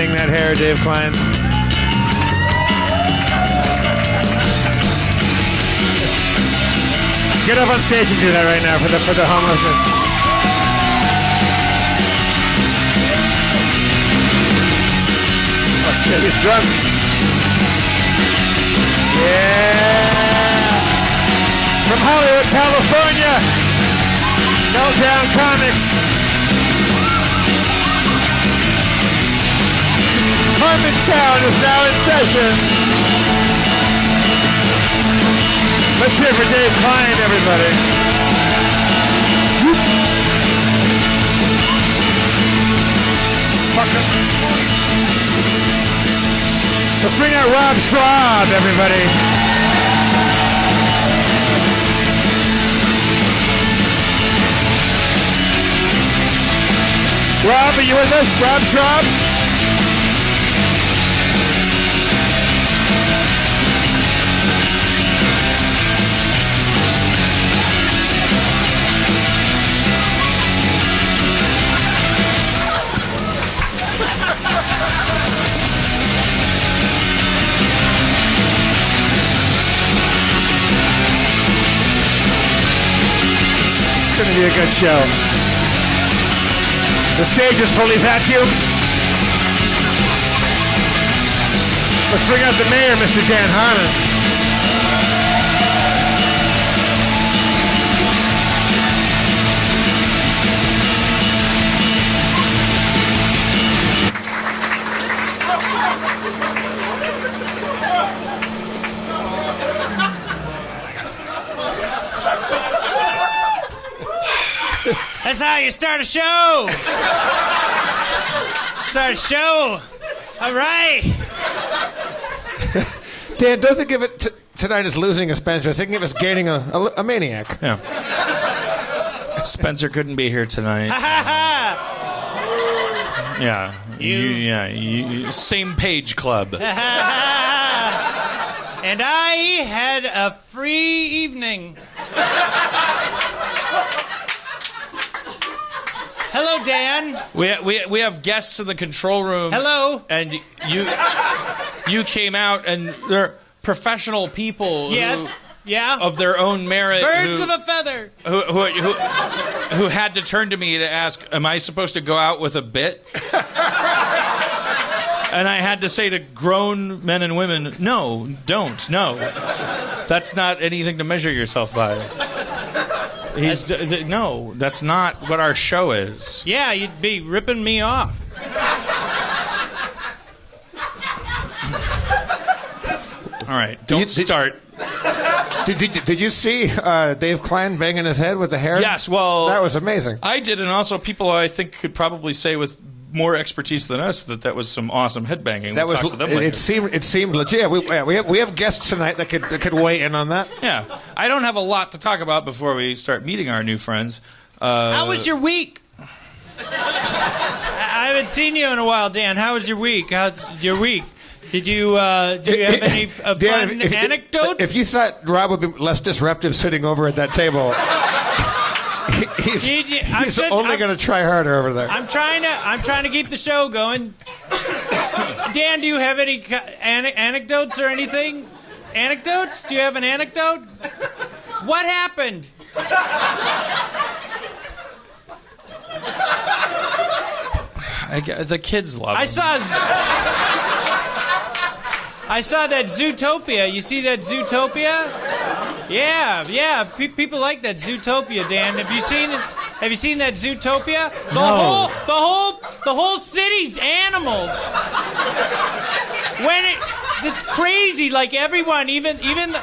banging that hair, Dave Klein. Get up on stage and do that right now for the homelessness. Oh shit, he's drunk. Yeah. From Hollywood, California, Meltdown Comics. Harmontown is now in session. Let's hear for Dave Klein, everybody. Let's bring out Rob Schrab, everybody. Rob, are you with us? Rob Schrab? It's going to be a good show. The stage is fully vacuumed. Let's bring out the mayor, Mr. Dan Harmon. That's how you start a show. Start a show. All right. Dan, don't think of it tonight as losing a Spencer. Think of it as gaining a maniac. Yeah. Spencer couldn't be here tonight. Yeah. You same page club. And I had a free evening. Hello, Dan. We have guests in the control room. Hello. And you came out, and they're professional people. Yes. Yeah. Of their own merit. Birds of a feather. Who had to turn to me to ask, am I supposed to go out with a bit? And I had to say to grown men and women, no, don't, no. That's not anything to measure yourself by. No, that's not what our show is. Yeah, you'd be ripping me off. All right, don't start. Did you see Dave Klein banging his head with the hair? Yes, well... That was amazing. I did, and also people I think could probably say with more expertise than us that was some awesome headbanging. That it seemed legit. We have guests tonight that could weigh in on that. Yeah, I don't have a lot to talk about before we start meeting our new friends. How was your week? I haven't seen you in a while, Dan. How was your week? How's your week? Do you have any fun anecdotes? If you thought Rob would be less disruptive sitting over at that table. He's only going to try harder over there. I'm trying to keep the show going. Dan, do you have any anecdotes or anything? Anecdotes? Do you have an anecdote? What happened? The kids love I saw that Zootopia. You see that Zootopia? Yeah. People like that Zootopia, Dan. Have you seen it? Have you seen that Zootopia? The whole city's animals. It's crazy. Like everyone, even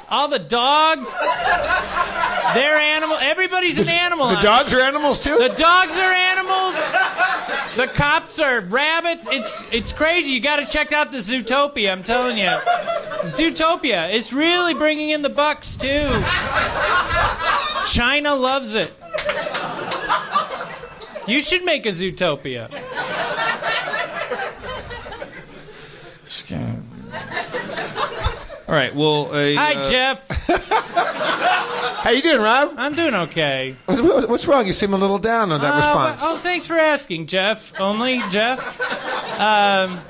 all the dogs, they're animal. Everybody's an animal. The dogs are animals too? The dogs are animals. The cops are rabbits. It's crazy. You got to check out the Zootopia. I'm telling you, Zootopia. It's really bringing in the bucks too. China loves it. You should make a Zootopia. All right. Well, hi, Jeff. How you doing, Rob? I'm doing okay. What's wrong? You seem a little down on that response. Oh, thanks for asking, Jeff. Only Jeff. Well,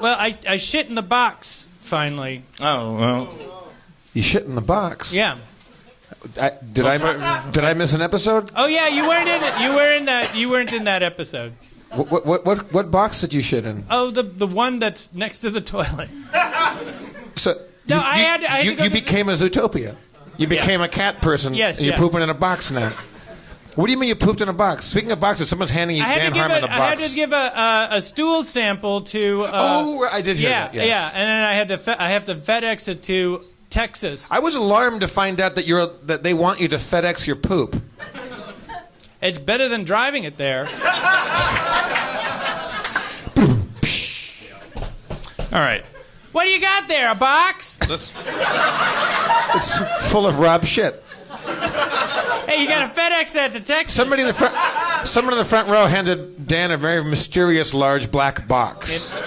I shit in the box finally. Oh, well. You shit in the box. Yeah. Did I miss an episode? Oh yeah, you weren't in it. You weren't in that episode. What box did you shit in? Oh, the one that's next to the toilet. So No, I had to you go to became a Zootopia. You became a cat person. Yes, and you're yes. pooping in a box now. What do you mean you pooped in a box? Speaking of boxes, someone's handing you Dan Harmon a box. I had to give a stool sample to. I did hear that. Yes. Yeah, and then I have to FedEx it to Texas. I was alarmed to find out that they want you to FedEx your poop. It's better than driving it there. All right. What do you got there? A box? It's full of Rob shit. Hey, you got to FedEx that to Texas. Someone in the front row handed Dan a very mysterious large black box. All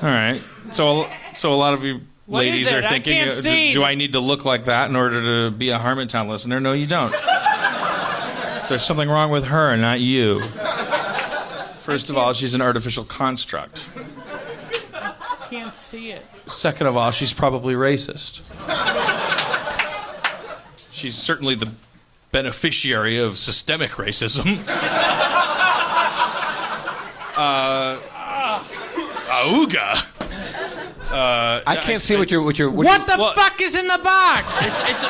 right. So a lot of you What ladies is it? are I thinking, can't see. do I need to look like that in order to be a Harmontown listener? No, you don't. There's something wrong with her, not you. First of all, she's an artificial construct. I can't see it. Second of all, she's probably racist. She's certainly the beneficiary of systemic racism. Auga. I can't see what you're. What the fuck is in the box? It's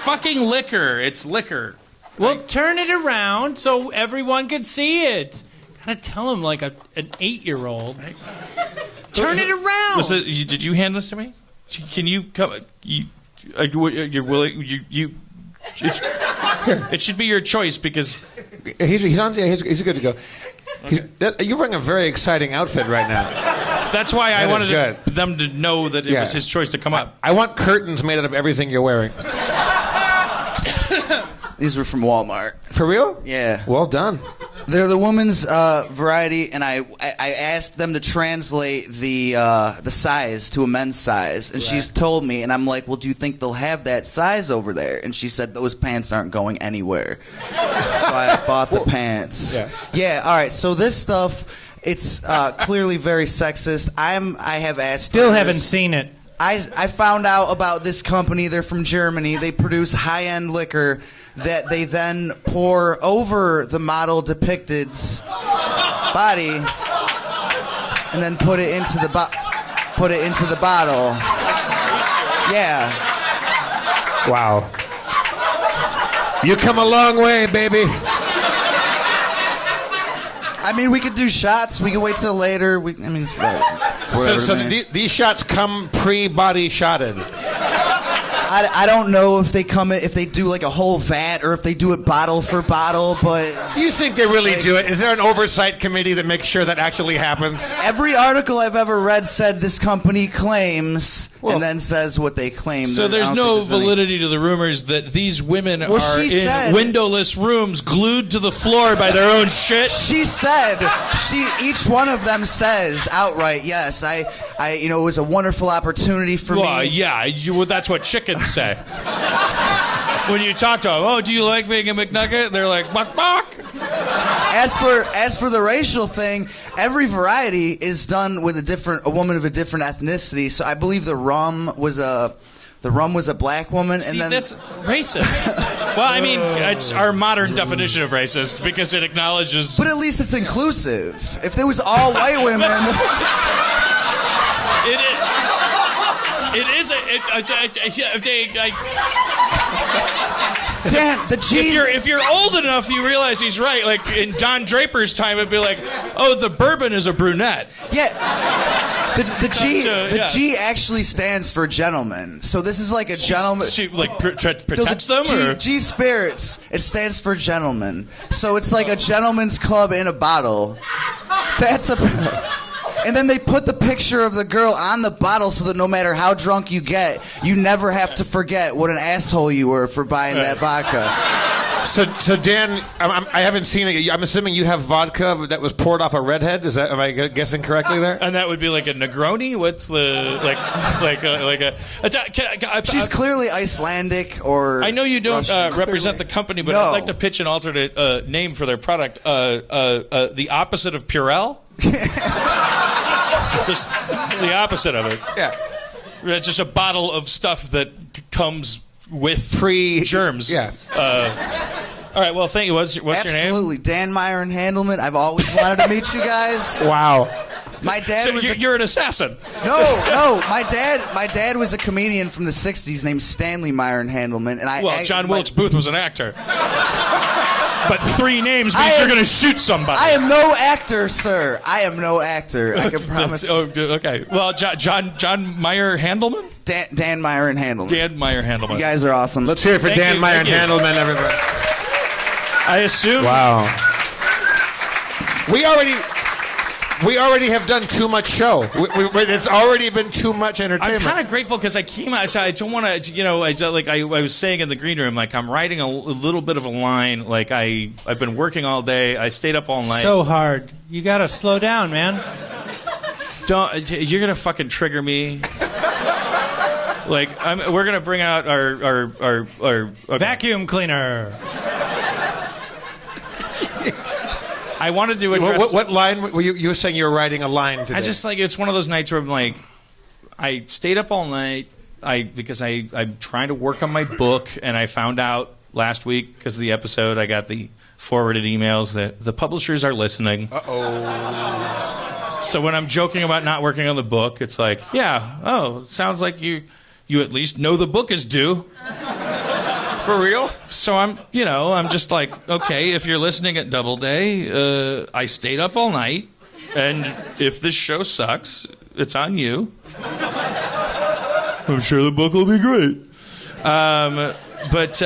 fucking liquor. It's liquor. Well, turn it around so everyone can see it. Gotta tell him like an 8-year-old. Turn it around. Did you hand this to me? Can you come? You're willing? It should be your choice because he's on. He's good to go. Okay. You're wearing a very exciting outfit right now. That's why I wanted good. them to know that it was his choice to come up. I want curtains made out of everything you're wearing. These were from Walmart. For real? Yeah. Well done. They're the women's variety, and I asked them to translate the size to a men's size, and she's told me, and I'm like, well, do you think they'll have that size over there? And she said those pants aren't going anywhere. So I bought the pants. Yeah. All right. So this stuff, it's clearly very sexist. I have asked. Still haven't seen it. I found out about this company. They're from Germany. They produce high-end liquor that they then pour over the model depicted's body, and then put it into the bottle. Yeah. Wow. You come a long way, baby. I mean, we could do shots. We could wait till later. It's whatever. So these shots come pre-body shotted. I don't know if they do like a whole vat or if they do it bottle for bottle, but do you think they really do it? Is there an oversight committee that makes sure that actually happens? Every article I've ever read said this company claims, and then says what they claim. So there's no validity to the rumors that these women are in windowless rooms glued to the floor by their own shit. She said, each one of them says outright, yes, it was a wonderful opportunity for me. Well, yeah, that's what chickens say. When you talk to them, do you like being a McNugget? They're like, buck, buck. As for the racial thing, every variety is done with a woman of a different ethnicity. So I believe the rum was a black woman. See, and then that's racist. Well, I mean, it's our modern definition of racist because it acknowledges. But at least it's inclusive. If there was all white women. It is. Dan, the G. If you're old enough, you realize he's right. Like in Don Draper's time, it'd be like, oh, the bourbon is a brunette. Yeah. The G actually stands for gentleman. So this is like a gentleman. She protects them, or G Spirits. It stands for gentleman. So it's like a gentleman's club in a bottle. And then they put the picture of the girl on the bottle so that no matter how drunk you get, you never have to forget what an asshole you were for buying that vodka. So Dan, I haven't seen it. I'm assuming you have vodka that was poured off a redhead. Am I guessing correctly there? And that would be like a Negroni. What's the She's clearly Icelandic or. I know you don't Russian. represent the company, but No. I'd like to pitch an alternate name for their product. The opposite of Purell. Just the opposite of it. Yeah. It's just a bottle of stuff that comes with germs. Yeah. All right. Well, thank you. What's your name? Absolutely, Dan Meyer and Handelman. I've always wanted to meet you guys. Wow. My dad So was. you're an assassin. No. My dad was a comedian from the '60s named Stanley Meyer and Handelman, and John Wilkes Booth was an actor. But 3 names means you're going to shoot somebody. I am no actor, sir. I am no actor. I can promise. Okay. Well, John Meyer Handelman? Dan Meyer and Handelman. Dan Meyer Handelman. You guys are awesome. Let's hear it for Thank Dan you, Meyer and thank you. Handelman, everybody. I assume. Wow. We already have done too much show. It's already been too much I'm entertainment. kind of grateful because I came out. I don't want to, I was saying in the green room, like I'm writing a little bit of a line. Like I've been working all day. I stayed up all night. So hard. You gotta slow down, man. You're gonna fucking trigger me. Like we're gonna bring out our okay. Vacuum cleaner. I wanted to address. What line were you were saying you were writing a line today? I just it's one of those nights where I'm like, I stayed up all night. Because I'm trying to work on my book, and I found out last week because of the episode, I got the forwarded emails that the publishers are listening. Uh-oh. So when I'm joking about not working on the book, it's like, sounds like you at least know the book is due. For real? So I'm just like, okay, if you're listening at Doubleday, I stayed up all night, and if this show sucks, it's on you. I'm sure the book will be great. But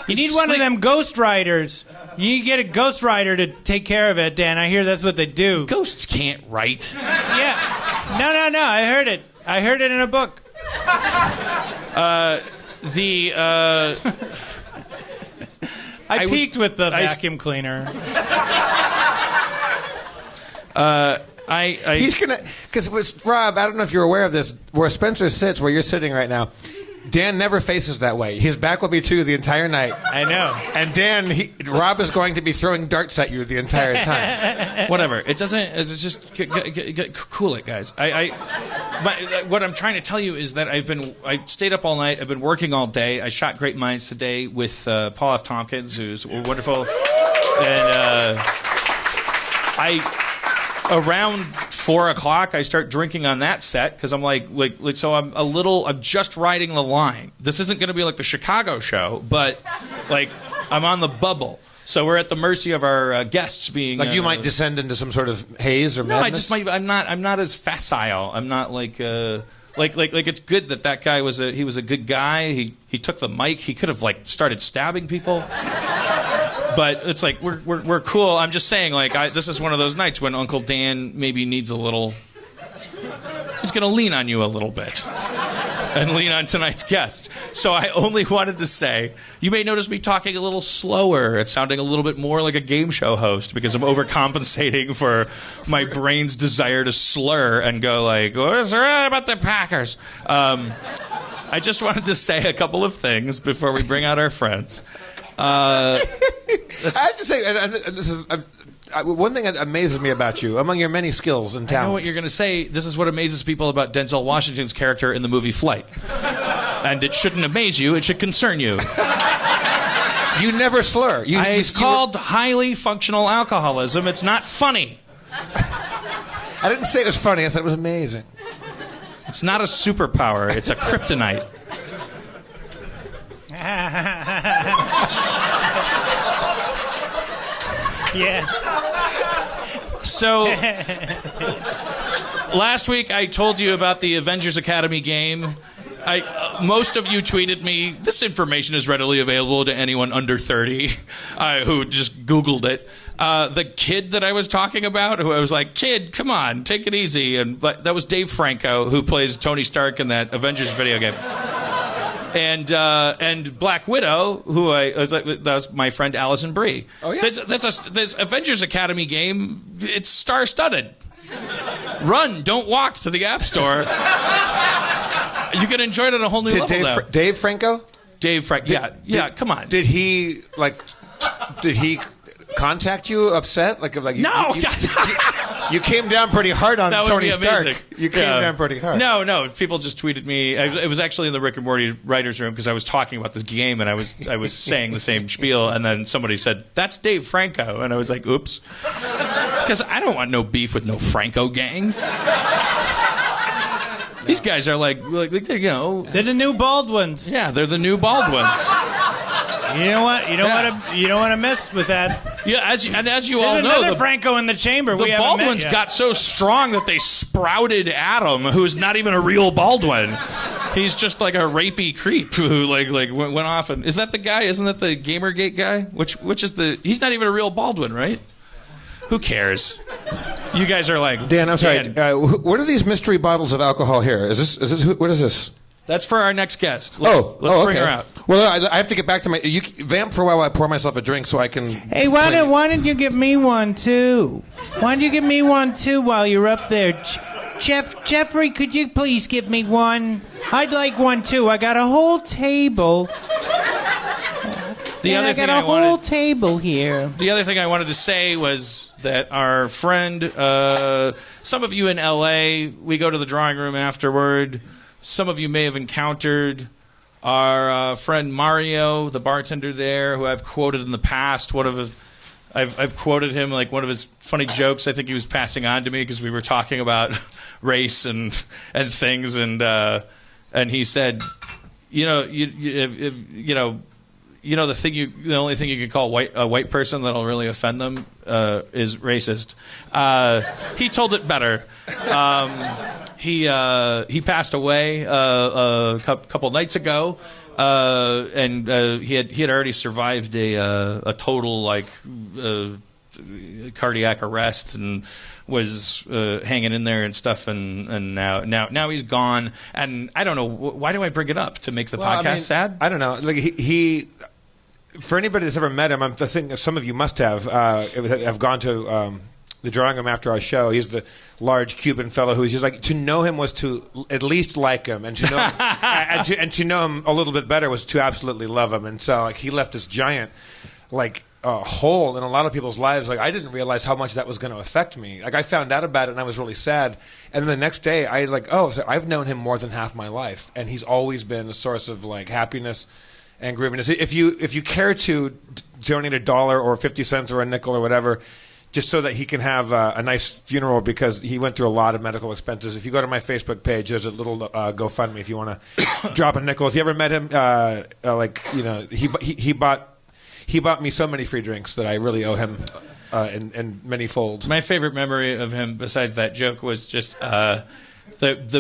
You need one of them ghostwriters. You need to get a ghostwriter to take care of it, Dan. I hear that's what they do. Ghosts can't write. Yeah. No. I heard it. I heard it in a book. I peeked with the vacuum cleaner. He's gonna, because Rob, I don't know if you're aware of this. Where Spencer sits, where you're sitting right now, Dan never faces that way. His back will be to you the entire night. I know. And Rob is going to be throwing darts at you the entire time. Whatever. It doesn't. It's just cool it, guys. What I'm trying to tell you is that I stayed up all night. I've been working all day. I shot Great Minds today with Paul F. Tompkins, who's wonderful, and around 4 o'clock, I start drinking on that set because I'm like, so I'm just riding the line. This isn't going to be like the Chicago show, but like I'm on the bubble. So we're at the mercy of our guests being Like you might descend into some sort of haze or no, madness? I'm not as facile. I'm not like it's good that guy was a good guy. He took the mic. He could have started stabbing people. But it's like we're cool. I'm just saying, this is one of those nights when Uncle Dan maybe needs a little. He's going to lean on you a little bit, and lean on tonight's guest. So I only wanted to say, you may notice me talking a little slower. It's sounding a little bit more like a game show host because I'm overcompensating for my brain's desire to slur and go what's right about the Packers? I just wanted to say a couple of things before we bring out our friends. I have to say, and this is one thing that amazes me about you, among your many skills and talents. I know what you're going to say. This is what amazes people about Denzel Washington's character in the movie Flight. And it shouldn't amaze you. It should concern you. You never slur. It's called highly functional alcoholism. It's not funny. I didn't say it was funny. I said it was amazing. It's not a superpower. It's a kryptonite. Yeah. So, last week I told you about the Avengers Academy game. Most of you tweeted me, this information is readily available to anyone under 30 who just Googled it. The kid that I was talking about, who I was like, kid, come on, take it easy. But that was Dave Franco, who plays Tony Stark in that Avengers video game. and Black Widow, who that was my friend Allison Brie. Oh yeah. This Avengers Academy game. It's star-studded. Run, don't walk to the App Store. You can enjoy it at a whole new level now. Dave Franco? Dave Franco. Yeah, come on. Did he contact you upset? No. You came down pretty hard on Tony Stark. Amazing. You came down pretty hard. No. People just tweeted me. It was actually in the Rick and Morty writers' room because I was talking about this game and I was saying the same spiel, and then somebody said, "That's Dave Franco," and I was like, "Oops," because I don't want no beef with no Franco gang. These guys are like they're the new Baldwins. Yeah, they're the new Baldwins. You know what? You don't want to mess with that. Yeah, as you all There's know, another Franco in the chamber. The Baldwins got so strong that they sprouted Adam, who's not even a real Baldwin. He's just like a rapey creep who went off. And is that the guy? Isn't that the Gamergate guy? Which is the? He's not even a real Baldwin, right? Who cares? You guys are like, Dan, I'm sorry. What are these mystery bottles of alcohol here? Is this? What is this? That's for our next guest. Let's bring her out. Well, I have to get back to my. You vamp for a while while I pour myself a drink so I can. Hey, why don't you give me one too? Why don't you give me one too while you're up there, Jeffrey? Could you please give me one? I'd like one too. I got a whole table. Whole table here. The other thing I wanted to say was that our friend, some of you in L.A., we go to the drawing room afterward. Some of you may have encountered our friend Mario, the bartender there, who I've quoted in the past. I've quoted him like one of his funny jokes. I think he was passing on to me because we were talking about race and things, and he said, the only thing you could call a white person that'll really offend them is racist. He told it better. He passed away a couple nights ago, and he had already survived a total cardiac arrest and was hanging in there and stuff, and now he's gone. And I don't know, why do I bring it up to make the podcast sad? I don't know. Like he for anybody that's ever met him, I'm thinking some of you must have gone to the drawing room after our show. He's the large Cuban fellow who's just like, to know him was to at least like him, and to know and to know him a little bit better was to absolutely love him. And so he left this giant hole in a lot of people's lives. I didn't realize how much that was going to affect me. I found out about it and I was really sad. And then the next day so I've known him more than half my life, and he's always been a source of happiness and grieviness. If you care to donate $1 or 50 cents or a nickel or whatever, just so that he can have a nice funeral, because he went through a lot of medical expenses. If you go to my Facebook page, there's a little GoFundMe if you want to drop a nickel. If you ever met him, he bought me so many free drinks that I really owe him in many folds. My favorite memory of him, besides that joke, was just the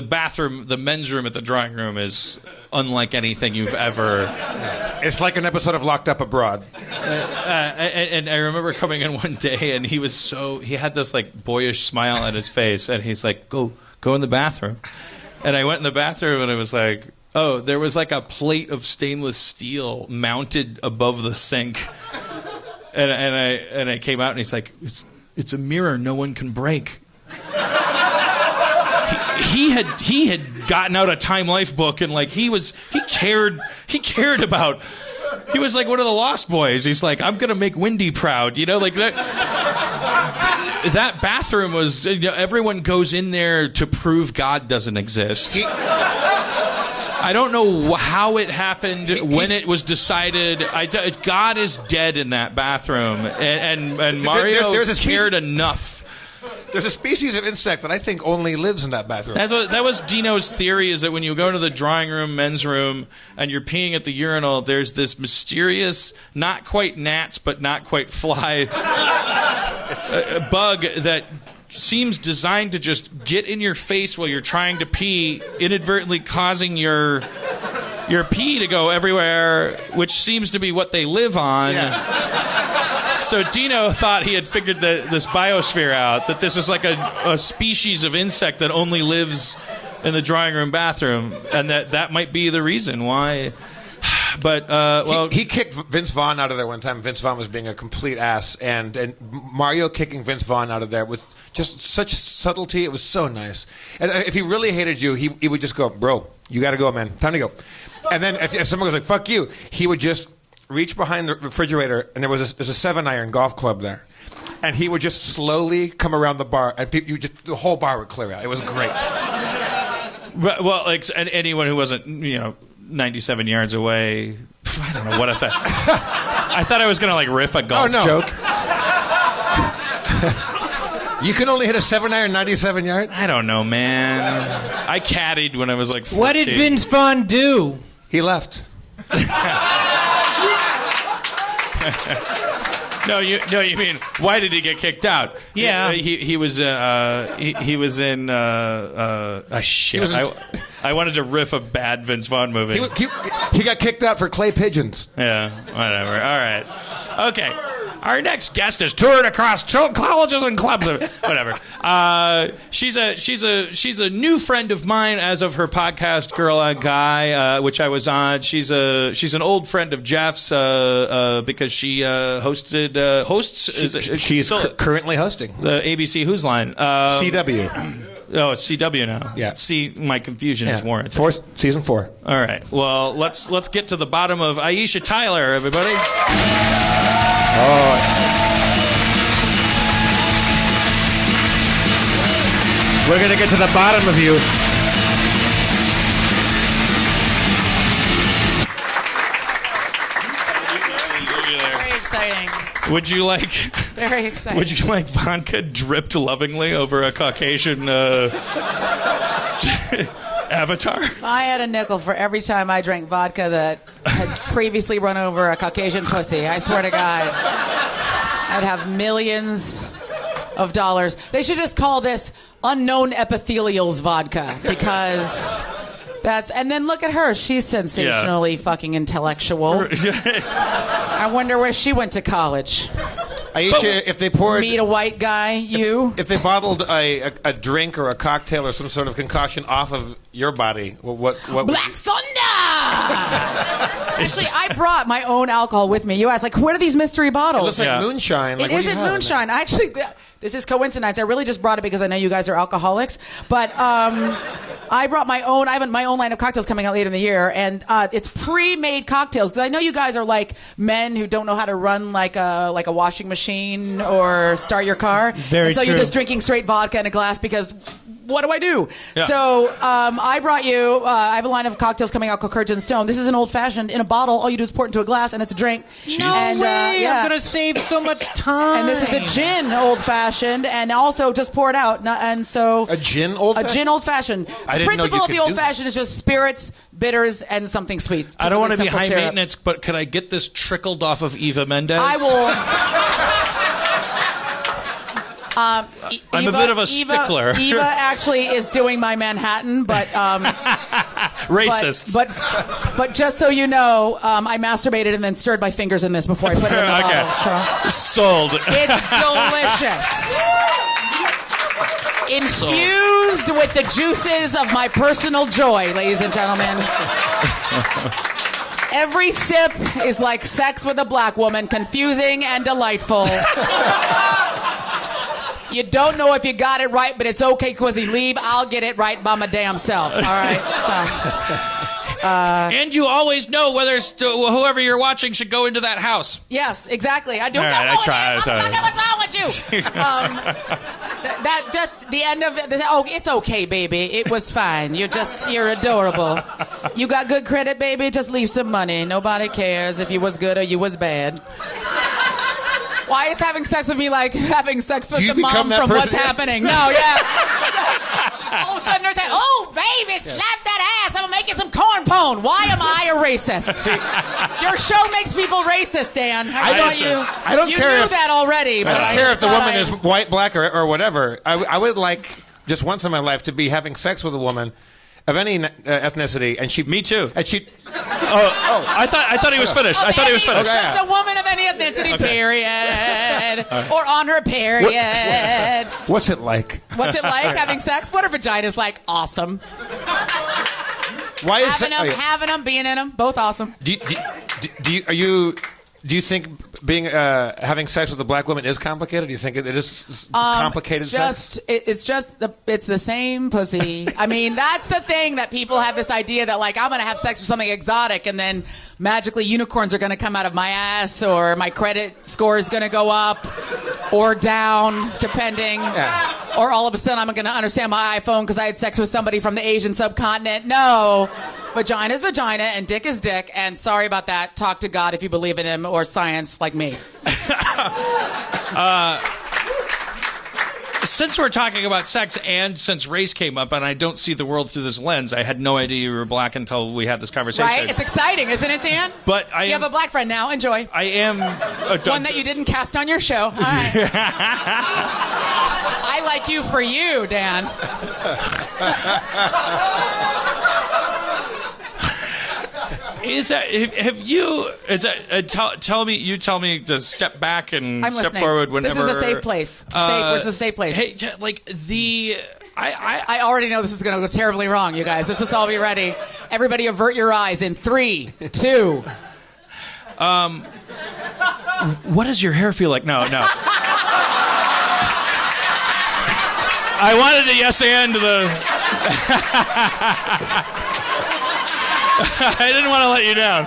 bathroom, the men's room at the drawing room is unlike anything you've ever. It's like an episode of Locked Up Abroad. And I remember coming in one day, and he had this boyish smile on his face, and he's like, go in the bathroom. And I went in the bathroom, and it was like, oh, there was a plate of stainless steel mounted above the sink. And I came out, and he's like, it's a mirror no one can break. He had gotten out a Time Life book, and he cared about. He was like one of the Lost Boys. He's like, I'm gonna make Wendy proud, that bathroom was. Everyone goes in there to prove God doesn't exist. I don't know how it happened, when it was decided. God is dead in that bathroom, and Mario cared enough. There's a species of insect that I think only lives in that bathroom. That was Dino's theory, is that when you go to the drawing room, men's room, and you're peeing at the urinal, there's this mysterious, not quite gnats, but not quite fly, a bug that seems designed to just get in your face while you're trying to pee, inadvertently causing your pee to go everywhere, which seems to be what they live on. Yeah. So Dino thought he had figured this biosphere out, that this is like a species of insect that only lives in the drawing room bathroom, and that might be the reason why. But he kicked Vince Vaughn out of there one time. Vince Vaughn was being a complete ass, and Mario kicking Vince Vaughn out of there with just such subtlety. It was so nice. And if he really hated you, he would just go, "Bro, you got to go, man. Time to go." And then if someone was like, "Fuck you," he would just reach behind the refrigerator, and there's a 7-iron golf club there, and he would just slowly come around the bar, and the whole bar would clear out. It was great. Well, like anyone who wasn't, 97 yards away. I don't know what I said. I thought I was going to riff a golf joke. You can only hit a 7-iron 97 yards? I don't know, man. I caddied when I was 14. What did Vince Vaughn do? He left. No, you mean why did he get kicked out? Yeah, he was he was in shit. I wanted to riff a bad Vince Vaughn movie. He got kicked out for clay pigeons. Yeah, whatever. All right, okay. Our next guest is toured across colleges and clubs. Whatever. She's a new friend of mine as of her podcast, Girl and Guy, which I was on. She's an old friend of Jeff's because she hosts. She's currently hosting the ABC Who's Line. CW. Oh, it's CW now. Yeah. See, my confusion is warranted. Season 4. All right. Well, let's get to the bottom of Aisha Tyler, everybody. Oh. We're going to get to the bottom of you. Very exciting. Would you like... Very exciting. Would you like vodka dripped lovingly over a Caucasian avatar? I had a nickel for every time I drank vodka that had previously run over a Caucasian pussy. I swear to God. I'd have millions of dollars. They should just call this unknown epithelials vodka because that's... And then look at her. She's sensationally fucking intellectual. I wonder where she went to college. Aisha, if they poured... Meet a white guy, you? If they bottled a drink or a cocktail or some sort of concoction off of your body, what Black Thunder! Actually, I brought my own alcohol with me. You asked, where are these mystery bottles? It looks like moonshine. It isn't moonshine. I actually... This is coincidence. I really just brought it because I know you guys are alcoholics. But I brought my own. I have my own line of cocktails coming out later in the year, and it's pre-made cocktails. Because I know you guys are like men who don't know how to run like a washing machine or start your car. Very so true. you're just drinking straight vodka in a glass because. What do I do? Yeah. So I brought you. I have a line of cocktails coming out called Courage and Stone. This is an old fashioned in a bottle. All you do is pour it into a glass, and it's a drink. No way! I'm gonna save so much time. And this is a gin old fashioned, and also just pour it out. And so a gin old a gin old fashioned. I The didn't know you principle of could the old do fashioned is just spirits, bitters, and something sweet. I don't want to be Typically high simple syrup. maintenance, but could I get this trickled off of Eva Mendes? I will. I'm a bit of a stickler. Eva actually is doing my Manhattan, but racist. But just so you know, I masturbated and then stirred my fingers in this before I put it in the Okay. bottle. So. Sold. It's delicious. Infused with the juices of my personal joy, ladies and gentlemen. Every sip is like sex with a black woman, confusing and delightful. You don't know if you got it right, but it's okay because you leave. I'll get it right by my damn self. All right. So. And you always know whether whoever you're watching should go into that house. Yes, exactly. I don't All know. right, I try. What's wrong with you? That just the end of it. Oh, it's okay, baby. It was fine. You're adorable. You got good credit, baby. Just leave some money. Nobody cares if you was good or you was bad. Why is having sex with me like having sex with the mom from What's Happening? No, yeah. All of a sudden they're saying, "Oh, baby, slap that ass. I'm gonna make you some corn pone." Why am I a racist? Your show makes people racist, Dan. I don't care. You knew that already. I don't care if the woman is white, black, or whatever. I would like just once in my life to be having sex with a woman of any ethnicity, and she. Me too. And she. I thought he was finished. I thought he was finished. Just a woman of any ethnicity, period. Or on her period. What's it like? What's it like having sex? What are vaginas like? Awesome. Why is having them, being in them, both awesome. Do you think being having sex with a black woman is complicated? Do you think it is complicated sex? It's the same pussy. I mean, that's the thing that people have this idea that like I'm gonna have sex with something exotic and then magically unicorns are gonna come out of my ass or my credit score is gonna go up or down depending. Yeah. Or all of a sudden I'm gonna understand my iPhone because I had sex with somebody from the Asian subcontinent. No. Vagina is vagina and dick is dick, and sorry about that. Talk to God if you believe in him or science like me. Since we're talking about sex and since race came up and I don't see the world through this lens, I had no idea you were black until we had this conversation. Right? It's exciting, isn't it, Dan? But you have a black friend now. Enjoy. I am... One that you didn't cast on your show. All right. I like you for you, Dan. Tell me to step back and I'm step listening. forward whenever. This is a safe place. Where's a safe place? Hey, I already know this is going to go terribly wrong, you guys. Let's just all be ready. Everybody avert your eyes in 3, 2. What does your hair feel like? No. I wanted to yes and the... I didn't want to let you down.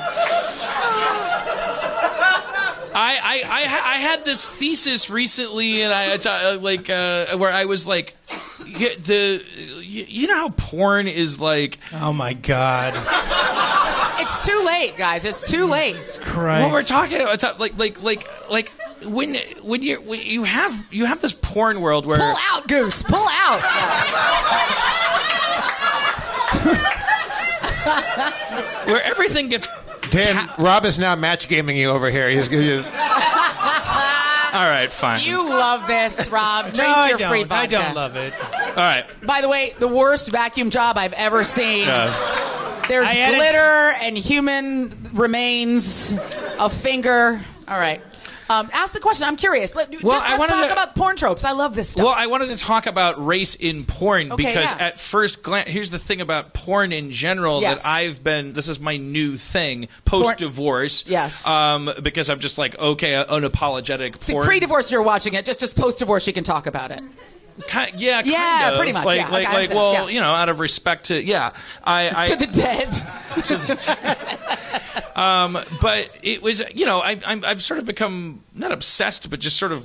I had this thesis recently, and where I was like, you know how porn is like. Oh my God! It's too late, guys. It's too late. Christ. What we're talking about, when you have this porn world where pull out, Goose, pull out. Where everything gets... Dan, Rob is now match gaming you over here. He's All right, fine. You love this, Rob. Drink your free vodka. I don't love it. All right. By the way, the worst vacuum job I've ever seen. There's glitter and human remains, a finger. All right. Ask the question. I'm curious. Let's talk about porn tropes. I love this stuff. Well, I wanted to talk about race in porn because yeah. at first glance, here's the thing about porn in general that this is my new thing, post-divorce. Yes. Because I'm just like, okay, unapologetic porn. See, pre-divorce you're watching it. Just post-divorce you can talk about it. Kind of. Pretty much. Out of respect to, to the dead. But it was, I've sort of become not obsessed, but just sort of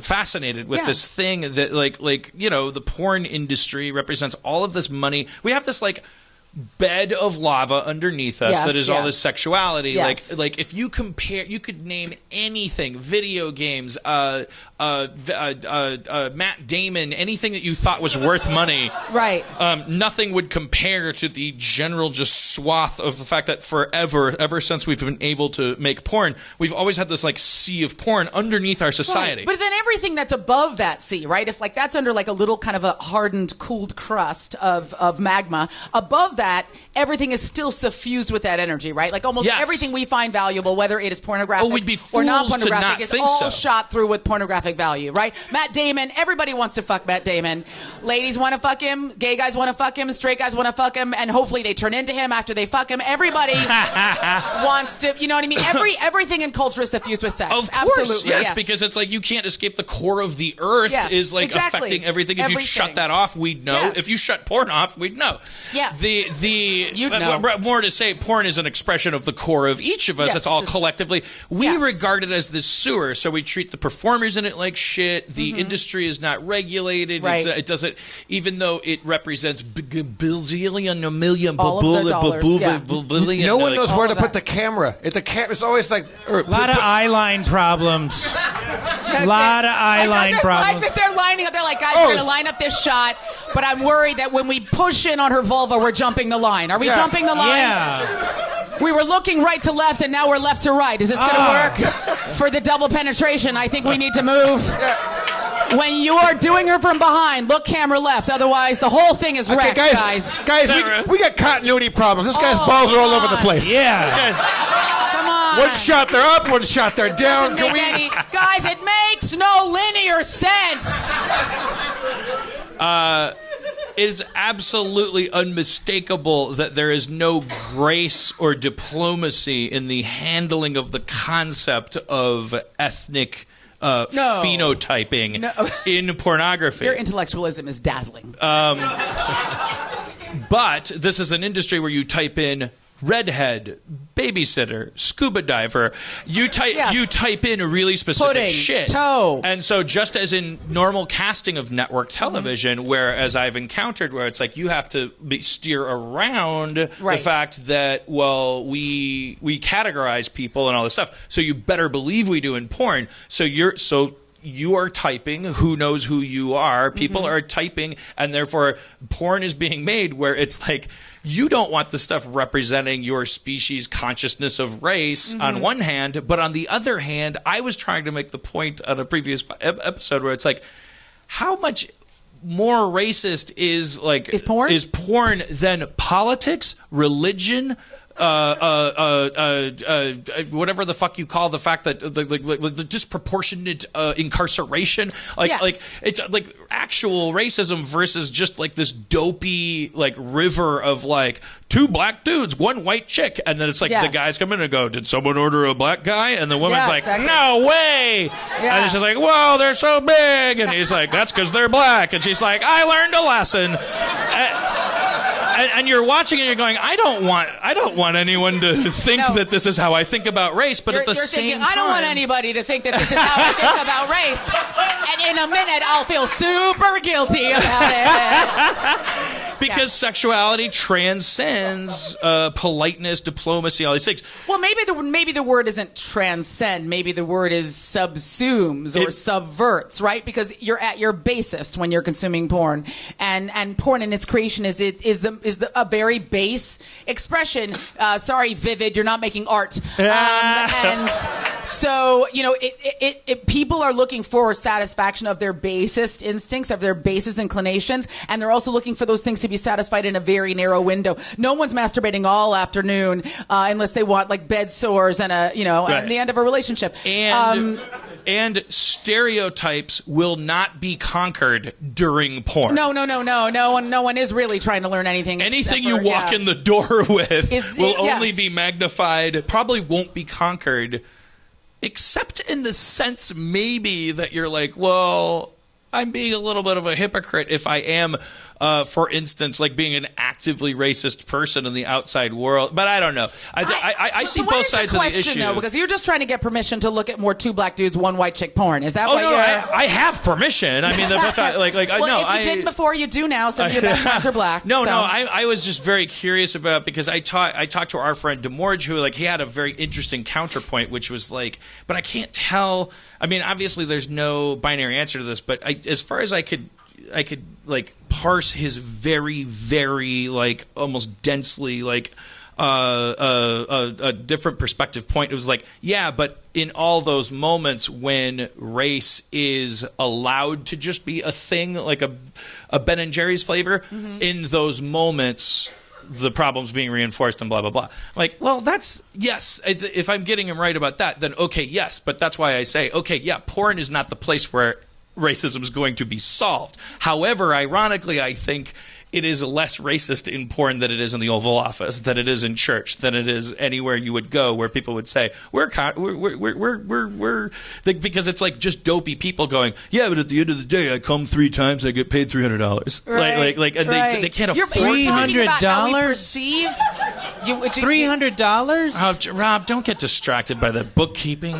fascinated with this thing that, the porn industry represents all of this money. We have this bed of lava underneath us that is all this sexuality. Yes. Like if you compare, you could name anything: video games, Matt Damon, anything that you thought was worth money. Right. Nothing would compare to the general just swath of the fact that ever since we've been able to make porn, we've always had this sea of porn underneath our society. Right. But then everything that's above that sea, right? If that's under a little kind of a hardened, cooled crust of magma, above that, everything is still suffused with that energy, right? Almost everything we find valuable, whether it is pornographic we'd be or not fools to pornographic, not is think all so. shot through with pornographic value, right? Matt Damon, everybody wants to fuck Matt Damon. Ladies want to fuck him, gay guys want to fuck him, straight guys want to fuck him, and hopefully they turn into him after they fuck him. Everybody wants to, you know what I mean? Everything in culture is suffused with sex. Of course, absolutely, yes, because it's you can't escape the core of the earth is affecting everything. If you shut that off, we'd know. Yes. If you shut porn off, we'd know. Yes. You'd know. More to say, porn is an expression of the core of each of us. Yes, it's all collectively. We regard it as this sewer, so we treat the performers in it like shit. The industry is not regulated. Right. It doesn't, even though it represents billion, a million, all of the dollars, billion. No one knows where to put the camera. It's always a lot of eyeline problems. A lot of eyeline problems. Like they're lining up. They're like, guys, we're going to line up this shot, but I'm worried that when we push in on her vulva, we're jumping the line. Are we jumping the line? Yeah. We were looking right to left, and now we're left to right. Is this going to work? For the double penetration, I think we need to move. When you are doing her from behind, look camera left. Otherwise, the whole thing is wrecked, guys. Guys, we got continuity problems. This guy's balls are all over the place. Yeah. Come on. on. One shot they're up, one shot they're down. Doesn't make any, guys, it makes no linear sense. It is absolutely unmistakable that there is no grace or diplomacy in the handling of the concept of ethnic phenotyping in pornography. Your intellectualism is dazzling. But this is an industry where you type in redhead, babysitter, scuba diver. You type in really specific Pudding, shit. toe. And so just as in normal casting of network television, whereas I've encountered where it's like you have to steer around the fact that, well, we categorize people and all this stuff. So you better believe we do in porn. So you are typing, who knows who you are. People are typing, and therefore porn is being made where it's like you don't want the stuff representing your species' consciousness of race on one hand, but on the other hand, I was trying to make the point on a previous episode where it's like, how much more racist is porn than politics, religion, whatever the fuck you call the fact that the disproportionate incarceration, it's like actual racism versus just like this dopey like river of like two black dudes, one white chick, and then it's like the guys come in and go, did someone order a black guy? And the woman's like, no way. And she's like, whoa, they're so big, and he's like, that's because they're black, and she's like, I learned a lesson. And you're watching and you're going, I don't want anyone to think that this is how I think about race, but at the same time, I don't want anybody to think that this is how I think about race. And in a minute, I'll feel super guilty about it. Because sexuality transcends politeness, diplomacy, all these things. Well, maybe the word isn't transcend. Maybe the word is subsumes or subverts, right? Because you're at your basest when you're consuming porn, and porn in its creation is a very base expression. Sorry, Vivid, you're not making art. And so people are looking for satisfaction of their basest instincts, of their basest inclinations, and they're also looking for those things to be satisfied in a very narrow window. No one's masturbating all afternoon unless they want like bed sores and at the end of a relationship. And stereotypes will not be conquered during porn. No one is really trying to learn anything. Anything you walk in the door with will only be magnified, probably won't be conquered, except in the sense maybe that you're like, well, I'm being a little bit of a hypocrite if I am, for instance, like being an actively racist person in the outside world. But I don't know. I see both sides of the issue. Though, because you're just trying to get permission to look at more two black dudes, one white chick porn. Is that what you're... I have permission. I mean, if you didn't before, you do now. Some of your best friends are black. I was just very curious about, because I talked to our friend DeMorge, who he had a very interesting counterpoint, which was like, but I can't tell. I mean, obviously there's no binary answer to this, but as far as I could like parse his very, very like almost densely like a different perspective point. It was like, yeah, but in all those moments when race is allowed to just be a thing, like a Ben and Jerry's flavor, in those moments the problem's being reinforced and blah, blah, blah. Like, well, that's, yes, if I'm getting him right about that, then okay, yes. But that's why I say, okay, yeah, porn is not the place where racism is going to be solved. However, ironically, I think it is less racist in porn than it is in the Oval Office, than it is in church, than it is anywhere you would go where people would say, because it's like just dopey people going, yeah, but at the end of the day, I come 3 times, I get paid $300. Right, and they can't afford $300. $300? Oh, Rob, don't get distracted by the bookkeeping.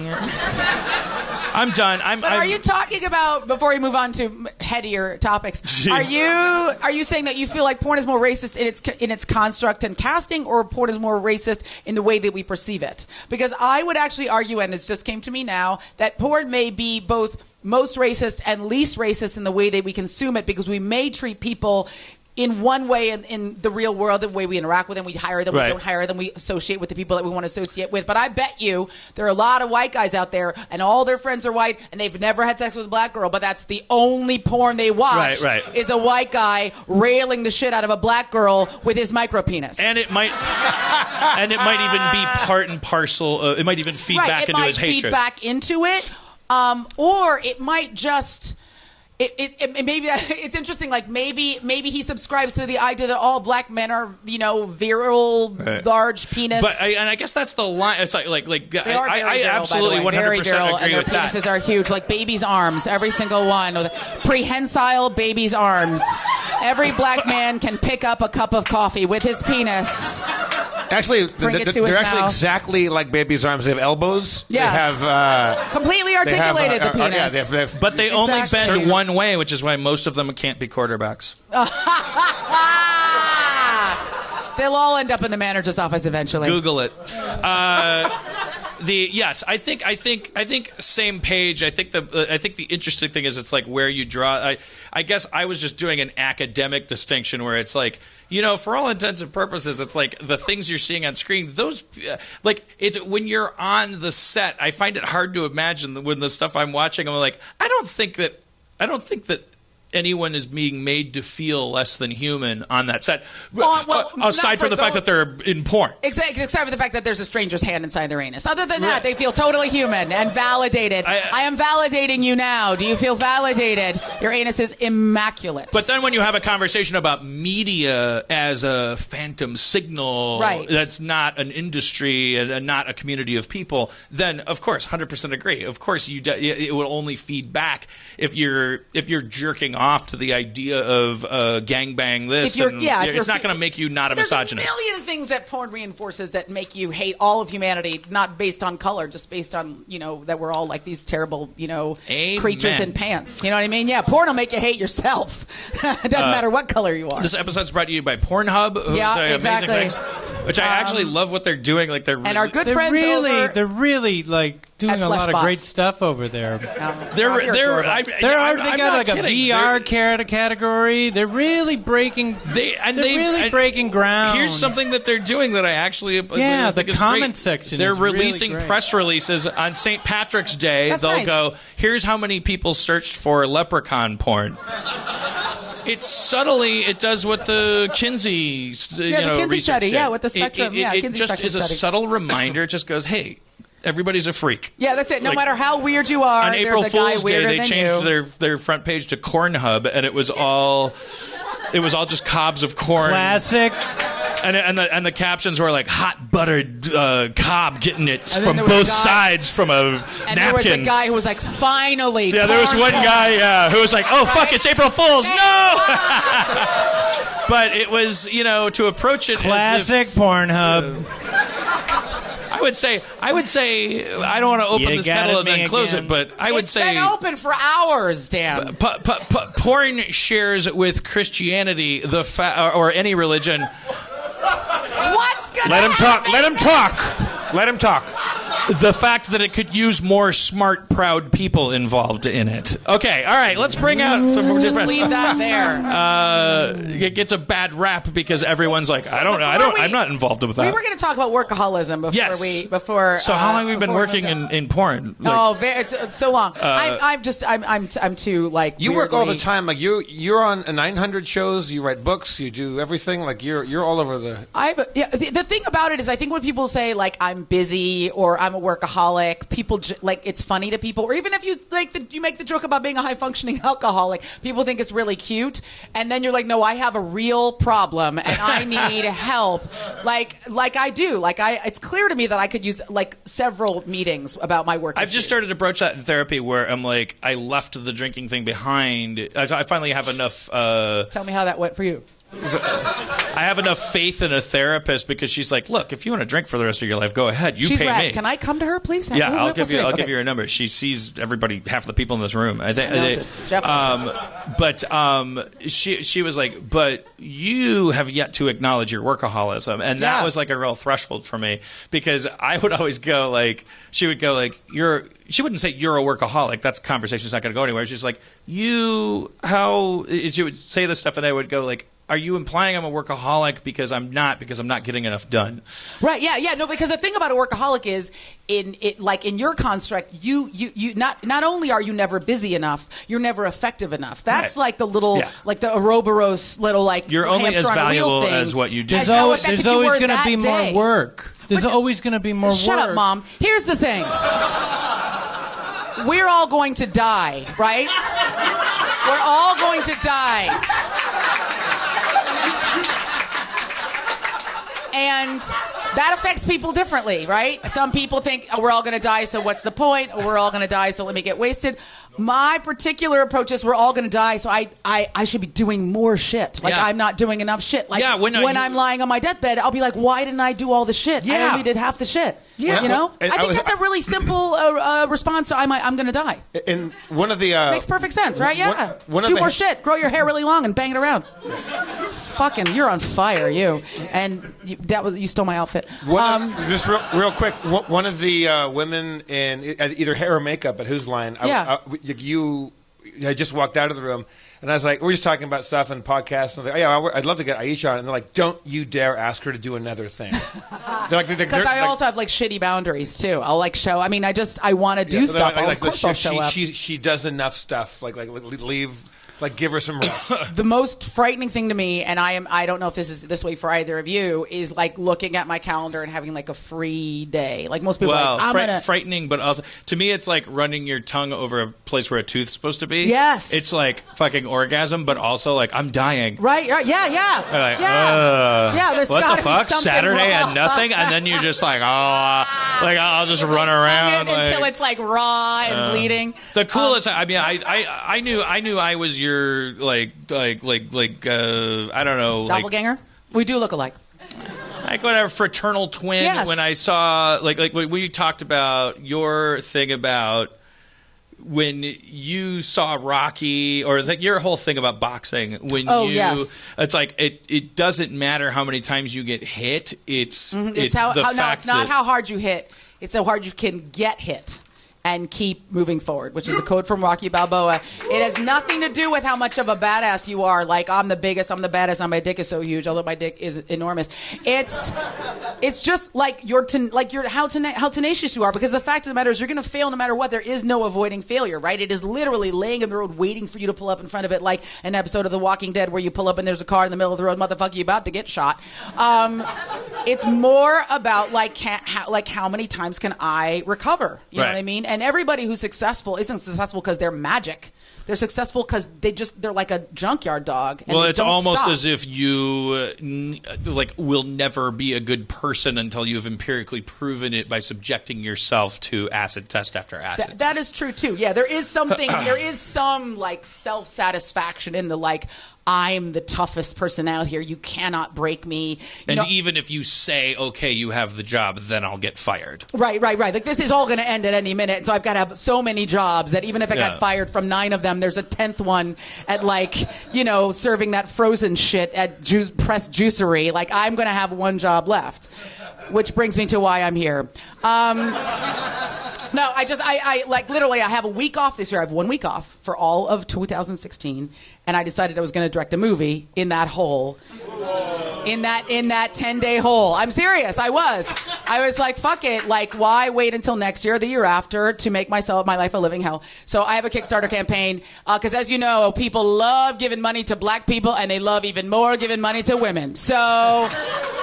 I'm done. But are you talking about, before we move on to headier topics, are you saying that you feel like porn is more racist in its construct and casting, or porn is more racist in the way that we perceive it? Because I would actually argue, and it just came to me now, that porn may be both most racist and least racist in the way that we consume it, because we may treat people in one way in the real world, the way we interact with them, we hire them, we don't hire them, we associate with the people that we want to associate with. But I bet you there are a lot of white guys out there, and all their friends are white, and they've never had sex with a black girl, but that's the only porn they watch is a white guy railing the shit out of a black girl with his micro penis. And it might even be part and parcel. It might even feed back into his hatred. Feed back into it, or it might just. Maybe it's interesting. Like maybe he subscribes to the idea that all black men are, virile, large penis. But I guess that's the line. It's like they are very I absolutely 100% agree with that. And their penises are huge, like babies' arms. Every single one, with prehensile babies' arms. Every black man can pick up a cup of coffee with his penis. Actually, they're actually exactly like baby's arms. They have elbows. Yes. They have completely articulated the penis. But they only bend one way, which is why most of them can't be quarterbacks. They'll all end up in the manager's office eventually. Google it. I think same page. I think the interesting thing is it's like where you draw. I guess I was just doing an academic distinction where it's like, for all intents and purposes, it's like the things you're seeing on screen. Those it's when you're on the set. I find it hard to imagine when the stuff I'm watching. I'm like, I don't think that anyone is being made to feel less than human on that set. Aside from the fact that they're in porn. Exactly, except for the fact that there's a stranger's hand inside their anus. Other than that, they feel totally human and validated. I am validating you now. Do you feel validated? Your anus is immaculate. But then when you have a conversation about media as a phantom signal that's not an industry and not a community of people, then of course, 100% agree. Of course, it will only feed back if you're jerking off to the idea of gangbang this. It's not going to make you not a misogynist. There's a million things that porn reinforces that make you hate all of humanity, not based on color, just based on, that we're all like these terrible, creatures in pants. You know what I mean? Yeah, porn will make you hate yourself. It doesn't matter what color you are. This episode's brought to you by Pornhub. Exactly. Amazing things, which I actually love what they're doing. Like and our good friends they're really like doing a lot of great stuff over there. They got like a VR category. They're really breaking. Breaking ground. Here's something that they're doing that I actually the comment section. They're is really releasing great. press releases on St. Patrick's Day. That's They'll nice. go, here's how many people searched for leprechaun porn. It's subtly, it does what the Kinsey, the Kinsey study, did. with the spectrum. It just is a subtle reminder. It just goes, hey, everybody's a freak. Yeah, that's it. No matter how weird you are, on April there's a guy Fool's weirder Day, they than changed you. their front page to Cornhub, and it was all just cobs of corn. Classic. And the captions were like hot buttered cob getting it from both sides from a napkin. And there was a guy who was like, finally. Yeah, there was one guy who was like, oh fuck, it's April Fool's. No. But it was to approach it. Classic Pornhub. I would say I don't want to open this kettle and then close it, but I would say it's been open for hours, Dan. Porn shares with Christianity or any religion. What's gonna Let him talk. happen Let him next? talk. Let him talk. The fact that it could use more smart, proud people involved in it. Okay, all right, let's bring out some more Just different. leave that there. It gets a bad rap because everyone's like, I don't know, I'm not involved with that. We were going to talk about workaholism before. So how long have we been working in porn? It's so long. I'm too like. You work all the time. Like you're on 900 shows. You write books. You do everything. Like you're all over the. The thing about it is, I think when people say like I'm busy or I'm a workaholic, people like it's funny to people. Or even if you you make the joke about being a high functioning alcoholic, people think it's really cute. And then you're like, no, I have a real problem and I need help. Like I do. It's clear to me that I could use like several meetings about my work. I've just started to broach that in therapy where I'm like, I left the drinking thing behind. I finally have enough. Tell me how that went for you. I have enough faith in a therapist because she's like, look, if you want to drink for the rest of your life, go ahead. She's pay me. Can I come to her, please? Yeah, I'll give you her number. She sees everybody, half the people in this room. I think. She was like, but you have yet to acknowledge your workaholism, and that was like a real threshold for me because I would always go like, she would go like, she wouldn't say you're a workaholic. That conversation's not going to go anywhere. She's like, she would say this stuff, and I would go like, are you implying I'm a workaholic? Because I'm not getting enough done. Right? Yeah. No, because the thing about a workaholic is, in your construct, you not only are you never busy enough, you're never effective enough. That's Right. like the little, like the Ouroboros little like. You're only as hamster on a wheel valuable thing. as what you do. There's How always effective you were going to that be day. more work. There's always going to be more work. Shut up, Mom. Here's the thing. We're all going to die, right? We're all going to die. And that affects people differently, right? Some people think, oh, we're all going to die, so what's the point? Or we're all going to die, so let me get wasted. My particular approach is we're all going to die, so I should be doing more shit. Like, Yeah. I'm not doing enough shit. Like, Yeah, when I'm lying on my deathbed, I'll be like, why didn't I do all the shit? I Yeah. only did half the shit. Yeah. You know? And I I think was- that's a really simple response to I'm going to die. In one of the Makes perfect sense, right? Yeah. one of Do the- more shit. Grow your hair really long and bang it around. Fucking, you're on fire, you. And you stole my outfit. Just real quick, one of the women in either hair or makeup at Whose Line, you had just walked out of the room, and I was like, we're just talking about stuff and podcasts, and I was like, oh, yeah, I'd love to get Aisha on, and they're like, don't you dare ask her to do another thing. Because I also have like shitty boundaries too. I'll like show. I mean, I want to do stuff. Of course, I'll show up. She does enough stuff. Like leave. Like, give her some rest. The most frightening thing to me, and I don't know if this is this way for either of you, is like looking at my calendar and having like a free day. Like most people, are like, I'm gonna. Frightening, but also to me, it's like running your tongue over a place where a tooth's supposed to be. Yes. It's like fucking orgasm, but also like I'm dying. Right? Yeah. Like, Yeah. There's what gotta the be fuck? something Saturday wrong. and nothing, and then you're just like, I'll just run around until like, it's like raw and bleeding. The coolest. I mean, I knew I was your like I don't know, Doppelganger. We do look alike. like whatever fraternal twin. Yes. When I saw like when we talked about your thing about when you saw Rocky, or like your whole thing about boxing, when it's like it doesn't matter how many times you get hit. It's It's fact not that, how hard you hit. It's how hard you can get hit and keep moving forward, which is a quote from Rocky Balboa. It has nothing to do with how much of a badass you are. Like, I'm the biggest, I'm the baddest, and my dick is so huge, although my dick is enormous. It's just like how tenacious you are, because the fact of the matter is you're going to fail no matter what. There is no avoiding failure, right? It is literally laying in the road waiting for you to pull up in front of it, like an episode of The Walking Dead where you pull up and there's a car in the middle of the road, motherfucker, you about to get shot. It's more about how many times can I recover? You know what I mean? And everybody who's successful isn't successful because they're magic. They're successful because they're like a junkyard dog. And well, they it's don't almost stop. as if you will never be a good person until you've empirically proven it by subjecting yourself to acid test after acid. That is true too. Yeah, there is something. There is some like self-satisfaction in the like, I'm the toughest person out here. You cannot break me. Even if you say, okay, you have the job, then I'll get fired. Right. Like, this is all going to end at any minute. So I've got to have so many jobs that even if I got fired from 9 of them, there's a 10th one at serving that frozen shit at Press Juicery. Like, I'm going to have one job left, which brings me to why I'm here. No, literally, I have a week off this year. I have 1 week off for all of 2016, and I decided I was going to direct a movie in that hole. In that 10-day hole. I'm serious. I was like, fuck it. Like, why wait until next year or the year after to make my life a living hell? So I have a Kickstarter campaign because, as you know, people love giving money to black people, and they love even more giving money to women. So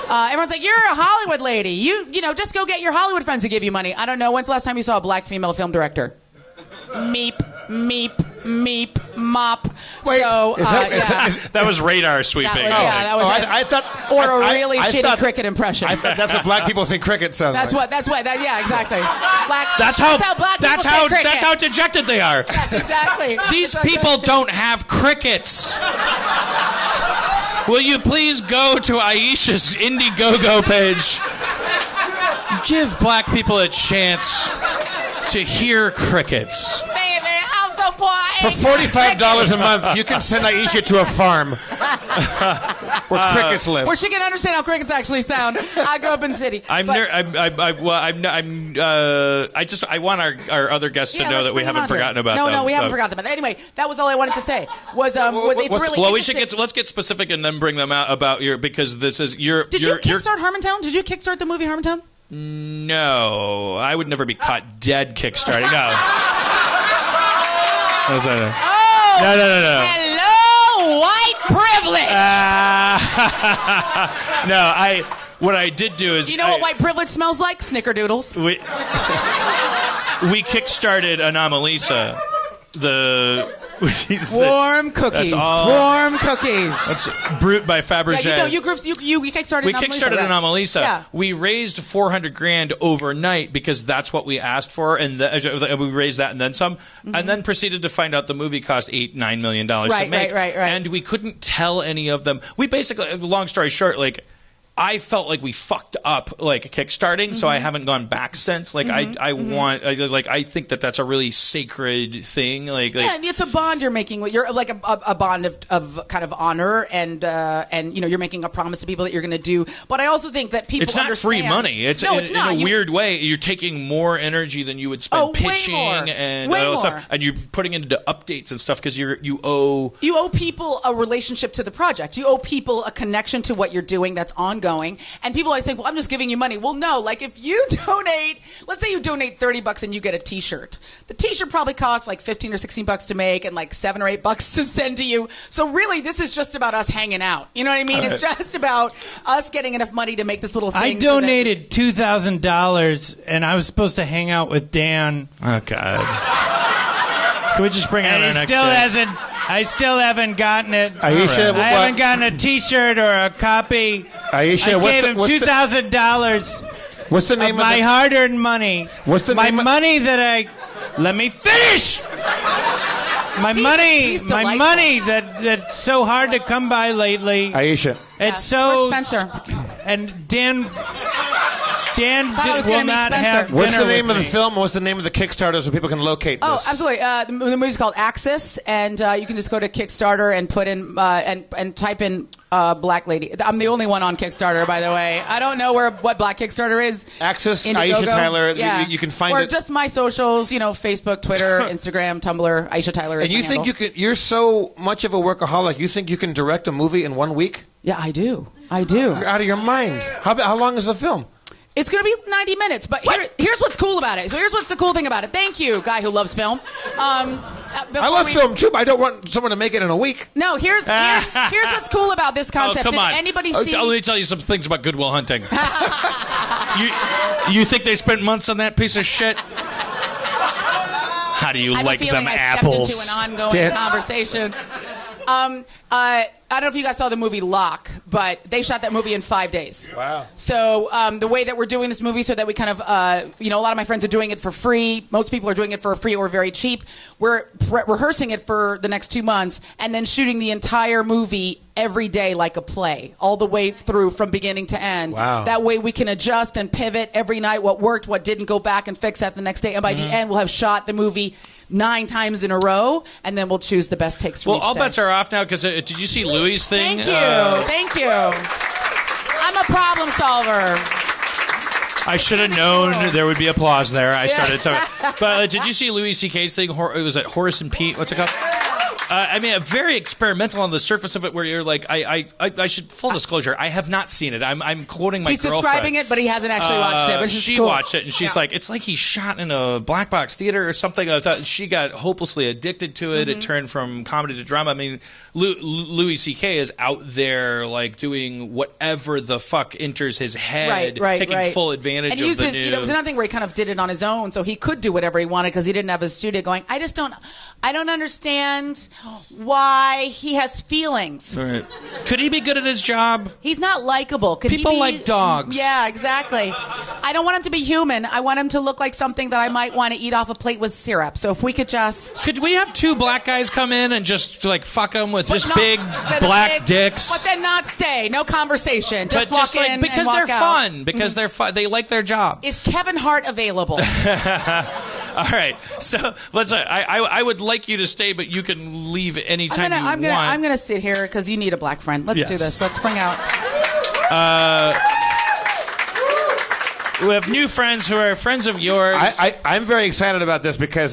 everyone's like, you're a Hollywood lady. You just go get your Hollywood friends to give you money. I don't know. When's the last time you saw a black female film director? Meep, meep, meep, mop. Wait, so, That was radar sweeping. That was I thought, or a really shitty cricket impression. I thought that's what black people think cricket sounds That's like. what. Yeah, exactly. That's how black that's people how say crickets. that's how dejected they are. Yes, exactly. These people don't have crickets. Will you please go to Aisha's Indiegogo page? Give black people a chance to hear crickets. Baby, I'm so poor. For $45 a month, you can send Aisha to a farm. Where crickets live. Where she can understand how crickets actually sound. I grew up in the city. I want our other guests to know that we haven't forgotten about them. No, we haven't forgotten them. Anyway, that was all I wanted to say. Was it's really well, interesting. let's get specific and then bring them out about because this is your. Did you kickstart Harmontown? Did you kickstart the movie Harmontown? No, I would never be caught dead kickstarting. No. Oh, no. Hello, white privilege. No, what I did do is. Do you know what white privilege smells like? Snickerdoodles. We kickstarted Anomalisa. Warm cookies. Warm cookies. That's Brute by Fabergé. Yeah, you kickstarted. We kickstarted Anomalisa. Yeah. We raised $400,000 overnight because that's what we asked for, and we raised that and then some, and then proceeded to find out the movie cost $8-9 million to make. Right. And we couldn't tell any of them. We basically, long story short, I felt like we fucked up kickstarting, so I haven't gone back since. I think that that's a really sacred thing. And it's a bond you're making. You're like a bond of kind of honor, and you're making a promise to people that you're going to do. But I also think that people it's not understand. free money. It's not. In a weird way. You're taking more energy than you would spend pitching and all that stuff, and you're putting it into updates and stuff because you owe people a relationship to the project. You owe people a connection to what you're doing that's ongoing. And people always think, well, I'm just giving you money. Well, no, if you donate, let's say you donate $30 and you get a t-shirt. The t-shirt probably costs $15 or $16 to make and $7 or $8 to send to you. So really, this is just about us hanging out. You know what I mean? It's just about us getting enough money to make this little thing. I donated $2,000 and I was supposed to hang out with Dan. Oh, God. Can we just bring out our next guest? I still haven't gotten it. Aisha, I haven't gotten a T-shirt or a copy. Aisha, I gave him $2,000. What's the name of my hard-earned money? What's the name? My money that I. Let me finish. My money that's so hard to come by lately. Aisha. It's so. Where's Spencer? And Dan will not have. What's the name of the film? What's the name of the Kickstarter so people can locate this? Oh, absolutely. The movie's called Axis, and you can just go to Kickstarter and put in and type in Black Lady. I'm the only one on Kickstarter, by the way. I don't know what Black Kickstarter is. Axis, Indiegogo. Aisha Tyler. Yeah. You can find it. Or just my socials, Facebook, Twitter, Instagram, Tumblr, Aisha Tyler. And you think you're so much of a workaholic, you think you can direct a movie in 1 week? Yeah, I do. You're out of your mind. How long is the film? It's going to be 90 minutes, but here's what's cool about it. So here's what's the cool thing about it. Thank you, guy who loves film. I love film too, but I don't want someone to make it in a week. No, here's what's cool about this concept. Oh, come on. Did anybody see? Let me tell you some things about Good Will Hunting. you think they spent months on that piece of shit? How do you like them apples? Stepped into an ongoing conversation. I don't know if you guys saw the movie Lock, but they shot that movie in 5 days. Wow. So the way that we're doing this movie, so that we kind of, a lot of my friends are doing it for free. Most people are doing it for free or very cheap. We're rehearsing it for the next 2 months and then shooting the entire movie every day like a play, all the way through from beginning to end. Wow. That way we can adjust and pivot every night, what worked, what didn't, go back and fix that the next day. And by the end, we'll have shot the movie 9 times in a row, and then we'll choose the best takes for each all day. bets are off now, because did you see Louis' thing? Thank you. I'm a problem solver. I should have known there would be applause there. I started to. But did you see Louis C.K.'s thing? It was at Horace and Pete. What's it called? Very experimental on the surface of it, where you're like, I should, full disclosure, I have not seen it. I'm quoting my girlfriend. He's describing it, but he hasn't actually watched it, which is she cool. watched it, and she's like, it's like he shot in a black box theater or something. She got hopelessly addicted to it. It turned from comedy to drama. I mean, Louis C.K. is out there, doing whatever the fuck enters his head, taking full advantage of the new. It was another thing where he kind of did it on his own, so he could do whatever he wanted because he didn't have a studio going, I don't understand why he has feelings. Right. Could he be good at his job? He's not likable. People like dogs. Yeah, exactly. I don't want him to be human. I want him to look like something that I might want to eat off a plate with syrup. So if we could just... Could we have 2 black guys come in and just, fuck them with just big black dicks? But then not stay. No conversation. Just walk in because and walk they're out. fun. Because they're fun. They like their job. Is Kevin Hart available? All right. So let's. I would like you to stay, but you can leave anytime you want. I'm gonna sit here because you need a black friend. Let's do this. Let's bring out. We have new friends who are friends of yours. I'm very excited about this because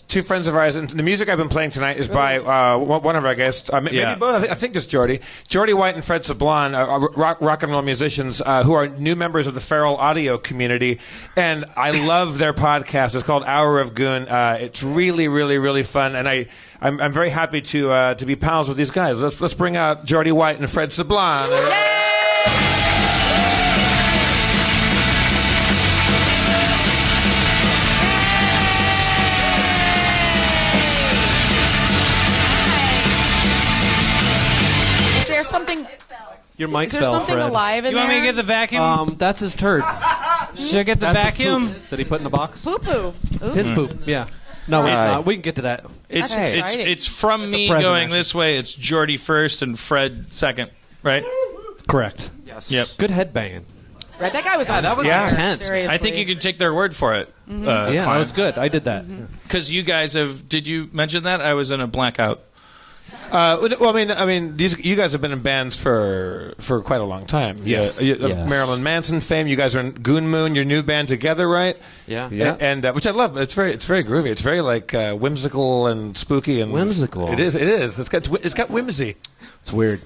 two friends of ours, and the music I've been playing tonight is by one of our guests, maybe both. I think it's Jeordie. Jeordie White and Fred Sablan, rock and roll musicians who are new members of the Feral Audio community, and I love their podcast. It's called Hour of Goon. It's really, really, really fun, and I'm very happy to be pals with these guys. Let's bring out Jeordie White and Fred Sablan. Your mic Is there fell, something Fred. alive in You want me to there? get the vacuum? That's his turd. Should I get the That's vacuum? his poop that he put in the box. Poo-poo. Ooh. His poop, yeah. No, it's not. We can get to that. It's That's exciting. it's from me present, going actually. this way. It's Jeordie first and Fred second, right? Correct. Yes. Yep. Good headbanging. Right, that guy was on that was fire, intense. seriously. I think you can take their word for it. Yeah, that was good. I did that. Because you guys have. Did you mention that? I was in a blackout. Well, I mean, you guys have been in bands for quite a long time. Yes. Yes. Yes. Marilyn Manson fame. You guys are in Goon Moon, your new band together, right? Yeah. Yeah. And which I love. It's very groovy. It's very like whimsical and spooky and Whimsical. It is. It's got whimsy. It's weird.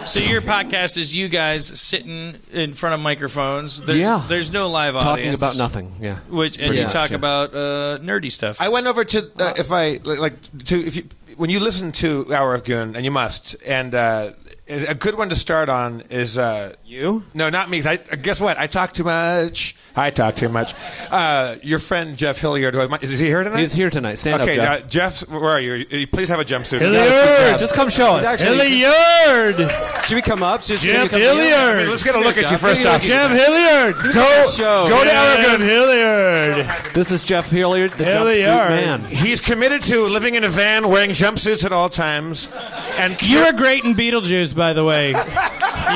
So your podcast is you guys sitting in front of microphones. There's no live audience. Talking about nothing, yeah. And you talk about nerdy stuff. I went over to when you listen to Hour of Goon, and you must, and a good one to start on is You? No, not me. Guess what? I talk too much. Your friend Jeff Hilliard. Is he here tonight? He's here tonight. Stand Okay, up, Jeff. Jeff, where are you? Please have a jumpsuit. Hilliard, just come show us. Hilliard! Should we come up? Jeff Hilliard! Let's get a look at you first off. Jeff Hilliard! Go to Hour of Goon. Hilliard! This is Jeff Hilliard, the Hilliard. jumpsuit man. He's committed to living in a van, wearing jumpsuits at all times, and You were great in Beetlejuice, by the way.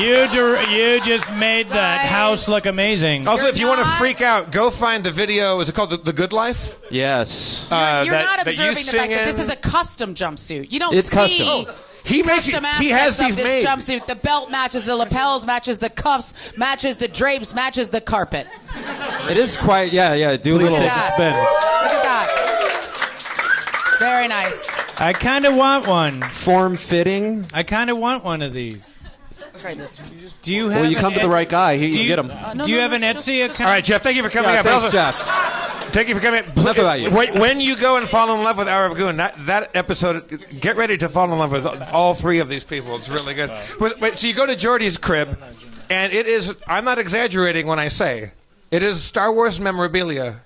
You just made that house look amazing. Also, You're if you want to not- freak out, go find the video. Is it called The Good Life? Yes. You're that not you observing the sing fact that in. this is a custom jumpsuit. You don't It's see custom. He makes it. custom He has aspects of these this made. jumpsuit. The belt matches the lapels, matches the cuffs, matches the drapes, matches the carpet. It is quite, yeah. Do a Please little. take a spin. Look at that. Very nice. I kind of want one. Form-fitting. I kind of want one of these. Try this one. Do you have Well, you come to the right guy. You do you, get him. Do you have an Etsy account? All right, Jeff. Thank you for coming Yeah, up. thanks, Also, Jeff. Thank you for coming. Enough about you. When you go and fall in love with Hour of Goon, that episode, get ready to fall in love with all three of these people. It's really good. But so you go to Jeordie's crib, and it is. I'm not exaggerating when I say it is Star Wars memorabilia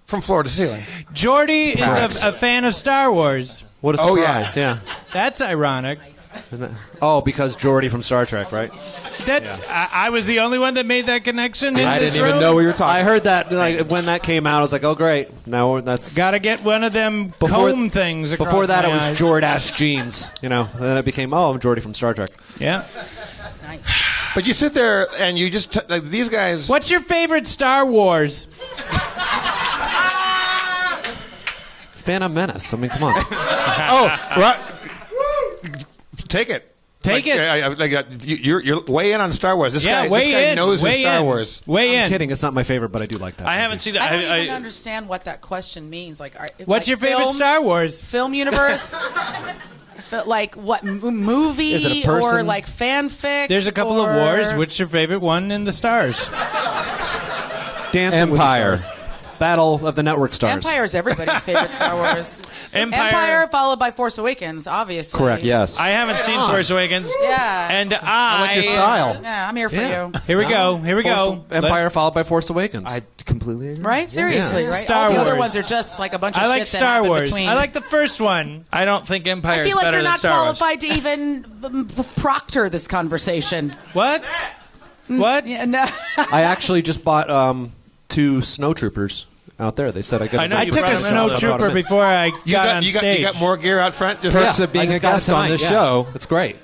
from floor to ceiling. Jeordie is a fan of Star Wars. What a Oh, surprise, yeah. That's ironic. Oh, because Jeordie from Star Trek, right? I was the only one that made that connection in I this didn't room. even know we were talking. I heard that when that came out. I was like, oh, great. Now that's... Got to get one of them comb things across Before that, my it was eyes. Jordache jeans. You know, and then it became, I'm Jeordie from Star Trek. Yeah. That's nice. But you sit there and you just like these guys. What's your favorite Star Wars? Phantom Menace. I mean, come on. Right. Take it. Take it. You're way in on Star Wars. This guy knows his Weigh Star in. Wars. Weigh I'm in. kidding. It's not my favorite, but I do like that. I haven't seen that. I don't even understand what that question means. Like, What's your favorite Star Wars? film universe? But like what movie Is it a person? or like fanfic? There's a couple of wars. What's your favorite one in the stars? Dancing with the Empire. Stars. Battle of the Network Stars. Empire is everybody's favorite Star Wars. Empire. followed by Force Awakens, obviously. Correct. Yes. I haven't seen Force Awakens. Yeah. And I like your style. Yeah, I'm here for Yeah. you. Here we go. Here we go. Empire followed by Force Awakens. I completely agree. Right? Seriously, Yeah. right? Star All the other Wars. ones are just like a bunch of I like shit that Star happened Wars. between. I like the first one. I don't think Empire I is feel like better you're than not Star Wars. qualified to even proctor this conversation. What? What? Yeah, no. I actually just bought 2 snowtroopers out there. They said I got. I know I you took brought a them in. I brought snowtrooper them in. before I got on stage. You got more gear out front. Just Perks of being I a just got guest it on tonight, this yeah. show, It's great.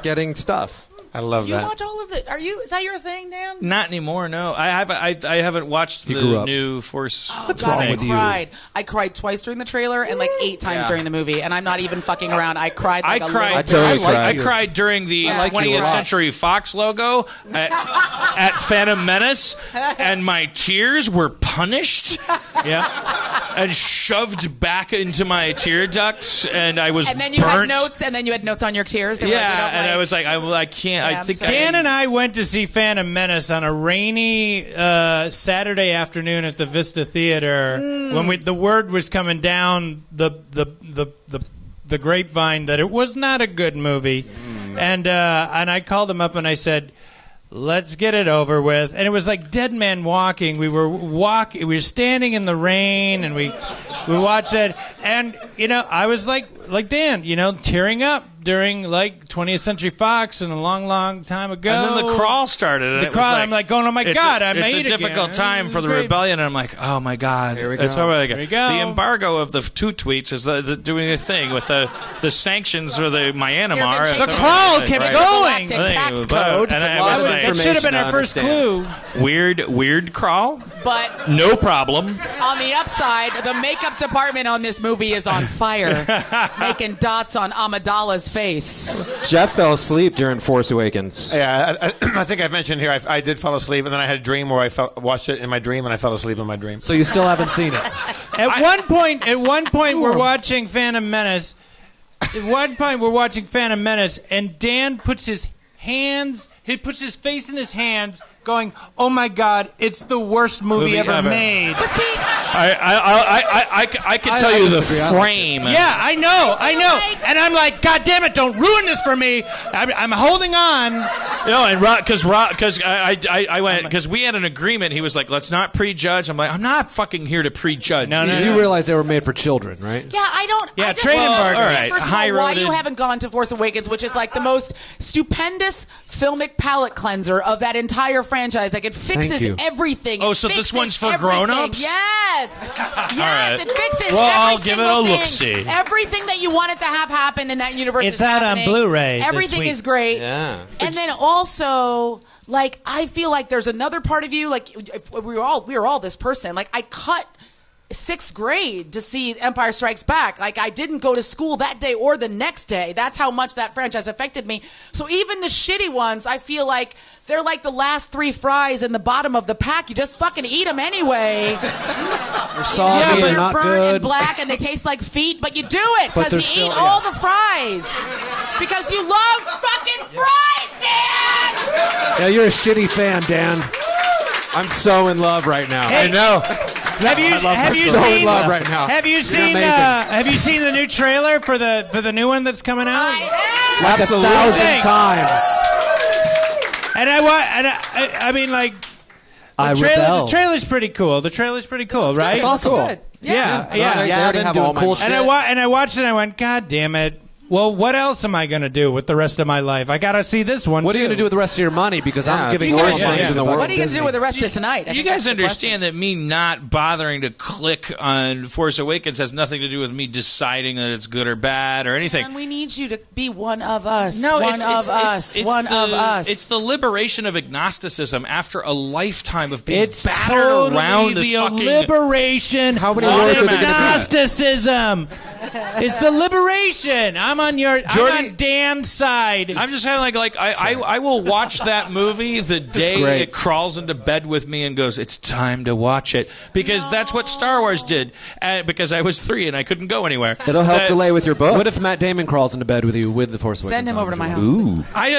getting stuff. I love You that. watch all of it? Is that your thing, Dan? Not anymore. No, I haven't watched grew the up. new Force. What's wrong with you? I cried twice during the trailer and like 8 times during the movie, and I'm not even fucking around. I cried. Like I cried. A totally little cried. I cried during the like you a 20th lot. Century Fox logo at Phantom Menace, and my tears were punished. Yeah. And shoved back into my tear ducts, and I was And then you burnt. had notes, and then you had notes on your tears. They were like, we Yeah, don't and I like- was like, I can't. Yeah, I I'm think sorry. Dan and I went to see Phantom Menace on a rainy Saturday afternoon at the Vista Theater when the word was coming down the grapevine that it was not a good movie, and I called him up and I said, let's get it over with. And it was like Dead Man Walking. We were standing in the rain, and we watched it. And I was like Dan, tearing up during like 20th Century Fox and a long, long time ago. And then the crawl started. And The it was crawl, like, I'm like going, oh my God, I made it It's a difficult again. time for the Great. rebellion, and I'm like, oh my God. Here we go. It's over again. Here we go. The embargo of the 2 tweets is doing a thing with the sanctions for the Myanmar. You're The Right. crawl kept Right. going. Galactic tax code. And I lot was of like, That should have been our first Information clue. weird crawl? But No problem. on the upside, the makeup department on this movie is on fire, making dots on Amidala's face. Jeff fell asleep during Force Awakens. Yeah, I think I mentioned here I did fall asleep, and then I had a dream where I watched it in my dream, and I fell asleep in my dream. So you still haven't seen it? At one point, we're watching Phantom Menace. At one point, we're watching Phantom Menace, and Dan puts his face in his hands, going, "Oh my God, it's the worst movie ever made." But see, I can tell you the disagree. I like frame. Yeah, I know, and I'm like, God damn it, don't ruin this for me. I'm holding on. No, and because I went because we had an agreement. He was like, "Let's not prejudge." I'm like, "I'm not fucking here to prejudge." No, You no, do no. realize they were made for children, right? yeah, I don't. Yeah, I just trade don't embargo. understand, All right, first of all, why high-roaded. you haven't gone to Force Awakens, which is like the most stupendous filmic palate cleanser of that entire franchise. Like it fixes you. everything. Oh, It so this fixes one's for everything. grown-ups? Yes, yes, right. it fixes. Well, every I'll give it a single thing. look-see. Everything that you wanted to have happen in that universe. It's is out on happening. Blu-ray this Everything week. is great. Yeah. And then also, like, I feel like there's another part of you. Like, if we were all this person. Like, I cut 6th grade to see Empire Strikes Back. Like, I didn't go to school that day or the next day. That's how much that franchise affected me. So even the shitty ones, I feel like they're like the last 3 fries in the bottom of the pack. You just fucking eat them anyway. They're soggy and They're not burnt good. and black and they taste like feet, but you do it But because you they're eat still- all yes. the fries. Because you love fucking fries, Dan! Yeah, you're a shitty fan, Dan. I'm so in love right now. Hey. I know. Have you so in seen? love right now. Have you You're seen? amazing. Have you seen the new trailer for the new one that's coming out? I am. Like Absolutely. 1,000 times. And I mean, like, I the rebel. trailer's pretty cool. The trailer's pretty cool, right? It's awesome. Good. Yeah, They yeah. already Gavin have doing all my cool money. shit. And I watched it and I went, God damn it. Well, what else am I going to do with the rest of my life? I got to see this one, What are you too. going to do with the rest of your money? Because Yeah, I'm giving you all guys- my yeah, things in the yeah. world. What are you going to Disney. do with the rest of tonight? I You think guys that's the understand that me not bothering to click on Force Awakens has nothing to do with me deciding that it's good or bad or anything. question. And we need you to be one of us. No, one it's of us. One of us. It's the liberation of agnosticism after a lifetime of being It's battered totally around this the fucking. liberation How many of wars are there gonna be? agnosticism. It's the liberation. I'm on Jeordie- Dan's side. I'm just saying, I will watch that movie the day great. it crawls into bed with me and goes, "It's time to watch it," because that's what Star Wars did. Because I was 3 and I couldn't go anywhere. It'll help delay with your book. What if Matt Damon crawls into bed with you with the Force Awakens? Send him on? over to my house. Ooh. I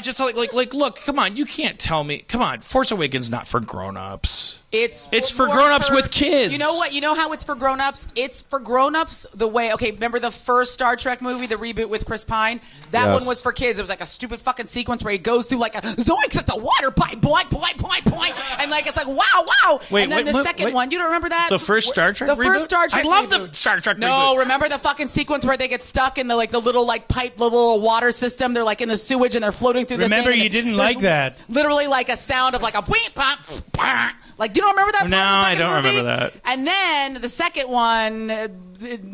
just like look. Come on, you can't tell me. Come on, Force Awakens not for grown-ups. It's for grown-ups with kids. You know what? You know how it's for grown-ups? It's for grown-ups the way, okay, remember the first Star Trek movie, the reboot with Chris Pine? That Yes. one was for kids. It was like a stupid fucking sequence where he goes through like a zoinks, it's a water pipe, boing, boing, boing, boing. And like, it's like, wow. Wait, and then wait, the wait, second wait. one, you don't remember that? The first Star Trek The reboot? first Star Trek I love reboot. the Star Trek No, reboot. remember the fucking sequence where they get stuck in the little like pipe, the little water system? They're like in the sewage and they're floating through Remember, the thing. you and didn't there's like that. Literally like a sound of like a whip, pop, pop. Like, do you don't remember that? No, part of the I don't fucking movie? remember that. And then the second one,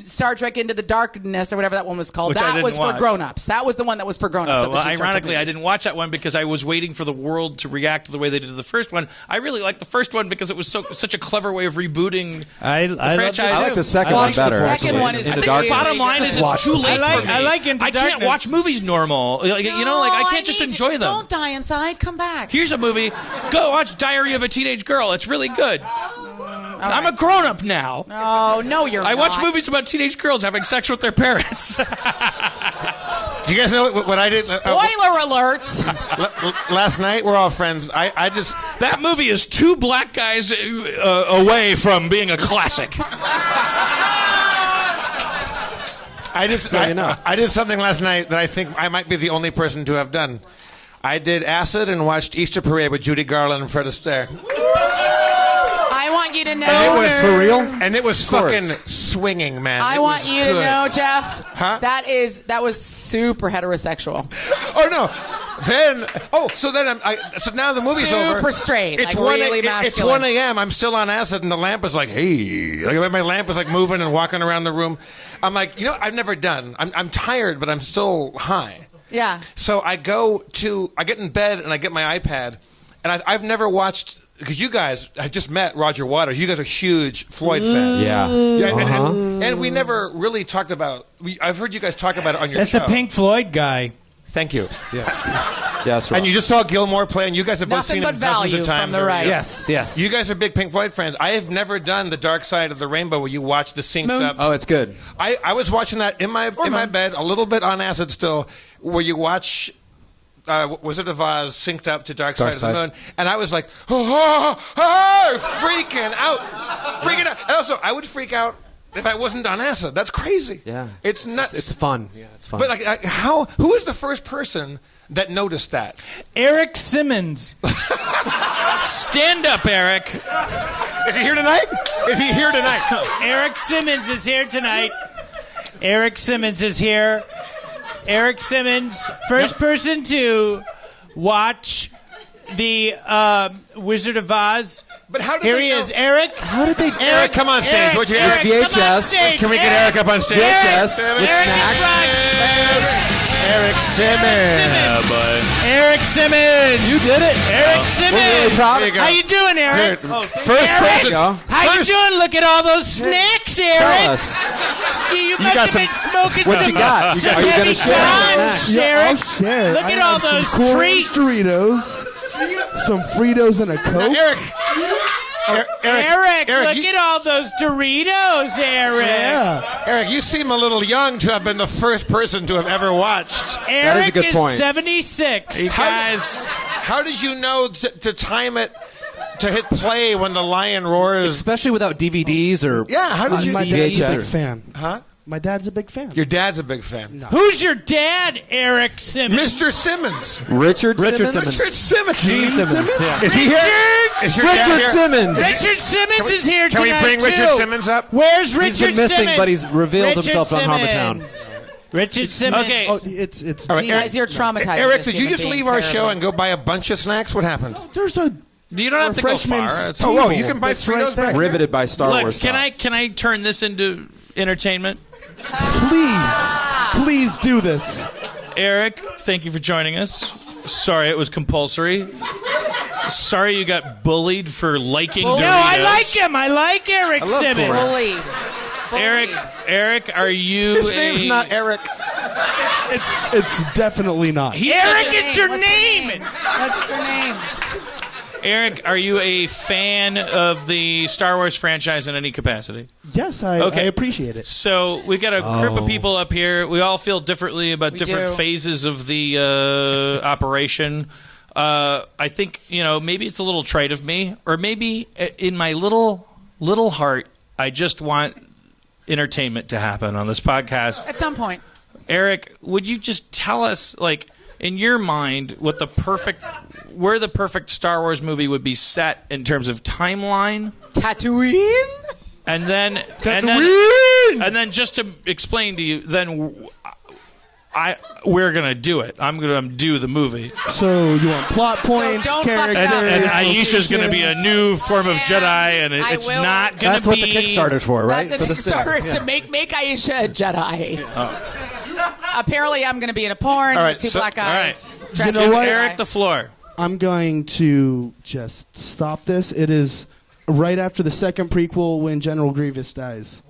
Star Trek Into the Darkness or whatever that one was called. Which I That didn't was watch. for grown-ups. That was the one that was for grown-ups. Oh, of the well, two Star Trek ironically, I movies. didn't watch that one because I was waiting for the world to react to the way they did the first one. I really liked the first one because it was such a clever way of rebooting the franchise. I like the second one better. The second actually. one is In the really dark. Bottom line is it's too late for me. I like Into I can't Darkness. watch movies normal. Like, you know, like I can't just enjoy them. Don't die inside. Come back. Here's a movie. Go watch Diary of a Teenage Girl. It's really good. I'm a grown-up now. Oh, no, you're I not. watch movies about teenage girls having sex with their parents. Do you guys know what I did? Spoiler alert. Last night, we're all friends. I just... That movie is two black guys away from being a classic. I did something last night that I think I might be the only person to have done. I did acid and watched Easter Parade with Judy Garland and Fred Astaire. I want you to know. And it was For real? And it was fucking swinging, man. I It want was you to good. know, Jeff. Huh? That was super heterosexual. Oh no! So now the movie's over. Super straight, It's like really masculine. It's 1 a.m. I'm still on acid, and the lamp is like, hey, like my lamp is like moving and walking around the room. I'm like, I've never done. I'm tired, but I'm still high. Yeah. So I get in bed and I get my iPad, and I've never watched. Because you guys, I just met Roger Waters. You guys are huge Floyd fans. Yeah. And we never really talked about. I've heard you guys talk about it on your That's show. the Pink Floyd guy. Thank you. Yes, right. And you just saw Gilmore play, and you guys have both Nothing seen but it dozens value of times. from the right. Yes. You guys are big Pink Floyd fans. I have never done the Dark Side of the Rainbow where you watch the synced Moon. up. Oh, it's good. I was watching that in my bed, a little bit on acid still, where you watch Wizard of Oz synced up to Dark Side of the Moon, and I was like, freaking out. And also, I would freak out if I wasn't on acid. That's crazy. Yeah. It's nuts. It's fun. Yeah, it's fun. But who was the first person that noticed that? Eric Simmons. Stand up, Eric. Is he here tonight? Eric Simmons is here tonight. Eric Simmons is here. Eric Simmons, first person to watch the Wizard of Oz. But how did Here they he know? is, Eric. How did they? Eric, come on stage. Would you, Eric? VHS. Come on stage. Can we get Eric up on stage? VHS with Eric snacks. Eric Simmons. Eric Simmons. You did it. Eric We're Simmons. really proud. Here you go. How you doing, Eric? First Eric. person. How you doing? Look at all those snacks, Eric. Tell us. You must got have been smoking What some, you got? some Are you heavy gonna share crunch, snacks? Eric. I'll share. Look I at all have those some Corn treats. Doritos, some Fritos, and a Coke. Eric, look you, at all those Doritos, Eric. Yeah. Eric, you seem a little young to have been the first person to have ever watched. Eric is a good point. 76. You guys, How did you know to time it to hit play when the lion roars? Especially without DVDs or Yeah, how did you? My dad's a VHS. big fan. Huh? My dad's a big fan. Your dad's a big fan. Who's your dad, Eric Simmons? Mr. Simmons. Richard Simmons. Richard Simmons. Gene Simmons. Yeah. Is he here? Is your dad Richard here? Simmons. Richard Simmons is here Can we tonight, bring Richard too. Simmons up? Where's He's Richard been missing, Simmons? but he's revealed Richard himself on Simmons. Harmontown. Richard Simmons. Okay. Oh, it's All right, Gene. Guys, you're traumatized. Eric, did you just leave our show and go buy a bunch of snacks? What happened? There's a you don't have to go refreshments far. It's- table Oh, you can buy that's right Fritos there. back Riveted by Star Look, Wars. can talk. I turn this into entertainment? Please do this. Eric, thank you for joining us. Sorry it was compulsory. Sorry you got bullied for liking Doritos. No, I like him. I like Eric Simmons. Bullied. Eric, are you His name's not Eric. It's definitely not. Eric, it's your What's name. What's your name? Eric, are you a fan of the Star Wars franchise in any capacity? Yes, I Okay. appreciate it. So we've got a group of people up here. We all feel differently about We different do. phases of the operation. I think, maybe it's a little trite of me, or maybe in my little heart, I just want entertainment to happen on this podcast. At some point. Eric, would you just tell us, like, in your mind, where the perfect Star Wars movie would be set in terms of timeline? Tatooine? And then just to explain to you, then we're gonna do it. I'm gonna do the movie. So you want plot points, don't fuck it characters, up. And Aisha's gonna be a new form of I Jedi, and I it's will- not gonna That's be. what the Kickstarter's for, right? That's For a the Kickstarter stick. is to make Aisha a Jedi. Apparently, I'm going to be in a porn All right, with two so- black guys. All dressed know as a what? Jedi. Eric the floor. I'm going to just stop this. It is right after the second prequel when General Grievous dies.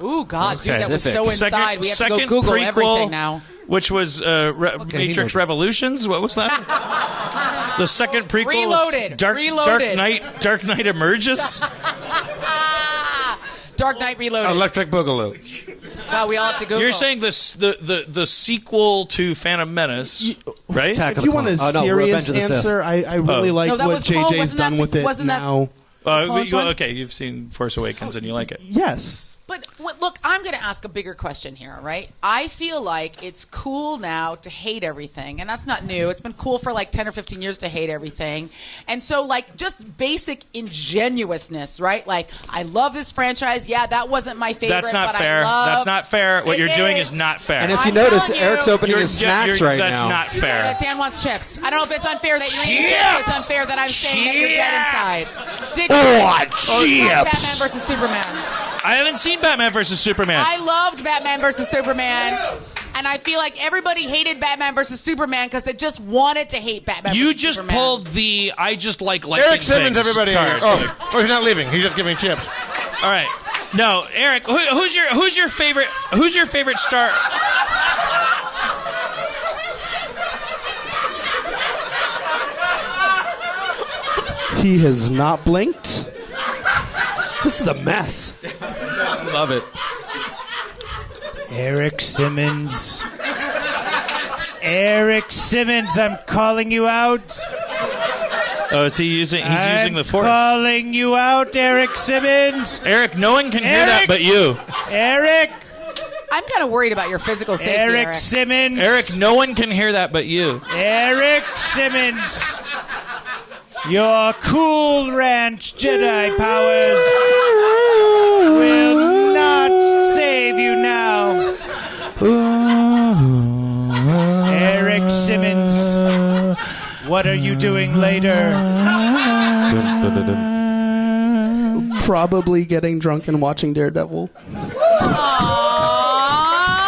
Ooh, God, dude, that was so Second- inside. We have to go second Google prequel, everything now. Which was Matrix Revolutions? What was that? The second prequel. Reloaded. Reloaded. Dark Knight Emerges. Dark Knight Reloaded. Electric Boogaloo. God, we all have to Google. You're saying this the sequel to Phantom Menace, right? Attack If of you the want a Clones. Oh, no, serious Revenge of the Sith. answer, I really like No, that what was called- JJ's wasn't that done the- with it wasn't that- now. Clones one? Okay, you've seen Force Awakens and you like it. Yes. But look, I'm going to ask a bigger question here, right? I feel like it's cool now to hate everything, and that's not new. It's been cool for like 10 or 15 years to hate everything. And so, like, just basic ingenuousness, right? Like, I love this franchise. Yeah, that wasn't my favorite, That's not but fair. I love... That's not fair. What It you're doing is. is not fair. And if you I'm notice, telling you- Eric's opening his snacks right that's now. not fair. Dan wants chips. I don't know if it's unfair that you're eating chips. Or it's unfair that I'm saying that you're dead inside. Did you Batman versus Superman? I haven't seen Batman versus Superman. I loved Batman versus Superman, and I feel like everybody hated Batman versus Superman because they just wanted to hate Batman You versus just Superman. pulled the I just like liking Eric Simmons, things everybody. card. Oh, he's not leaving. He's just giving chips. All right. No, Eric, who's your favorite Star? He has not blinked. This is a mess. Love it. Eric Simmons. Eric Simmons, I'm calling you out. Oh, is he using? He's using the Force. Calling you out, Eric Simmons. Eric, no one can hear that Eric! but you. Eric. I'm kind of worried about your physical safety, Eric Simmons. Eric, no one can hear that but you. Eric Simmons. Your Cool Ranch Jedi powers will not save you now. Eric Simmons, what are you doing later? Probably getting drunk and watching Daredevil. Aww,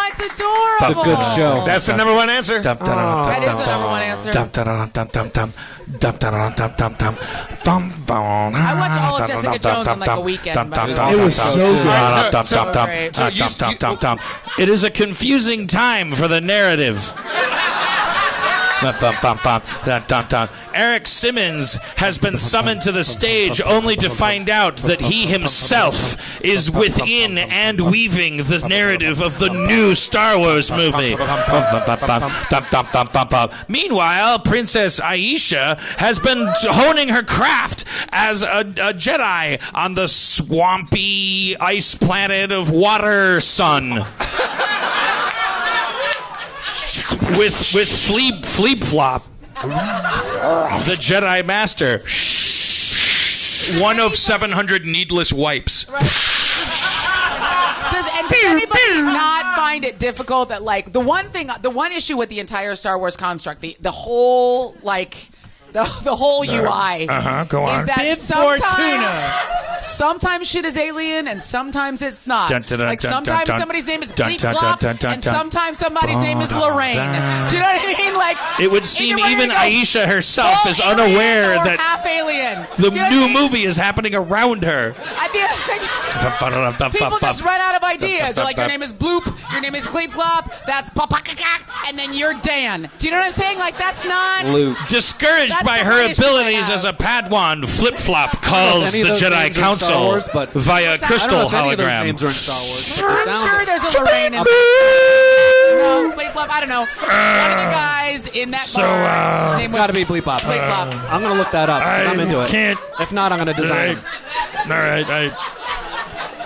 it's adorable. It's a good show. That's the number one answer. That is the number one answer. I watch all of Jessica Jones on like a weekend. It was so good. It is a confusing time for the narrative. Eric Simmons has been summoned to the stage only to find out that he himself is within and weaving the narrative of the new Star Wars movie. Meanwhile, Princess Aisha has been honing her craft as a Jedi on the swampy ice planet of Water Sun. With Fleep Flop, the Jedi Master, one of 700 needless wipes. Does anybody not find it difficult that like the one issue with the entire Star Wars construct, the whole like the whole UI Go on. is that Bib sometimes shit is alien and sometimes it's not. Like sometimes somebody's name is Bleep Blop and sometimes somebody's name is Lorraine. Do you know what I mean? Like It would seem either we're even gonna go Aisha herself full is alien unaware or that half alien. the You know what I new mean? movie is happening around her. I feel like people just run out of ideas. They're like, your name is Bloop, your name is Gleep Glop, that's Papakakak, and then you're Dan. Do you know what I'm saying? Like, that's not... Discouraged That's by the her one issue I abilities have. as a Padawan, Flip Flop calls any the of those Jedi names are in Star Council Wars, but- via What's that? crystal I don't know if any of those hologram. names are in Star Wars. but they I'm sound- sure there's a Lorraine in No, Bleep Blop, I don't know. One of the guys in that bar, his name It's was got to be Bleep Bop. Bleep Blop. I'm going to look that up 'cause I'm into it. can't- If not, I'm going to design it.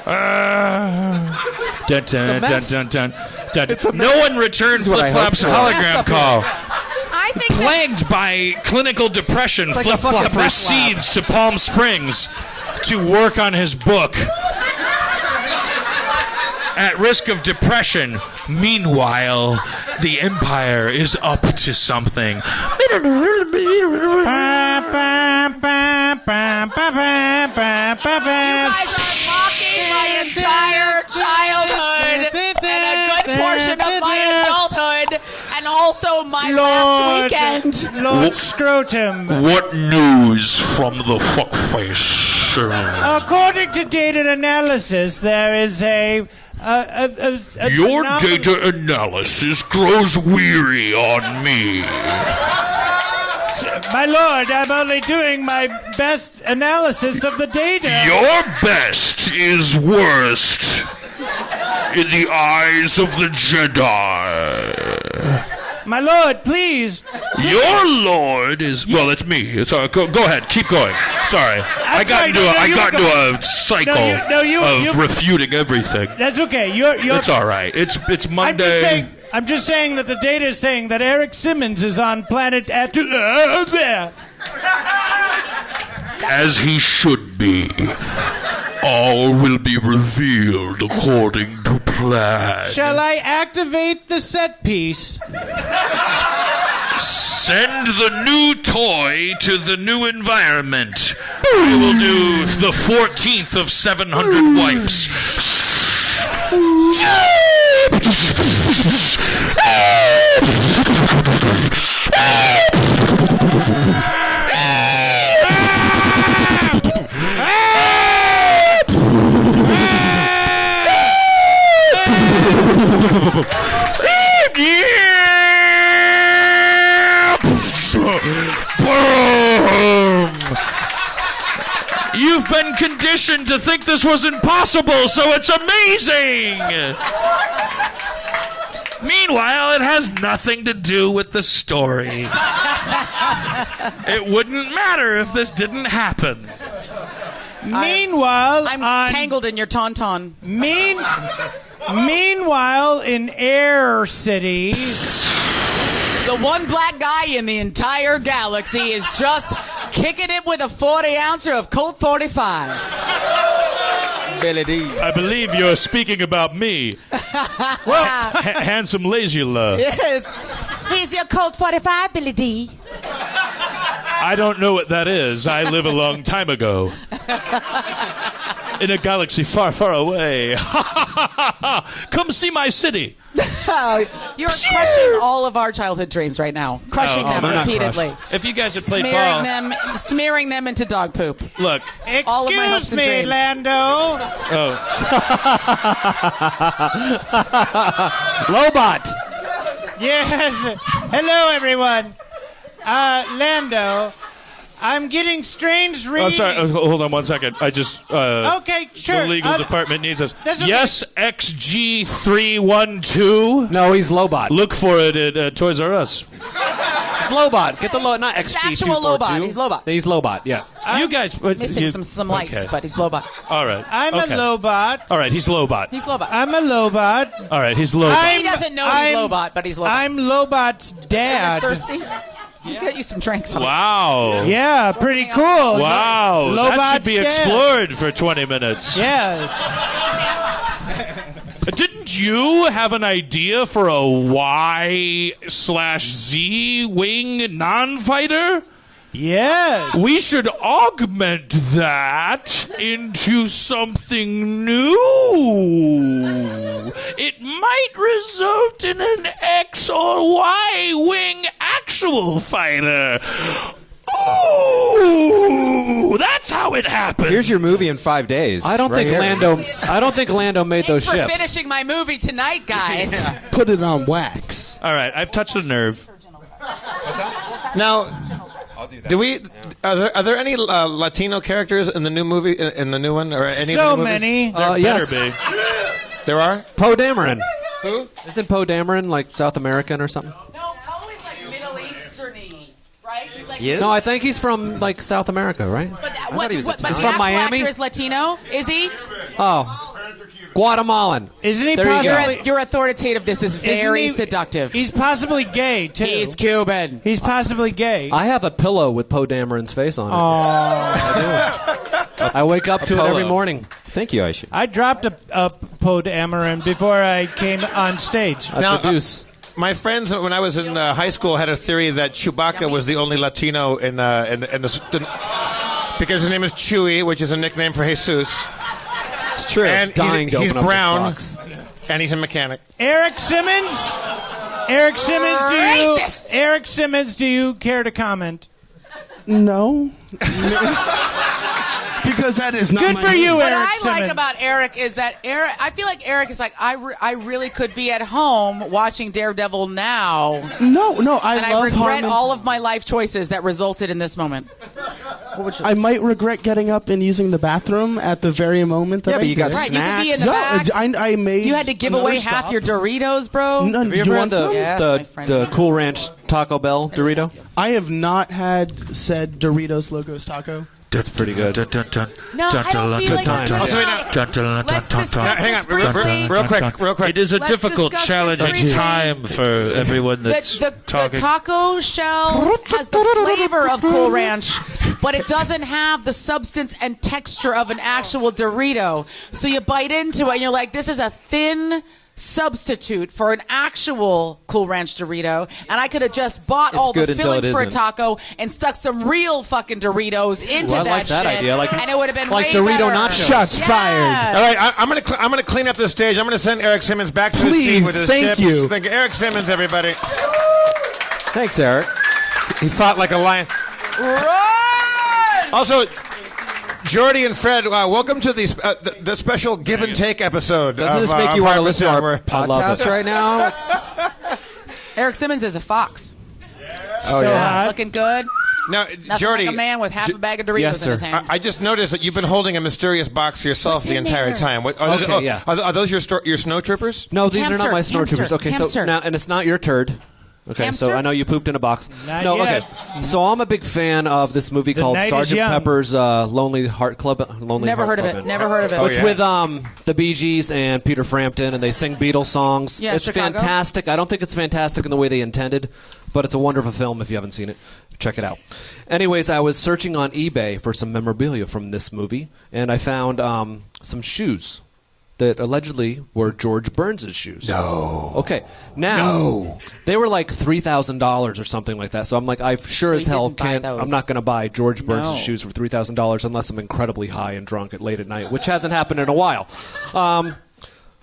All right, Dun, dun, dun, dun, dun, dun. No one returned what I Flip Flop's hoped for. hologram call. I think that, Plagued by clinical depression, like Flip a fucking Flop meth proceeds to Palm Springs to work on his book. at risk of depression. Meanwhile, the Empire is up to something. You guys are mocking my entire childhood and a good portion of my adulthood and also my last weekend. Lord Scrotum. What news from the fuckface? According to data analysis, there is a Your data analysis grows weary on me. My lord, I'm only doing my best analysis of the data. Your best is worst in the eyes of the Jedi. My lord, please. Your lord is it's me. It's go ahead, keep going. Sorry, I got into a cycle of refuting everything. That's okay. You're It's all right. It's Monday. I'm just saying that the data is saying that Eric Simmons is on planet there. As he should be. All will be revealed according to plan. Shall I activate the set piece? Send the new toy to the new environment. I will do the 14th of 700 wipes. You've been conditioned to think this was impossible, so it's amazing! Meanwhile, it has nothing to do with the story. It wouldn't matter if this didn't happen. Meanwhile, I'm tangled in your tauntaun. Meanwhile, in Air City, the one black guy in the entire galaxy is just kicking it with a 40-ouncer of Colt 45. Billy D. I believe you're speaking about me. Handsome lazy love. Yes. Here's your Colt 45, Billy D. I don't know what that is. I live a long time ago. In a galaxy far, far away. Come see my city. You're crushing all of our childhood dreams right now. Crushing them repeatedly. If you guys had played ball... Smearing them into dog poop. Look. All of my hopes and Excuse me, dreams. Lando. Oh. Lobot. Yes. Hello, everyone. Lando, I'm getting strange readings. I'm sorry. Hold on 1 second. I just... okay, sure. The legal department needs us. Okay. Yes, XG312. No, he's Lobot. Look for it at Toys R Us. It's Lobot. Get the not It's XG242. actual Lobot. He's Lobot. He's Lobot, yeah. You guys... Missing some lights, okay. but he's Lobot. All right. I'm a Lobot. All right, he's Lobot. He's Lobot. I'm a Lobot. All right, he's Lobot. He doesn't know he's Lobot, but he's Lobot. I'm Lobot's dad. Are you thirsty? I'll get you some drinks. Wow. Yeah, pretty cool. Wow. That should be Lobot's explored for 20 minutes. Yeah. Didn't you have an idea for a Y/Z wing non-fighter? Yes. We should augment that into something new. It might result in an X or Y wing actual fighter. Ooh, that's how it happened. Here's your movie in 5 days. I don't think Lando made those Thanks for ships. finishing my movie tonight, guys. Put it on wax. All right, I've touched a nerve. Now, are there any Latino characters in the new movie, in the new one, or any So of the movies? many. There Yes. better be. There are? Poe Dameron. Who? Isn't Poe Dameron like South American or something? No, Poe is like Middle Eastern-y, right? He's like, Yes. No, I think he's from like South America, right? But, thought he was but the He's from actual Miami? actor is Latino, is he? Oh, Guatemalan. Isn't he There you go. possibly... Your authoritative. This is very he- seductive. He's possibly gay, too. He's Cuban. He's possibly gay. I have a pillow with Poe Dameron's face on it. I wake up to it every morning. Thank you, Aisha. I dropped a Podameron before I came on stage. That's a deuce. My friends, when I was in high school, had a theory that Chewbacca was the only Latino in the because his name is Chewy, which is a nickname for Jesus. It's true. And Dying to he's open up brown, this box. and he's a mechanic. Eric Simmons, do you care to comment? No. Because that is not Good my for name. you, What Eric I Simmons. like about Eric is that I feel like Eric is like, I really could be at home watching Daredevil now, No, and love I regret Harmon. all of my life choices that resulted in this moment. What would you I might regret getting up and using the bathroom at the very moment that Yeah, but I you got did. Right, you could be in the No, back. I made. You had to give another away stop. half your Doritos, bro. No, Have you ever had want some? Yeah, that's my friend. the Cool Ranch Taco Bell Dorito? I have not had said Doritos Locos Taco. That's pretty good. No, I don't feel like times. we're Also, Let's discuss Hang on, this briefly. real quick. It is a Let's difficult, discuss this challenging briefly. time for everyone that's The talking. taco shell has the flavor of Cool Ranch, but it doesn't have the substance and texture of an actual Dorito. So you bite into it and you're like, this is a thin substitute for an actual Cool Ranch Dorito, and I could have just bought all the good until fillings it for a isn't. taco and stuck some real fucking Doritos into I that like that shit, idea. and it would have been like way Dorito better. nachos. Shots fired. All right, I'm gonna clean up the stage. I'm gonna send Eric Simmons back to his Please, seat with his thank chips. you. Thank you, Eric Simmons, everybody. Thanks, Eric. He fought like a lion. Run! Also, Jeordie and Fred, welcome to the special give and take episode. Doesn't this of, make you want to listen to Harmontown, our where- I love podcast it. right now? Eric Simmons is a fox. Oh, yeah. Looking good. Now, Nothing Jeordie, like a man with half a bag of Doritos Yes, in his sir. hand. I just noticed that you've been holding a mysterious box to yourself What's the in entire there? time. What, Okay, yeah. are those your snow troopers? No, these are Hamster, not my snow hamster, troopers. Okay, so hamster. now, and it's not your turd. Okay, Hamster? so I know you pooped in a box. Not no, yet. okay. So I'm a big fan of this movie The called night is Sergeant young. Pepper's Lonely Heart Club. Never heard of it. Never heard of it. Oh, It's yeah. with the Bee Gees and Peter Frampton, and they sing Beatles songs. Yeah, it's Chicago. fantastic. I don't think it's fantastic in the way they intended, but it's a wonderful film if you haven't seen it. Check it out. Anyways, I was searching on eBay for some memorabilia from this movie, and I found some shoes that allegedly were George Burns' shoes. No. Okay. Now, they were like $3,000 or something like that. So I'm like, I sure So as you hell didn't buy can't. those. I'm not going to buy George Burns' No. shoes for $3,000 unless I'm incredibly high and drunk at late at night, which hasn't happened in a while.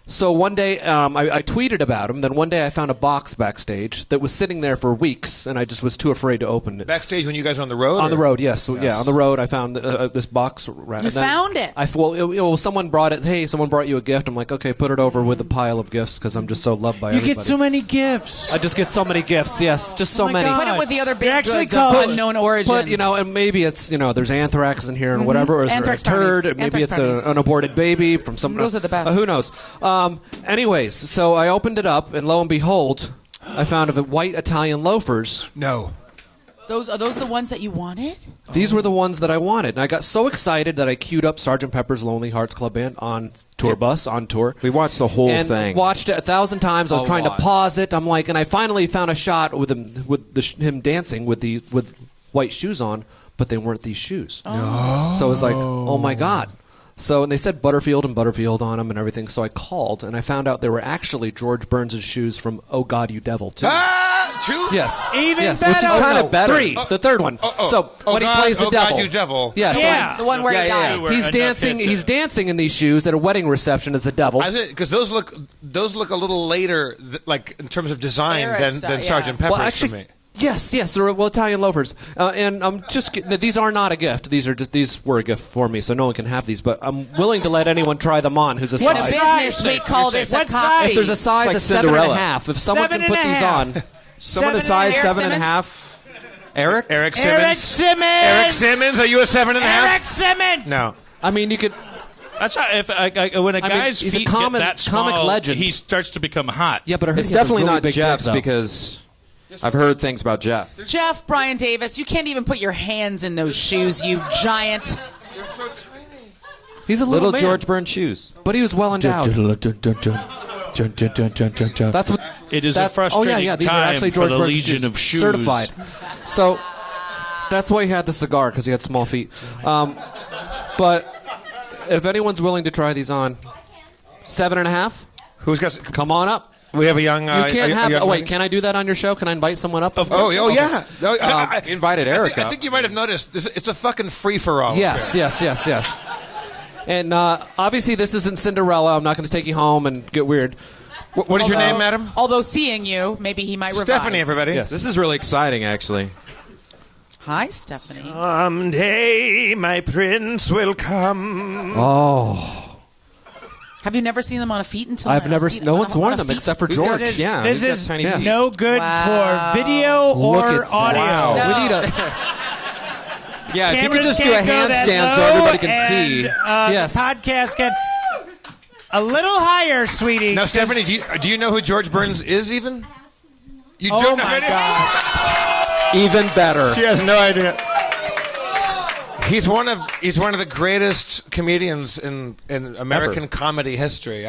So one day, I tweeted about him. Then one day, I found a box backstage that was sitting there for weeks, and I just was too afraid to open it. Backstage when you guys were on the road? On the or- road, yes. So, yeah, on the road, I found this box. You found it? Well, someone brought it. Hey, someone brought you a gift. I'm like, okay, put it over with a pile of gifts because I'm just so loved by You everybody. get so many gifts. I just get so many gifts. Yes, just so my many. God. Put it with the other You're big actually goods of called- unknown origin. But and maybe it's there's anthrax in here and whatever, or is Anthrax there a turd? brownies. Maybe Anthrax it's brownies. an aborted baby from some. Those are the best. Who knows? Anyways, so I opened it up, and lo and behold, I found white Italian loafers. No. Are those the ones that you wanted? These were the ones that I wanted, and I got so excited that I queued up Sgt. Pepper's Lonely Hearts Club Band on tour. We watched the whole And thing. watched it 1,000 times. I was trying to pause it. I'm like, and I finally found a shot with him dancing with white shoes on, but they weren't these shoes. No. So I was like, oh my god. So, and they said Butterfield on them and everything. So I called, and I found out they were actually George Burns' shoes from Oh God, You Devil, too. Two? Yes. Even yes. better. Which is kinda better. Three. The third one. So when he plays the Oh devil. God, you devil. Yes. Yeah. The one where he died. Where He's enough dancing. hits He's it. dancing in these shoes at a wedding reception as the devil. Because those look a little later, like in terms of design, Era than style, yeah. Sergeant Pepper's Well, actually, for me. yes, they're Italian loafers, and I'm just these are not a gift. These were a gift for me, so no one can have these. But I'm willing to let anyone try them on who's a In a size. business, we call this a What copy. If there's a size like of Cinderella. 7.5, if someone can put these 7.5. on, Someone a 7.5. size Eric 7.5. Eric? Eric Simmons. Eric Simmons. Eric Simmons, are you a 7.5? Eric Simmons. No. I mean, you could. That's how when a mean, guy's he's a feet comic- get that small, comic legend. he starts to become hot. Yeah, but I heard It's he has a definitely really not big Jeff's dick, though. because I've heard things about Jeff. Jeff Brian Davis, you can't even put your hands in those shoes, you giant. He's a little Little man, George Burns shoes. but he was well endowed. That's what. It is a That's, frustrating these are time actually for George the Burns Legion shoes, of Shoes. certified. So that's why he had the cigar, because he had small feet. But if anyone's willing to try these on, 7.5. Who's got? Come on up. We have a young. You can't have. young Oh wait, lady? can I do that on your show? Can I invite someone up? Oh yeah. No, Invited Eric I up. think you might have noticed. It's a fucking free for all. Yes. And obviously, this isn't Cinderella. I'm not going to take you home and get weird. What is your name, madam? Although seeing you, maybe he might revise. Stephanie, everybody. Yes. This is really exciting, actually. Hi, Stephanie. Someday my prince will come. Oh, Have you never seen them on a feet until I've never. No one's worn on a them feet? except for Who's got- George. yeah, This who's got is tiny Yes. feet? no good Wow. for video Look or at that. audio. Wow. No. We need a. Yeah, if you could Cameras just do a can't go that handstand so low, everybody can and, see. Yes. The podcast can a little higher, sweetie. Now, Stephanie, do you know who George Burns is? Even you Oh don't know my any- God. Even better. She has no idea. He's one of the greatest comedians in American comedy history.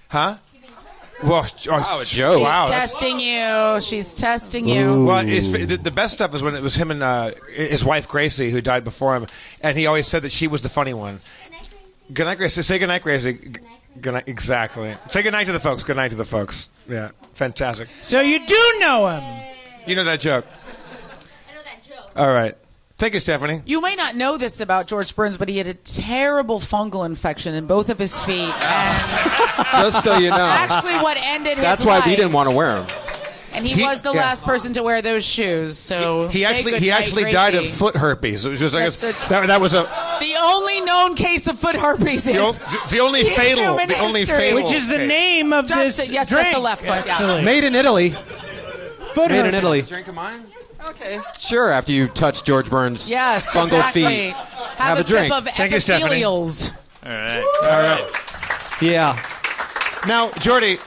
Huh? Well, Joe. She's Wow. testing you. She's testing you. Well, the best stuff is when it was him and his wife Gracie, who died before him, and he always said that she was the funny one. Good night, Gracie. Say good night, Gracie. Good night. Exactly. Say good night to the folks. Good night to the folks. Yeah, fantastic. So you do know him. You know that joke. I know that joke. All right. Thank you, Stephanie. You may not know this about George Burns, but he had a terrible fungal infection in both of his feet. And Just so you know. actually what ended his That's why life. we didn't want to wear them. And he was the last person to wear those shoes. So He say actually goodnight, died of Gracie. foot herpes. It was just, I guess, That's- that was a The only known case of foot herpes. the only In fatal human the only history. fatal Which is the case. name of Just this the- yes, drink. just the left foot, yeah. actually. Made in Italy. Foot Made in herpes. Italy. Drink of mine? Okay. Sure, after you touch George Burns' Yes, fungal exactly. feet. Have a drink. sip of Thank you, Stephanie. epithelials. All right. All right. Yeah. Now, Jeordie,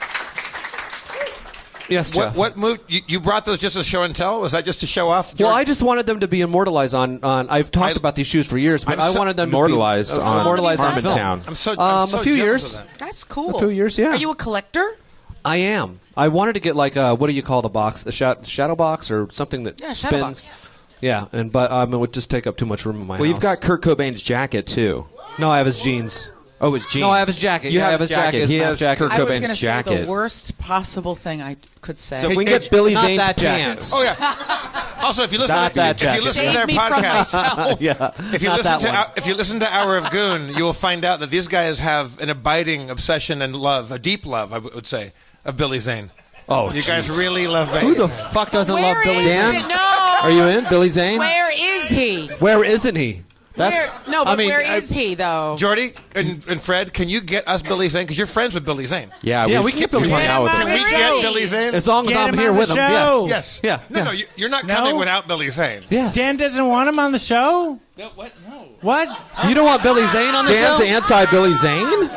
Yes, Jeff. what move you brought those just as show and tell? Was that just to show off? Well, George? I just wanted them to be immortalized on. I've talked I- about these shoes for years, but I'm I so- wanted them Immortalized to be on immortalized on film. Harmontown. I'm so a few jealous years. of that. That's cool. A few years, yeah. Are you a collector? I am. I wanted to get like a, what do you call the box? The shadow box or something that Yeah, shadow spins. box. Yeah, but it would just take up too much room in my Well, house. you've got Kurt Cobain's jacket, too. No, I have his jeans. Oh, his jeans. No, I have his jacket. You Yeah, I have have his jacket, his He snap has jacket. Kurt I was Cobain's going to say jacket. the worst possible thing I could say. So if we can Hey, get Billy not Zane's that jacket. pants. Oh yeah. Also, if you listen, Not that if you jacket. listen to Save their me from podcast, myself. Yeah, if you not listen that to one. if you listen to Hour of Goon, you will find out that these guys have an abiding obsession and love, a deep love, I would say, of Billy Zane. Oh, You guys jeez. really love Billy. Who the fuck doesn't Where love Billy is Zane? Dan? it? No. Are you in, Billy Zane? Where is he? Where isn't he? Where, no, but I mean, where is he though? Jeordie and Fred, can you get us Billy Zane? Because you're friends with Billy Zane. Yeah, we can get Billy hung Zane. out with Can him. we Where get is he? Billy Zane? As long as Get I'm him here on with the him. show. Yes. Yeah. No, yeah. you're not No? coming without Billy Zane. Yes. Dan doesn't want him on the show? What? No. What? You don't want Billy Zane on the Dan's show? anti-Billy Zane?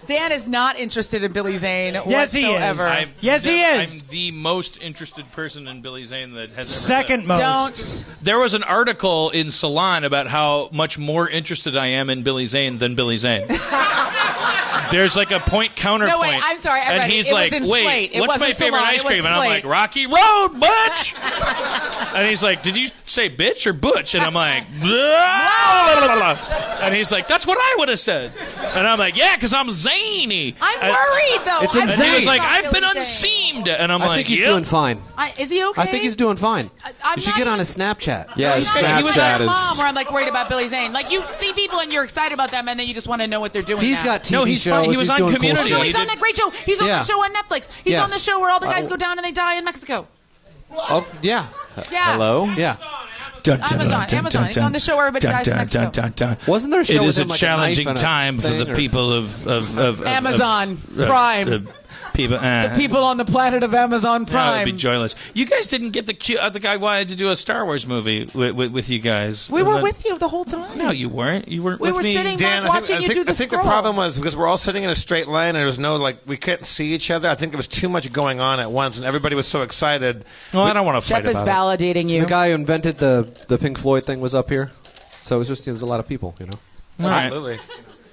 Dan is not interested in Billy Zane Yes, he is. whatsoever. Yes, he is. I'm the most interested person in Billy Zane that has ever Second lived. most. Don't. There was an article in Salon about how much more interested I am in Billy Zane than Billy Zane. There's like a point counterpoint. No, wait, I'm sorry, I and read it. he's It was like, in wait, Slate. It what's my wasn't favorite Salon, ice it was cream? And I'm like, Slate. Rocky Road, Butch. And he's like, did you say bitch or butch? And I'm like, and he's like, that's what I would have said. And I'm like, yeah, because I'm zany. I'm worried though. It's I'm insane. And he was worried like, about I've been Billy Zane. unseamed. And I'm I like, think he's yep. doing fine. Is he okay? I think he's doing fine. I'm You should not get on even- his Snapchat. Yeah, his He was like Snapchat a mom is... where I'm like worried about Billy Zane. Like you see people and you're excited about them and then you just want to know what they're doing. He's now. got TV No, he's shows. fine. He was he's on doing Community. Cool No, shit. he's on that great show. He's on Yeah. the show on Netflix. He's Yes. on the show where all the guys go down and they die in Mexico. Oh, yeah. Yeah. Hello? Yeah. Amazon. He's on the show where everybody dies in Mexico. Wasn't there a show It with is a him, like, challenging knife and a time for thing, the or- people of Amazon Prime. people. The people on the planet of Amazon That would Prime. be joyless. You guys didn't get the cue. I think I wanted to do a Star Wars movie with you guys. We were with you the whole time. No, you weren't. You weren't We with were me. sitting Dan, back watching you do the I think the scroll. problem was because we're all sitting in a straight line and there was no, like, we couldn't see each other. I think there was too much going on at once and everybody was so excited. Well, I don't want to fight Jeff is about it. validating you. The guy who invented the Pink Floyd thing was up here. So it was just, there's a lot of people, you know. All right. Absolutely.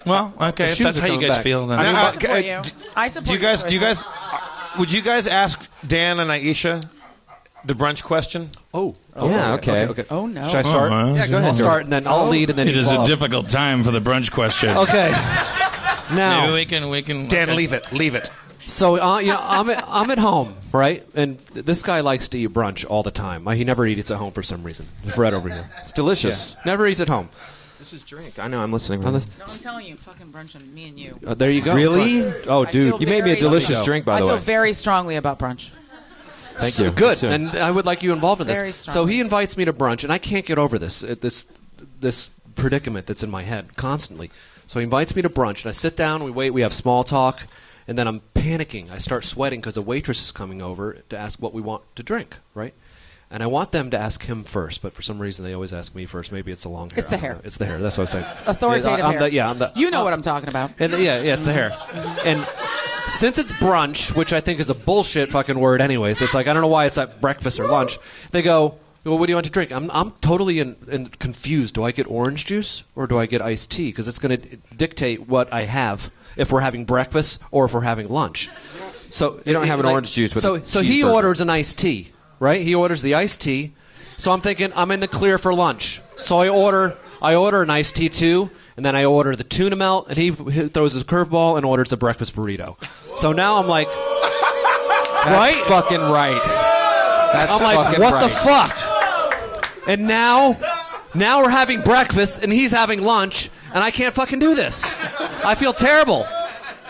Well, okay. The If shoes that's are how you coming guys back. feel, then. I support you. I Do support you guys? your Do you choices. guys? Would you guys ask Dan and Aisha the brunch question? Oh. Yeah, okay. Oh, no. Should I start? Yeah, go ahead. I'll start, and then I'll lead, and then It you is a follow. difficult time for the brunch question. Okay. Now, Maybe we can. Dan, leave it. so I'm at home, right? And this guy likes to eat brunch all the time. He never eats at home for some reason. Fred over here. It's delicious. Yeah. Never eats at home. This is drink. I know. I'm listening. No, I'm telling you, fucking brunch on me and you. There you go. Really? Oh, I feel dude. You made me a very- delicious drink, by the I way. feel very strongly about brunch. Thank you. Good, Me too. and I would like you involved in Very this. So strongly. he invites me to brunch, and I can't get over this predicament that's in my head constantly. So he invites me to brunch, and I sit down, we wait, we have small talk, and then I'm panicking. I start sweating because a waitress is coming over to ask what we want to drink, right? And I want them to ask him first, but for some reason they always ask me first. Maybe it's the long hair. It's the I don't hair. know. It's the hair. That's what I was saying. Authoritative I'm hair. The, yeah, I'm the. You know what I'm talking about. And yeah, it's the hair. And since it's brunch, which I think is a bullshit fucking word anyways, it's like, I don't know why it's at breakfast or lunch. They go, well, what do you want to drink? I'm totally confused. Do I get orange juice or do I get iced tea? Because it's going to dictate what I have if we're having breakfast or if we're having lunch. So You don't have an orange juice with a So he cheeseburger. orders an iced tea, right? He orders the iced tea. So I'm thinking I'm in the clear for lunch. So I order an iced tea too, and then I order the tuna melt, and he throws his curveball and orders a breakfast burrito. So now I'm like, right? Fucking right. That's I'm like, fucking what right. the fuck? And now we're having breakfast, and he's having lunch, and I can't fucking do this. I feel terrible.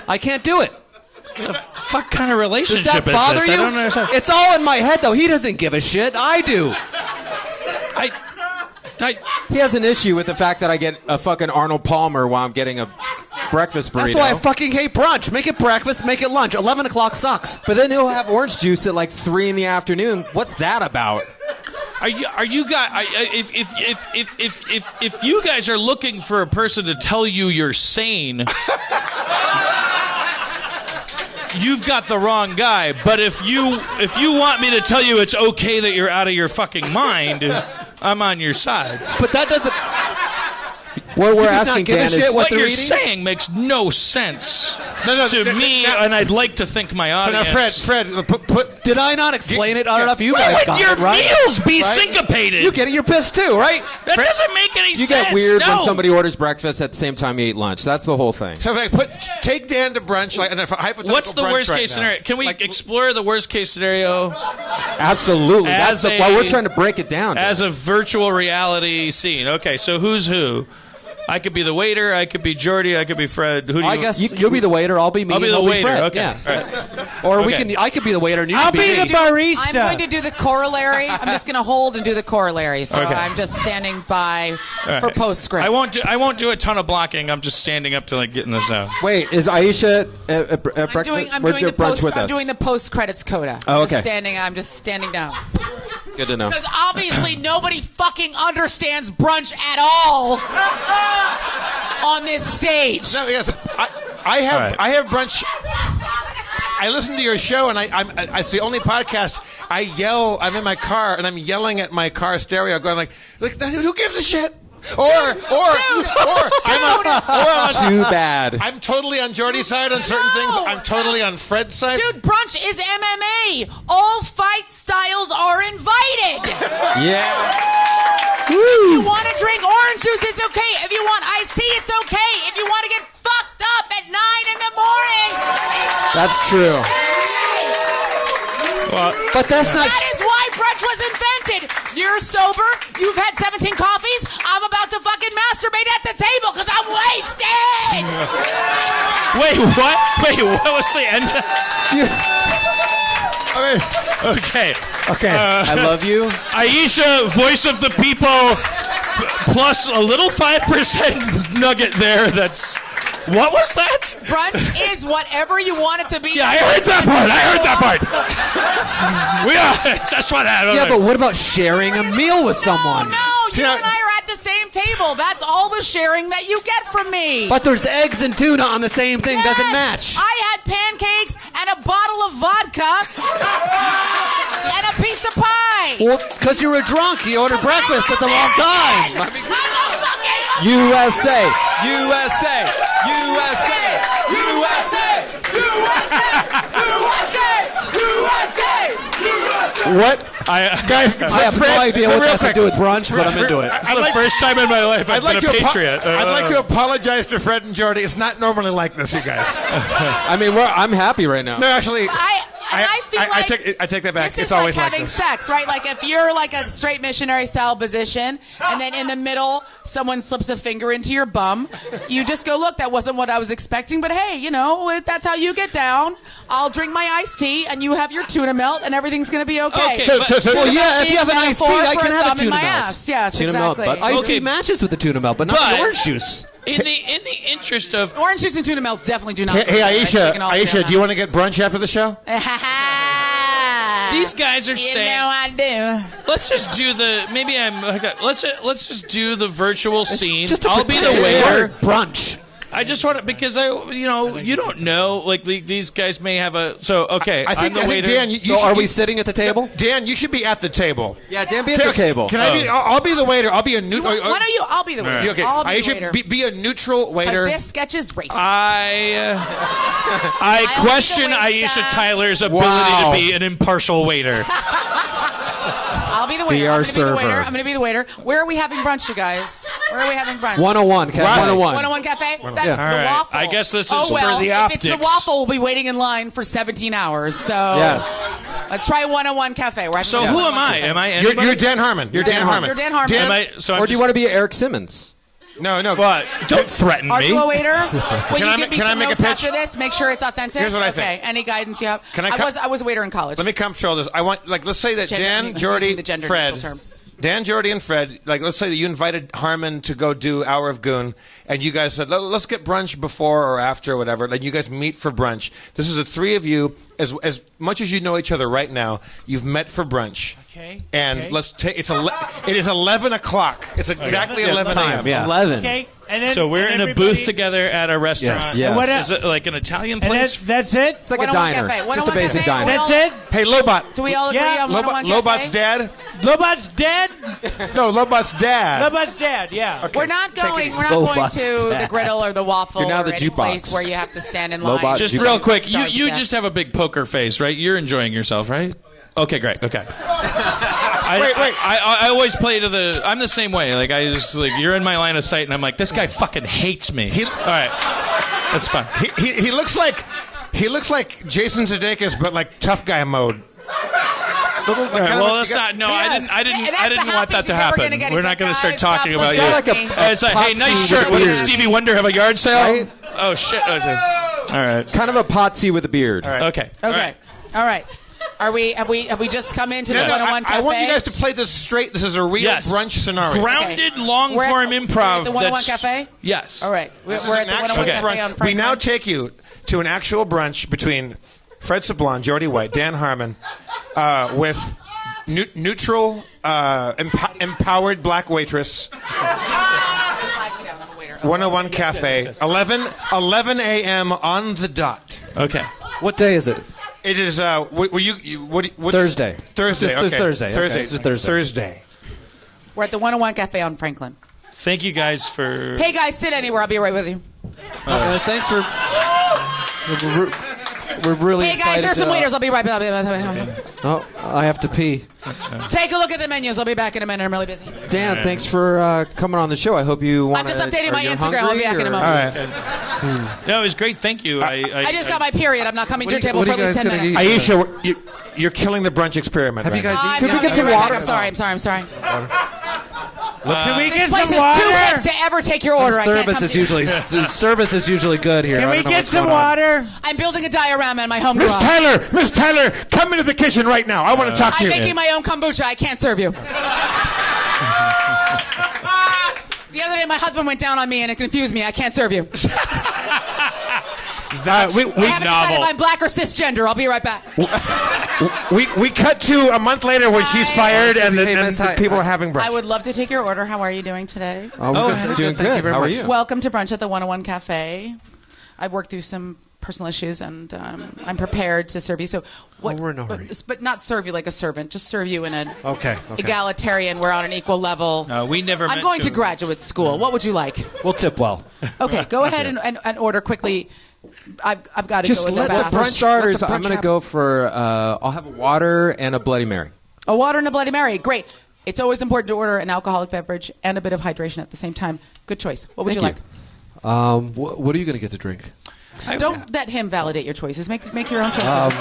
I can't do it. What the fuck kind of relationship Does that bother is this? you? I don't understand. It's all in my head, though. He doesn't give a shit. I do. He has an issue with the fact that I get a fucking Arnold Palmer while I'm getting a breakfast burrito. That's why I fucking hate brunch. Make it breakfast, make it lunch. 11 o'clock sucks. But then he'll have orange juice at like 3 in the afternoon. What's that about? Are you guys? If you guys are looking for a person to tell you you're sane, you've got the wrong guy. But if you want me to tell you it's okay that you're out of your fucking mind, I'm on your side. But that doesn't. What we're Does not asking give a Dan shit is what What they're you're eating? saying makes no sense to me, and I'd like to think my So now, audience. Fred, put Did I not explain it? I don't know if you Why guys would got your it, right? meals be syncopated? You get it. You're pissed too, right? That doesn't make any you sense. get weird no. when somebody orders breakfast at the same time you eat lunch. That's the whole thing. So take Dan to brunch, like, and if a hypothetical What's the brunch worst right case now. scenario? Can we Like, explore the worst case scenario Absolutely. As That's why we're trying to break it down. as a virtual reality scene? Okay, so who's who? I could be the waiter. I could be Jeordie. I could be Fred. Who do I you? guess you'll be the waiter. I'll be me. I'll be and the he'll waiter. Fred. Okay. Yeah. All right. Or we Okay. can. I could be the waiter, and you I'll can be the me. barista. I'm going to do the corollary. I'm just going to hold and do the corollary. So Okay. I'm just standing by All for right. postscript. I won't do a ton of blocking. I'm just standing up to like get in the zone. Wait, is Aisha at breakfast? I'm We're doing the brunch post. with I'm us. doing the post credits coda. Oh, okay. I'm just standing down. Good to know. Because obviously nobody fucking understands brunch at all on this stage. No, yes, I have All right. I have brunch. I listen to your show, and it's the only podcast I yell. I'm in my car, and I'm yelling at my car stereo, going like who gives a shit? Or I'm Too bad. I'm totally on Jeordie's side on certain things. I'm totally on Fred's side. Dude, brunch is MMA. All fight styles are invited. Yeah. If you want to drink orange juice, it's okay. If you want iced tea, it's okay. If you want to get fucked up at 9 in the morning, That's true. Well, But that's not. that is why brunch was invented. You're sober. You've had 17 coffees. I'm about to fucking masturbate at the table because I'm wasted. wait, what? Wait, what was the end? Okay. I love you. Aisha, voice of the people, plus a little 5% nugget there. That's. What was that? Brunch is whatever you want it to be. Yeah, I heard that part. We are. That's what happened. Yeah, but what about sharing a meal with someone? No, you and I are at the same table. That's all the sharing that you get from me. But there's eggs and tuna on the same thing. Yes, Doesn't match. I had pancakes and a bottle of vodka and a piece of pie. Well, because you were drunk. You ordered breakfast at the wrong time. I'm a fucking USA. USA. USA. USA! USA! USA! USA! USA! What? Guys, I have no idea what that's to do with brunch, but I'm into it. It's the first time in my life I've been a patriot. I'd like to apologize to Fred and Jeordie. It's not normally like this, you guys. I mean, I'm happy right now. No, actually, I feel like I take that back. this It's is always like like having this. sex, right? Like if you're like a straight missionary style position, and then in the middle someone slips a finger into your bum, you just go, look, that wasn't what I was expecting, but hey, you know, if that's how you get down. I'll drink my iced tea, and you have your tuna melt, and everything's gonna be okay. Okay, Well, yeah, if you have an iced tea, I can have a tuna melt. Ass. Yes, Tuna melt, exactly. but Iced tea matches with the tuna melt, but not the orange juice. In the interest of Orange juice and tuna melts definitely do not. Hey, Aisha, We can all agree on do you want to get brunch after the show? these guys are You saying, know I do. let's just do the let's just do the virtual scene. Just to I'll be the pretend it's waiter. brunch. I just want to because you don't know like these guys may have a okay. I think I'm the waiter. Dan, So are we sitting at the table? Dan, you should be at the table. Yeah, Dan, be at the table. Can I be? I'll be the waiter. I'll be a Why don't you? I'll be the waiter. Okay, I'll be the Aisha, waiter. be a neutral waiter. Because this sketch is racist. I question I'll be the Aisha waiter. Tyler's ability Wow. to be an impartial waiter. I'll be the waiter. Be I'm our gonna be the waiter. server. I'm going to be the waiter. Where are we having brunch, you guys? Where are we having brunch? 101, Cat. 101. 101 Cafe? Yeah. The All right. waffle. I guess this is oh, well, for the if it's the optics. waffle, we'll be waiting in line for 17 hours. So Yes. let's try 101 Cafe. We're having So the who 101 am I? Cafe. Am I You're anybody? Dan Harmon. You're Dan Harmon. You're Dan Harmon. Am I, so I'm Or do you want to be Eric Simmons? No. What? Don't threaten Are me. you a waiter? Will Can I you give me can I some make a notes pitch? after this? Make sure it's authentic. Here's what I Okay. think. Any guidance you have? Can I I was a waiter in college. Let me control this. I want let's say that Gender- I'm Dan, using Jeordie, the gender Fred. neutral term. Dan, Jeordie, and Fred, let's say that you invited Harmon to go do Hour of Goon, and you guys said, let's get brunch before or after or whatever. Then you guys meet for brunch. This is the three of you, as much as you know each other right now, you've met for brunch. Okay. And okay. let's take, it is 11 o'clock. It's exactly 11 a.m. Yeah. 11. Okay. And then, So we're and in a everybody- booth together at a restaurant. Yes. And what Is it like an Italian And place? that's it? It's like a 101 diner. Cafe. Just a 101 basic Cafe. diner. That's it? Hey, Lobot. Do we all agree Yeah. on 101 Cafe? Lobot's dad? Lobot's dead? No, Lobot's dad. Lobot's dad, yeah. We're not going. We're not Low going bus to the dad. griddle or the waffle You're now or the any jukebox. place where you have to stand in Low line. bus Just jukebox. real quick, Starve to you death. just have a big poker face, right? You're enjoying yourself, right? Okay, great. Okay. Wait. I always play to the. I'm the same way. Like I just like you're in my line of sight, and I'm like, this guy fucking hates me. All right, that's fine. He looks like Jason Sudeikis, but like tough guy mode. Well, that's not. No, I didn't want that to happen. We're not going to start talking about you. Got like It's like, hey, nice shirt. What did Stevie Wonder have a yard sale? Right? Oh shit. All right. Kind of a potsy with a beard. Okay. Okay. All right. Are we? Have we just come into the 101 Cafe? I want you guys to play this straight. This is a real Yes. brunch scenario. Grounded, Okay. long We're at- form we're improv. at the 101 that's- Cafe? Yes. All right. We're This is at an the actual 101 Cafe brunch. on We Franklin. now take you to an actual brunch between Fred Sablan, Jeordie White, Dan Harmon, with neutral, empowered black waitress. 101 Cafe, 11 a.m. on the dot. Okay. What day is it? It is. What's Thursday. Thursday. It's Okay. Thursday. Okay, Thursday. it's a Thursday. Thursday. We're at the 101 Cafe on Franklin. Thank you guys for. Hey guys, sit anywhere. I'll be right with you. Thanks for. We're really Hey excited. guys, there's some to- waiters. I'll be right back. Oh, I have to pee. Take a look at the menus. I'll be back in a minute. I'm really busy. Dan, thanks for coming on the show. I hope you want I'm to. just updating my Instagram. I'll be back in a moment. All right. No, it was great. Thank you. I just got my period. I'm not coming to your What table are for you at least guys 10 gonna minutes. eat? Aisha, you're killing the brunch experiment. Have you right guys now. eaten? Could we get some water? I'm sorry. Can we This get place some is too water? big to ever take your order. I can't Service come is to you. usually service is usually good here. Can I we don't know get what's some going on. water? I'm building a diorama in my home Miss garage. Tyler, come into the kitchen right now. I want to talk to I'm you. making my own kombucha. I can't serve you. The other day, my husband went down on me and it confused me. I can't serve you. We I haven't decided if I'm black or cisgender. I'll be right back. we cut to a month later when she's fired and Hey, Miss the Hy- people are having brunch. I would love to take your order. How are you doing today? Oh, we're Doing Thank you good. very How are much. you? Welcome to brunch at the 101 Cafe. I've worked through some personal issues and I'm prepared to serve you. So, what, we're in a hurry. but not serve you like a servant. Just serve you in an Okay. egalitarian. We're on an equal level. we never. I'm meant going to graduate school. What would you like? We'll tip well. Okay, go ahead and order quickly. I've got to Just go with the bath. for starters, let the I'm brunch going to go for. I'll have a water and a Bloody Mary. A water and a Bloody Mary. Great. It's always important to order an alcoholic beverage and a bit of hydration at the same time. Good choice. What would you like? What are you going to get to drink? Don't let him validate your choices. Make your own choices.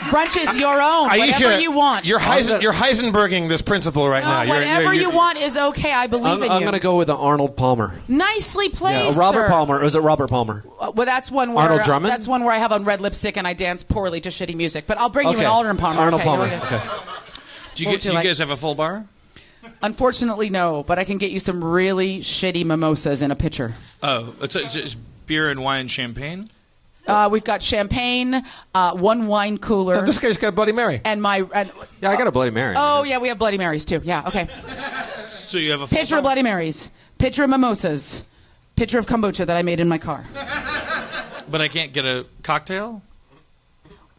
Brunch is your own. Aisha, whatever you want. You're Heisenberging this principle right now. Whatever you want is okay. I believe in you. I'm going to go with the Arnold Palmer. Nicely played, Robert sir. Palmer. Or is it Robert Palmer? Well, that's one where Arnold Drummond? That's one where I have on red lipstick and I dance poorly to shitty music. But I'll bring you an Arnold Palmer. Arnold okay, Palmer. here we go. Okay. Do you guys have a full bar? Unfortunately, no. But I can get you some really shitty mimosas in a pitcher. Oh, it's beer and wine, champagne. We've got champagne, one wine cooler. This guy's got a Bloody Mary. And Yeah, I got a Bloody Mary. Oh, yeah, we have Bloody Marys, too. Yeah, okay. So you have a full Pitcher of Bloody Marys, pitcher of mimosas, pitcher of kombucha that I made in my car. But I can't get a cocktail?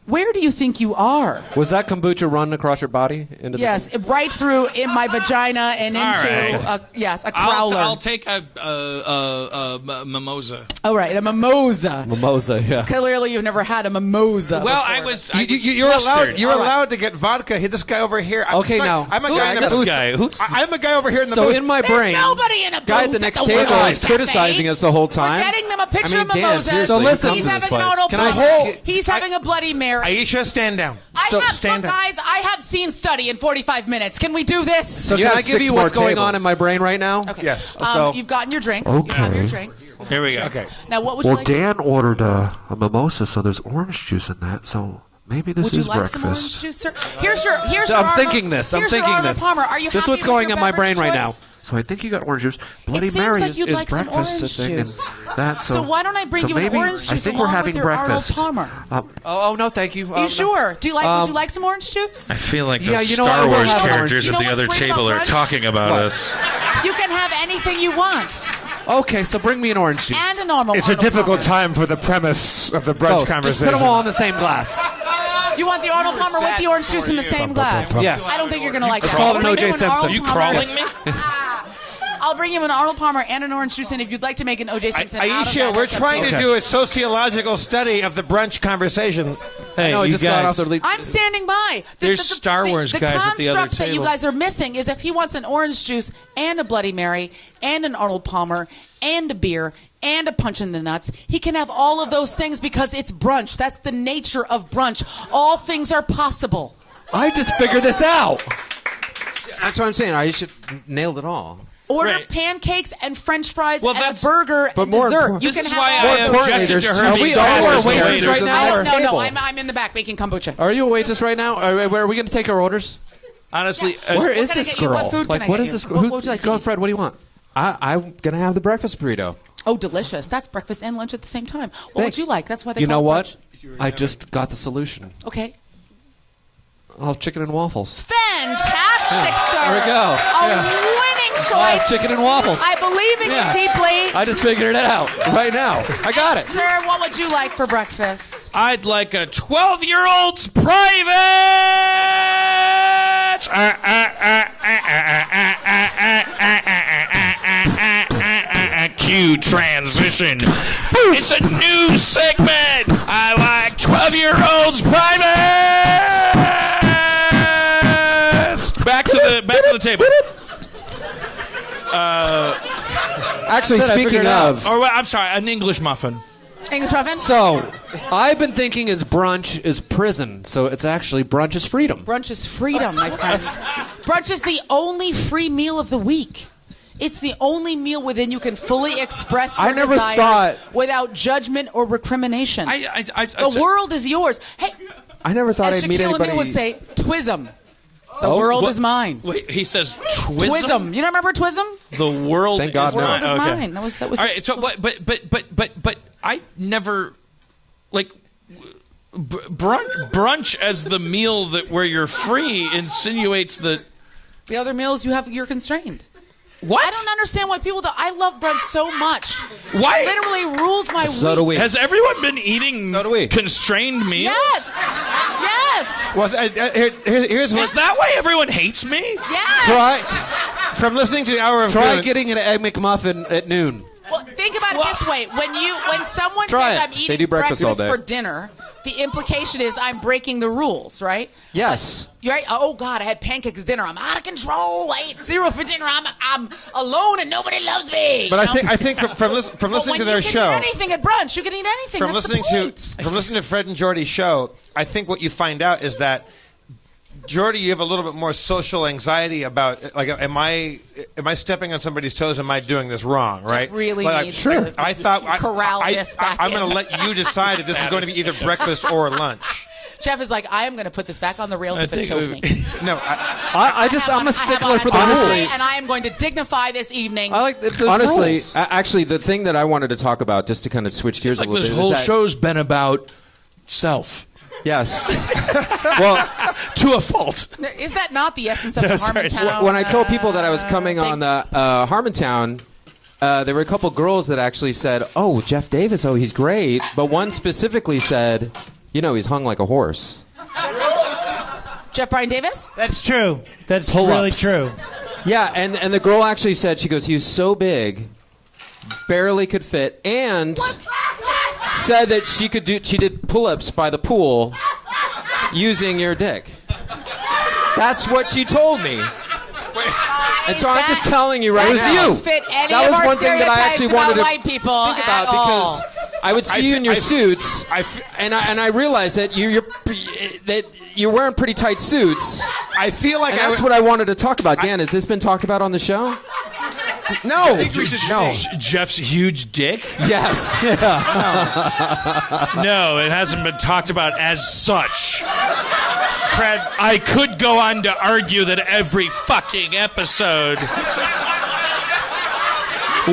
Where do you think you are? Was that kombucha run across your body? Into Yes, right through in my vagina and into right. a crowler. I'll take a mimosa. Oh, right, a mimosa. Mimosa, yeah. Clearly, you've never had a mimosa. Well, before. I was You're flustered. allowed to get vodka. Hey, this guy over here. Okay, now. I'm a Who's guy in the this booth. guy? Who's I'm a guy over here in the So booth. in my There's brain, nobody in a Guy at booth the next at table Woodward is criticizing Cafe. us the whole time. We're getting them a pitcher I mean, of Dan, mimosas. seriously, So listen. He's come to having this an place. Arnold Can I Palmer. say- He's having a Bloody Mary. Aisha, stand down. Stand down. Guys, I have scene study in 45 minutes. Can we do this? So You can have I give 6 you more what's going on tables. in my brain right now? Okay. Yes. So- You've gotten your drinks. You have your drinks. Here we go. Okay. Now, what would you like to Dan ordered a mimosa, so there's orange juice in that. So maybe this Would you like some orange juice, sir? Here's your I'm Arnold- thinking this. I'm here's your thinking Arnold this. Palmer. Are you This is happy what's with going your in my brain beverage right now. choice? So I think you got orange juice. Bloody seems Mary like you'd is like some breakfast orange thing, and juice. that. So why don't I bring so you an maybe, orange juice I think along we're with having your breakfast. Arnold Palmer? Oh no, thank you. Are you sure? Would you like some orange juice? I feel like Yeah, those you know what, I Star will Wars have orange. characters You at know the other what's great table about are brunch? talking about What? us. You can have anything you want. Okay, so bring me an orange juice. And a normal It's a Arnold difficult Palmer. time for the premise of the brunch Both. Just conversation. put them all in the same glass. You want the Arnold Palmer with the orange juice in the same glass? Yes. I don't think you're going to like that. called I'll an bring you O.J. Simpson. Arnold Are you Palmer. crawling me? I'll bring you an Arnold Palmer and an orange juice, and if you'd like to make an O.J. Simpson out of Aisha, that, we're that's trying up to you. do a sociological study of the brunch conversation. Hey, No, I you just got off guys. the lead. I'm standing by. There's Star Wars guys at the other construct that you table. guys are missing is if he wants an orange juice and a Bloody Mary and an Arnold Palmer and a beer and a punch in the nuts, he can have all of those things because it's brunch. That's the nature of brunch. All things are possible. I just figured this out. That's what I'm saying. I should nailed it all. Order Right. pancakes and French fries Well, and a that's- burger but and more dessert. important- You This can is have why all I of those. importantly, objected there's to two her Are being we Star all Wars waiters related. right now? Or? No, I'm in the back making kombucha. Are you a waitress right now? Are we going to take our orders? Honestly, Where is can I this get you? girl? What food can I what get is you? this? What would you like to Go, eat? Fred. What do you want? I'm gonna have the breakfast burrito. Oh, delicious. That's breakfast and lunch at the same time. What Thanks. would you like? That's why they You call know it what? I just got the solution. brunch. Okay. I'll have chicken and waffles. Fantastic, sir. There we go. A Yeah. winning I'll choice. have chicken and waffles. I believe in Yeah. you deeply. I just figured it out right now. I got And it. Sir, what would you like for breakfast? I'd like a 12-year-old's private cue transition. It's a new segment. I like 12-year-olds privates. Back to the table. Actually, Said I figured speaking it out. of, Or I'm sorry, an English muffin. English muffin? So, I've been thinking is brunch is prison. So it's actually brunch is freedom. Brunch is freedom, my friends. Brunch is the only free meal of the week. It's the only meal within you can fully express your I never desires thought- without judgment or recrimination. The world is yours. Hey, I never thought as I'd meet Shaquille anybody. O'Neal would say, "Twism." The Oh, world what- is mine. Wait, he says twism. Twism. You don't remember Twism? The world Thank God is no. mine. World is Okay. mine. That was All right. So, but I never like brunch as the meal that where you're free insinuates that The other meals you're constrained. what? I don't understand why people do. I love brunch so much. Why? It literally rules my So week. do we. Has everyone been eating So do we. constrained meals? Yes. Yes. Well, here's what. Is that why everyone hates me? Yes. Try From listening to the Hour of try Good, getting an egg McMuffin at noon. Well, Think about it this way: when someone Try says it. I'm They eating do breakfast all day. for dinner, the implication is I'm breaking the rules, right? Yes. You're right. Oh God, I had pancakes for dinner. I'm out of control. I ate cereal for dinner. I'm alone and nobody loves me. But I think from listening to their show, eat anything at brunch, you can eat anything. from That's listening the point. from listening to Fred and Jeordie's show, I think what you find out is that Jeordie, you have a little bit more social anxiety about like, am I stepping on somebody's toes? Am I doing this wrong? Right? Really like, needs sure. to I thought corral this back I'm in. going to let you decide if this is going to be either breakfast or lunch. Jeff is like, I am going to put this back on the rails if it kills me. No, I'm a stickler for the rules, rules. and I am going to dignify this evening. I like the Honestly, rules. actually, the thing that I wanted to talk about, just to kind of switch gears a Like little this bit, whole is that, show's been about self. Yes. Well, to a fault. Is that not the essence of the Harmontown? when I told people that I was coming on the Harmontown, there were a couple girls that actually said, "Oh, Jeff Davis, oh, he's great," but one specifically said, "You know, he's hung like a horse." Jeff Brian Davis? That's true. That's Pull-ups. really true. Yeah, and the girl actually said, she goes, "He was so big, barely could fit," and said that she did pull-ups by the pool using your dick. That's what she told me. And so I'm just telling you right now. Doesn't fit any That of was our one thing that I stereotypes actually about wanted to white people think at about all. because I would see you in your suits, and I realized that you're wearing pretty tight suits. I feel like and that's what I wanted to talk about. Dan, has this been talked about on the show? No. No. Jeff's huge dick? Yes. No, it hasn't been talked about as such. Fred, I could go on to argue that every fucking episode,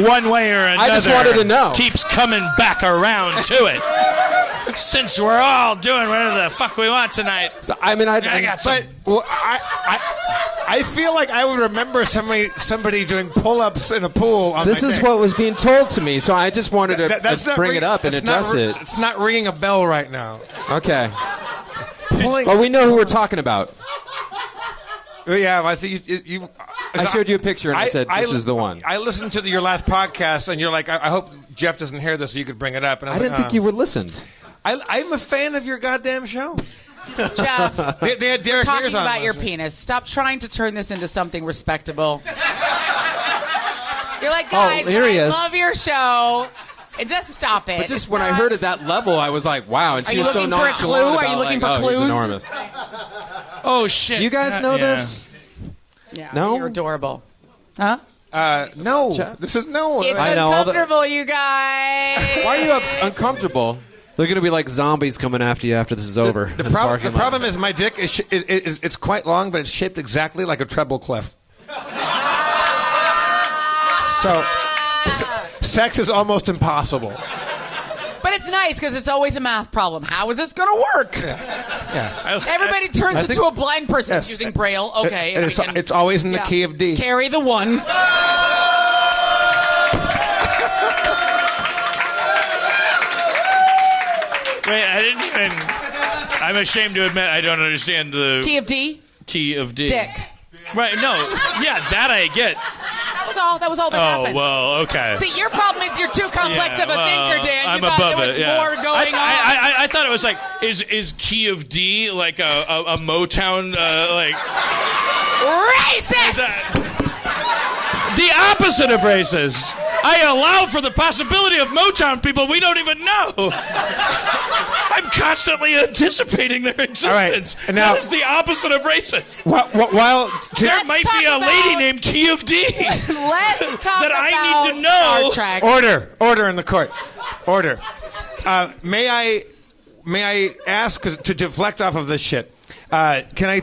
one way or another, I just wanted to know. keeps coming back around to it. Since we're all doing whatever the fuck we want tonight. So, I mean, I got some. I feel like I would remember somebody doing pull-ups in a pool. On This my is dick. what was being told to me, so I just wanted to That's not bring ring- it up and it's address not, it. It's not ringing a bell right now. Okay. Pulling. Well, we know who we're talking about. Yeah, I think you I showed you a picture and I said, this is the one. I listened to your last podcast, and you're like, I hope Jeff doesn't hear this so you could bring it up. And I didn't think you would listen. I'm a fan of your goddamn show. Jeff, They had Derek talking Mears on about your last week. penis. Stop trying to turn this into something respectable. You're like, guys, here he I is. love your show. And just stop it. But just It's when I not- heard at that level, I was like, wow. And Are she you was so looking for a nonchalant clue? Are about, you looking like, for oh, he's clues? enormous. Oh, shit. Do you guys know Yeah. this? Yeah, No? you're adorable. Huh? No. This is no. It's I know, all the- uncomfortable, you guys. Why are you uncomfortable? They're going to be like zombies coming after you after this is over. The in parking lot. problem is my dick is it's quite long, but it's shaped exactly like a treble clef. So sex is almost impossible. But it's nice because it's always a math problem. How is this going to work? Yeah. Everybody turns into a blind person Yes. using Braille. Okay. And I it's, can- it's always in the yeah. key of D. Carry the one. Wait, I didn't even. I'm ashamed to admit I don't understand the Key of D. key of D. Dick. Right, no. Yeah, that I get. That was all that Oh, happened. well, okay. See, your problem is you're too complex of a thinker, Dan. I'm You thought above there was it, yeah. more going on. I thought it was like, is key of D like a Motown, like... Racist! The opposite of racist. I allow for the possibility of Motown people we don't even know. I'm constantly anticipating their existence. And now- that is the opposite of racist. While There might talk be a about- lady named Key of D. Let's talk That I about need to know. Star Trek. Order in the court. Order. May I ask, 'cause to deflect off of this shit? Can I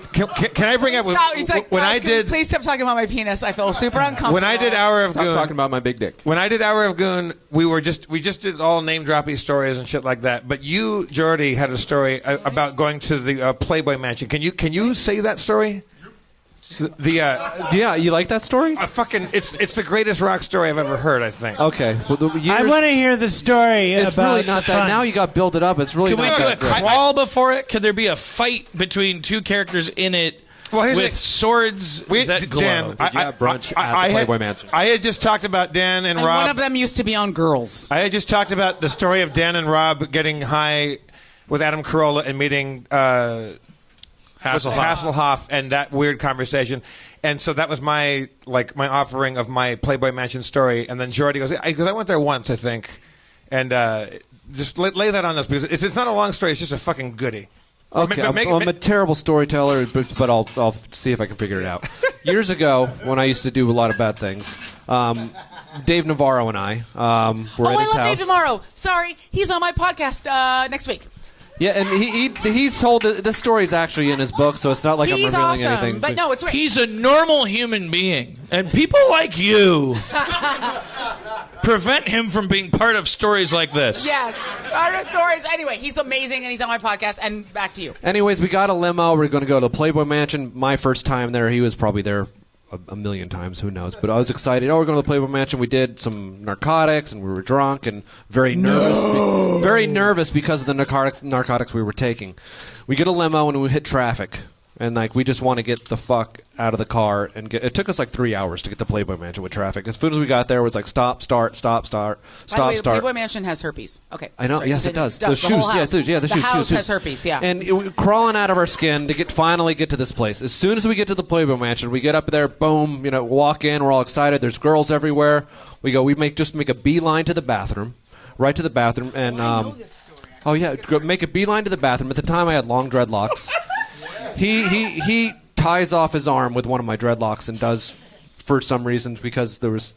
bring up He's like, when "Guys, I can you did please stop talking about my penis. I feel super uncomfortable. when I did Hour of Stop Goon? talking about my big dick. When I did Hour of Goon, we just did all name droppy stories and shit like that. But you, Jeordie, had a story about going to the Playboy Mansion. Can you say that story? Yeah, you like that story? It's the greatest rock story I've ever heard. I think. Okay. Well, the years, I want to hear the story It's about really not the that. fun. Now you got build it up. It's really Can we not do a that great. crawl before it? Could there be a fight between two characters in it? with swords that glow. Dan, Did you have brunch at the Playboy Mansion? I had just talked about Dan and And Rob. one of them used to be on Girls. I had just talked about the story of Dan and Rob getting high with Adam Carolla and meeting Hasselhoff and that weird conversation. And so that was my offering of my Playboy Mansion story. And then Jeordie goes, because I went there once, I think. And just lay that on us, because it's not a long story. It's just a fucking goodie. Okay, I'm a terrible storyteller, but I'll see if I can figure it out. Years ago, when I used to do a lot of bad things, Dave Navarro and I were at his I love house. Dave Tomorrow. Sorry, he's on my podcast next week. Yeah, and he's told the story is actually in his book, so it's not like I'm He's revealing awesome, anything. but no, it's great. He's a normal human being, and people like you prevent him from being part of stories like this. Yes, part of stories. Anyway, he's amazing, and he's on my podcast. And back to you. Anyways, we got a limo. We're going to go to the Playboy Mansion. My first time there, he was probably there a million times, who knows, but I was excited. We're going to the Playboy Mansion. We did some narcotics, and we were drunk and very nervous because of the narcotics we were taking. We get a limo and we hit traffic, and we just want to get the fuck out of the car and get. It took us 3 hours to get to Playboy Mansion with traffic. As soon as we got there, it was stop, start, stop, start, By the way, start. The Playboy Mansion has herpes. Okay, I know. Sorry, Yes, it continue. does. The The shoes. whole house. The shoes. house shoes. has herpes. Yeah. And we're crawling out of our skin to finally get to this place. As soon as we get to the Playboy Mansion, we get up there. Boom. Walk in. We're all excited. There's girls everywhere. We go. We make a beeline to the bathroom, right to the bathroom, and I know this story. oh yeah, make a beeline to the bathroom. At the time, I had long dreadlocks. He ties off his arm with one of my dreadlocks and does, for some reason, because there was,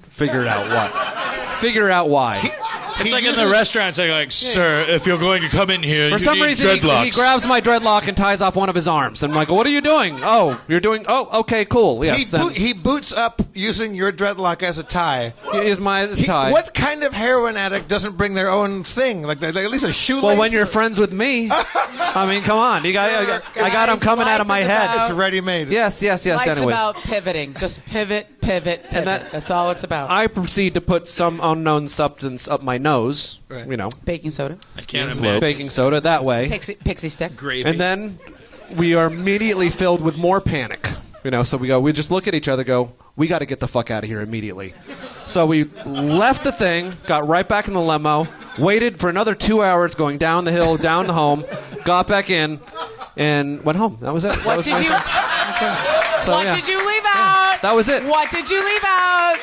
figure it out why. It's like in the restaurants, they're like, sir, if you're going to come in here, For you some need reason, dreadlocks. he grabs my dreadlock and ties off one of his arms. I'm like, what are you doing? Oh, you're doing... Oh, okay, cool. Yes. He boots up using your dreadlock as a tie. Is my tie. What kind of heroin addict doesn't bring their own thing? Like at least a shoelace? Well, when you're friends with me, I mean, come on. I got him coming out of my head. It's ready-made. Yes. Life's Anyways. about pivoting. Just pivot. And That's all it's about. I proceed to put some unknown substance up my nose. Right. Baking soda. I can't Slope. imagine. Baking soda that way. Pixie stick. Gravy. And then we are immediately filled with more panic. So we just look at each other, go, we got to get the fuck out of here immediately. So we left the thing, got right back in the limo, waited for another 2 hours going down the hill, down to home, got back in, and went home. That was it. What did you? What did you leave out? That was it. What did you leave out?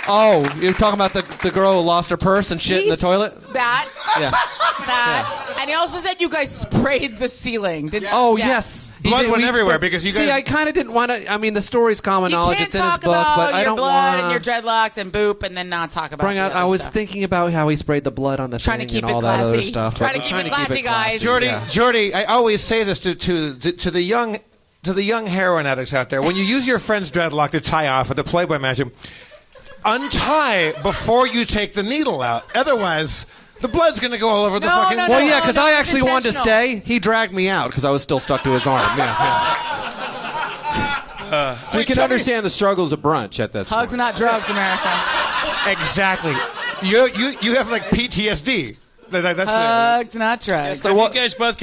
Oh, you're talking about the girl who lost her purse and shit in the toilet? That. Yeah. That. And he also said you guys sprayed the ceiling. Oh, yes. Blood went everywhere because you guys... See, I kind of didn't want to... I mean, the story's common You knowledge. can't It's in his talk book, but about I your don't blood want and your dreadlocks and boop and then not talk about bring the out. other I was stuff. thinking about how he sprayed the blood on the Trying to thing keep and it all that other classy. stuff. Trying to but keep I'm it trying to classy, guys. Jeordie, I always say this to the young heroin addicts out there. When you use your friend's dreadlock to tie off at the Playboy Mansion, untie before you take the needle out. Otherwise, the blood's going to go all over the fucking wall. Well, yeah, because I it's actually wanted to intentional. stay. He dragged me out because I was still stuck to his arm. So you can understand the struggles of brunch at this Hugs point. not drugs, America. Exactly. You have like PTSD. That's Hugs not drugs. You guys both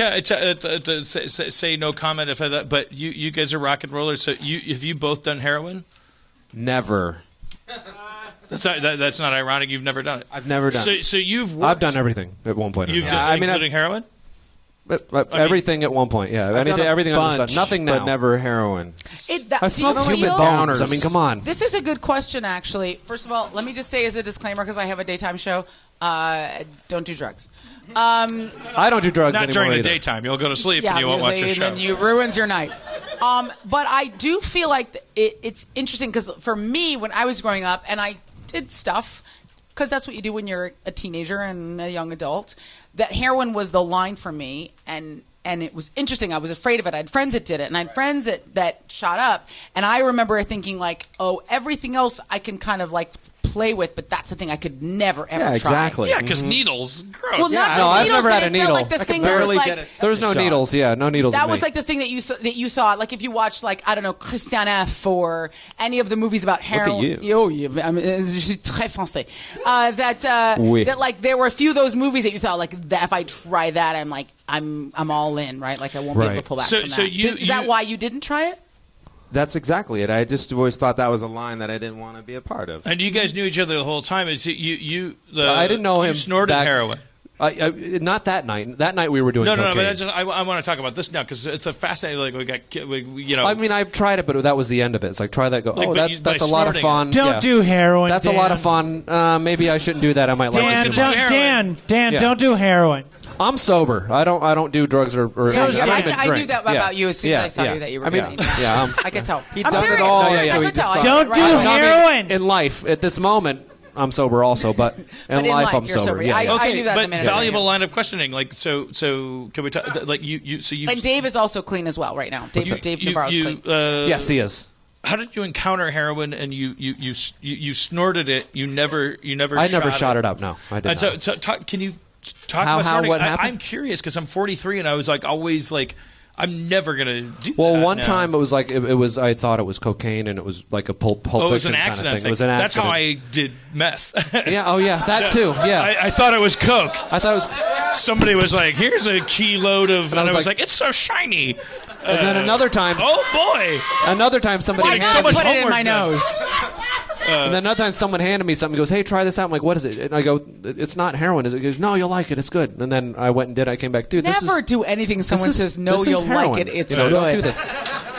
say no comment if I, but you guys are rock and rollers. So have you both done heroin? Never. That's not ironic. You've never done it. I've never done it. So you've worked, I've done everything at one point. You've or done, another. including heroin. Everything at one point. Yeah, I've done a everything on the bunch, side. Nothing now. but never heroin. I smoked human bones. I mean, come on. This is a good question, actually. First of all, let me just say as a disclaimer, because I have a daytime show, don't do drugs. I don't do drugs Not anymore during the either. daytime. You'll go to sleep Yeah, and you won't watch your show. then you ruins your night. But I do feel like it's interesting because for me, when I was growing up, and I did stuff, because that's what you do when you're a teenager and a young adult, that heroin was the line for me, and it was interesting. I was afraid of it. I had friends that did it, and I had friends that shot up, and I remember thinking like, oh, everything else I can kind of like play with, but that's the thing I could never ever try. Exactly. Yeah, because needles. Gross. Well, not just No, I've needles, never but had a it felt needle. like the I thing could that was barely like, get it. There was no Shot. needles. Yeah, no needles. that in was me. like the thing that you thought, like if you watched like I don't know Christian F or any of the movies about heroin. you. Oh, yeah, je suis très français. Oui. That like there were a few of those movies that you thought like that if I try that I'm like I'm all in, right? Like I won't be able to pull back from that. Is that why you didn't try it? That's exactly it. I just always thought that was a line that I didn't want to be a part of. And you guys knew each other the whole time. I didn't know him. You snorted heroin. Not that night. That night we were doing cocaine. But I want to talk about this now because it's a fascinating. Like I mean, I've tried it, but that was the end of it. It's like try that. That's a lot of fun. Don't do heroin. That's Dan. a lot of fun. Maybe I shouldn't do that. I might like it too much. Dan, don't do heroin. I'm sober. I don't do drugs or I knew that about you as soon as I saw you that you were. I could tell. He'd done it all. I could tell. Don't do heroin in life. At this moment, I'm sober also, but in life I'm sober. I knew that. But the minute valuable line of questioning. Like so can we talk? Like you. And Dave is also clean as well right now. Dave Navarro's clean. Yes, he is. How did you encounter heroin and you snorted it? You never. I never shot it up. No, I didn't. So can you talk about snorting? What happened? I'm curious because I'm 43 and I was like always like. I'm never gonna do that. Well, one time it was like it was. I thought it was cocaine, and it was like a pulp fiction it was an kind accident of thing. thing. It was an accident. That's how I did meth. Yeah. Oh, yeah. That too. Yeah. I thought it was coke. I thought it was. Somebody was like, "Here's a kilo of," and I was like, "It's so shiny." And then another time. Oh boy! Another time somebody. Why not put it in my nose? And then another time someone handed me something. He goes, "Hey, try this out." I'm like, "What is it?" And I go, "It's not heroin." He goes, "No, you'll like it. It's good." And then I went and did it. I came back, dude. Never do anything someone says, "No, you'll like it. It's good." Don't do this.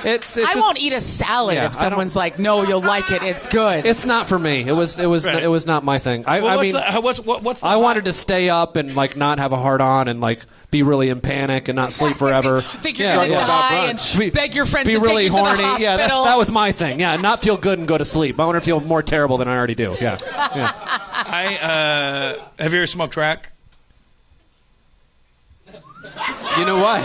I won't eat a salad if someone's like, "No, you'll like it. It's good." It's not for me. It was not my thing. I mean, what's I wanted to stay up and like not have a hard on and like be really in panic and not sleep forever. Think you're gonna die and beg your friends be to really take you horny. to the hospital. Yeah, that was my thing. Yeah, not feel good and go to sleep. I want to feel more terrible than I already do. Yeah. Have you ever smoked crack? You know what?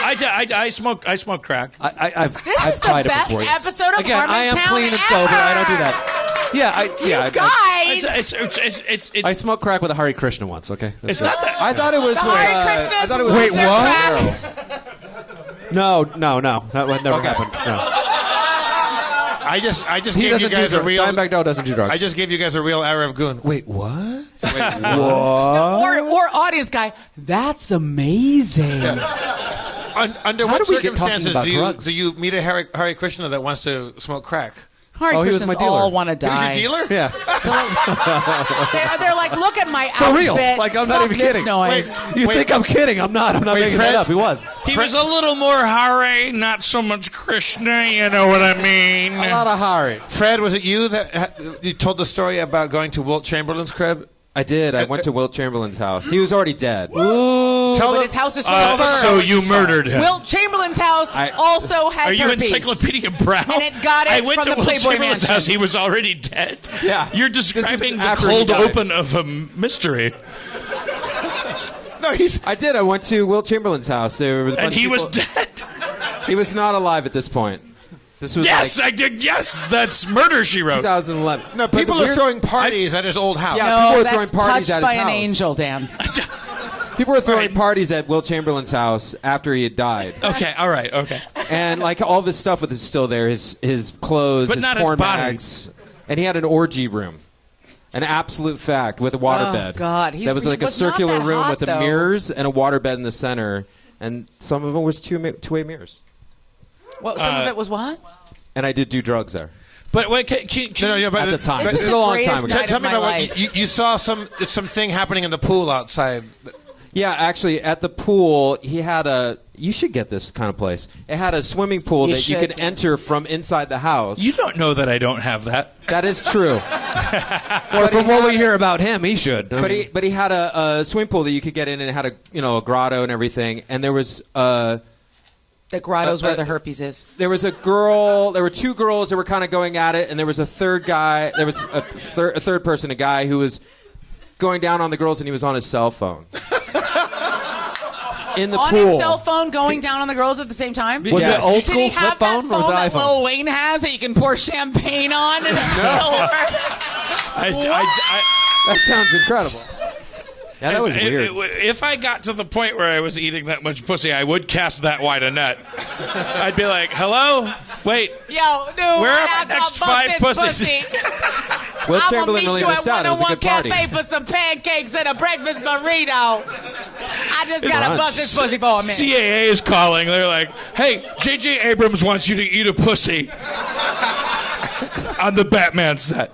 I smoke crack. I've This is tried the it best before. episode of Again, I am Harmontown clean and ever. sober. I don't do that. Yeah, guys. It's I smoked crack with a Hare Krishna once. Okay, it's not that. I thought it was. Hare Krishnas Wait, what? No, that never happened. No. I just He gave you doesn't guys do a real. Dimebag Doe doesn't do drugs. I just gave you guys a real Arab goon. Wait, what? Or audience guy. That's amazing. Under How what do we get talking circumstances about drugs? do you meet a Hare Krishna that wants to smoke crack? Hare he was Krishnas my dealer. all want to die. He was your dealer? Yeah, They're like, look at my for outfit. real. Like I'm not Fuck even this kidding. Noise. You think I'm kidding? I'm not. I'm not making Fred? that up. He was. He was a little more Hare, not so much Krishna. You know what I mean? A lot of Hari. Fred, was it you that you told the story about going to Wilt Chamberlain's crib? I did. I went to Wilt Chamberlain's house. He was already dead. Ooh, but his house is full of fur. So you murdered him. Wilt Chamberlain's house also has Are you herpes. Encyclopedia Brown? And it got it I went from to the Playboy Chamberlain's Mansion. house. He was already dead. Yeah. You're This is describing the after he cold died. open of a mystery. No, I did. I went to Wilt Chamberlain's house. There was a bunch And he of was people- dead. He was not alive at this point. This was Yes, like I did. Yes, that's Murder, She Wrote. 2011. No, people are throwing parties at his old house. Yeah, No, people were that's throwing parties touched at by his an house. angel, Dan. People were throwing parties at Wilt Chamberlain's house after he had died. Okay, all right, okay. And like all of his stuff was still there, his clothes, But his not his porn body. bags, and he had an orgy room, an absolute fact with a waterbed. Oh, God. That was like a was not circular that room hot, with though. mirrors and a waterbed in the center, and some of them was two-way mirrors. Well, some of it was what? And I did do drugs there But wait, at the time. This This is is the a long greatest time ago. night Tell of me my about life. what you saw something happening in the pool outside. Yeah, actually, at the pool, he had a. You should get this kind of place. It had a swimming pool You that you should. could enter from inside the house. You don't know that I don't have that. That is true. Or from what we hear about him, he should. But he had a swimming pool that you could get in, and it had a grotto and everything. And there was The grotto's where the herpes is. there was a girl. There were two girls that were kind of going at it, and there was a third guy. There was a third person, a guy who was going down on the girls, and he was on his cell phone. In the On pool. his cell phone, going down on the girls at the same time? Was Yes. it old Did school he flip have that phone or was it that iPhone? Lil Wayne has that you can pour champagne on? And That sounds incredible. Yeah, that was weird. If I got to the point where I was eating that much pussy, I would cast that wide a net. I'd be like, hello? Wait, Yo, dude, where are I my next got 5 busted pussies? pussy. Will I'm Chamberlain gonna really meet you at missed out. It was a 101 good party. Cafe for some pancakes and a breakfast burrito. I just gotta Lunch. bust this pussy for a minute. CAA is calling. They're like, hey, J.J. Abrams wants you to eat a pussy on the Batman set.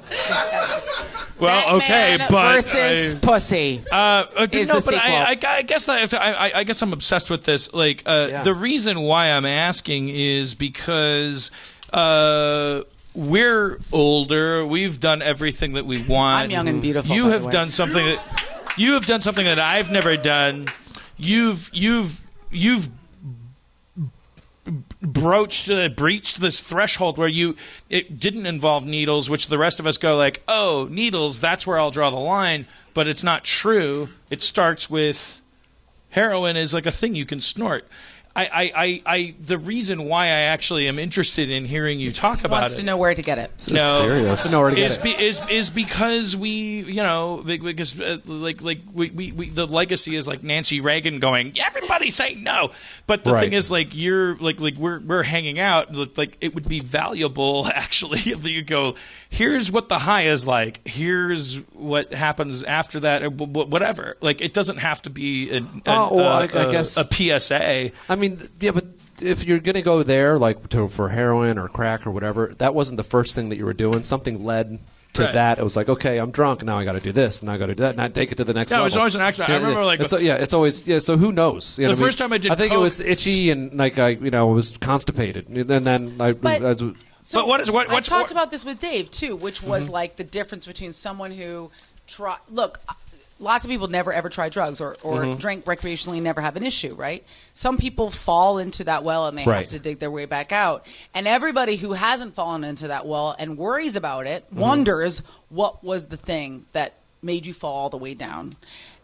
Well, okay, Batman but versus pussy. Is no, the but sequel. I guess I guess I'm obsessed with this. Like, the reason why I'm asking is because we're older. We've done everything that we want. I'm young and beautiful. You by the have way. done something that I've never done. You've breached this threshold where it didn't involve needles, which the rest of us go like, oh, needles, that's where I'll draw the line. But it's not true. It starts with heroin is like a thing you can snort. The reason why I actually am interested in hearing you talk about Wants it. to know where to get it. No, Serious. To know where to get is because we, because we the legacy is like Nancy Reagan going, everybody say no. But the thing is, like, you're like we're hanging out. Like, it would be valuable actually if you go, here's what the high is like. Here's what happens after that, or whatever. Like, it doesn't have to be I guess a PSA. I mean, yeah, but if you're going to go there, like for heroin or crack or whatever, that wasn't the first thing that you were doing. Something led to that. It was like, okay, I'm drunk, and now I got to do this, and I got to do that, and I take it to the next level. It was always an action. I remember, like, it's always So who knows? You know the first time I did, I think coke, it was itchy and like I was constipated, and then So but I talked about this with Dave too, which was like the difference between someone who lots of people never ever try drugs or drink recreationally and never have an issue, right? Some people fall into that well and they have to dig their way back out. And everybody who hasn't fallen into that well and worries about it wonders what was the thing that made you fall all the way down.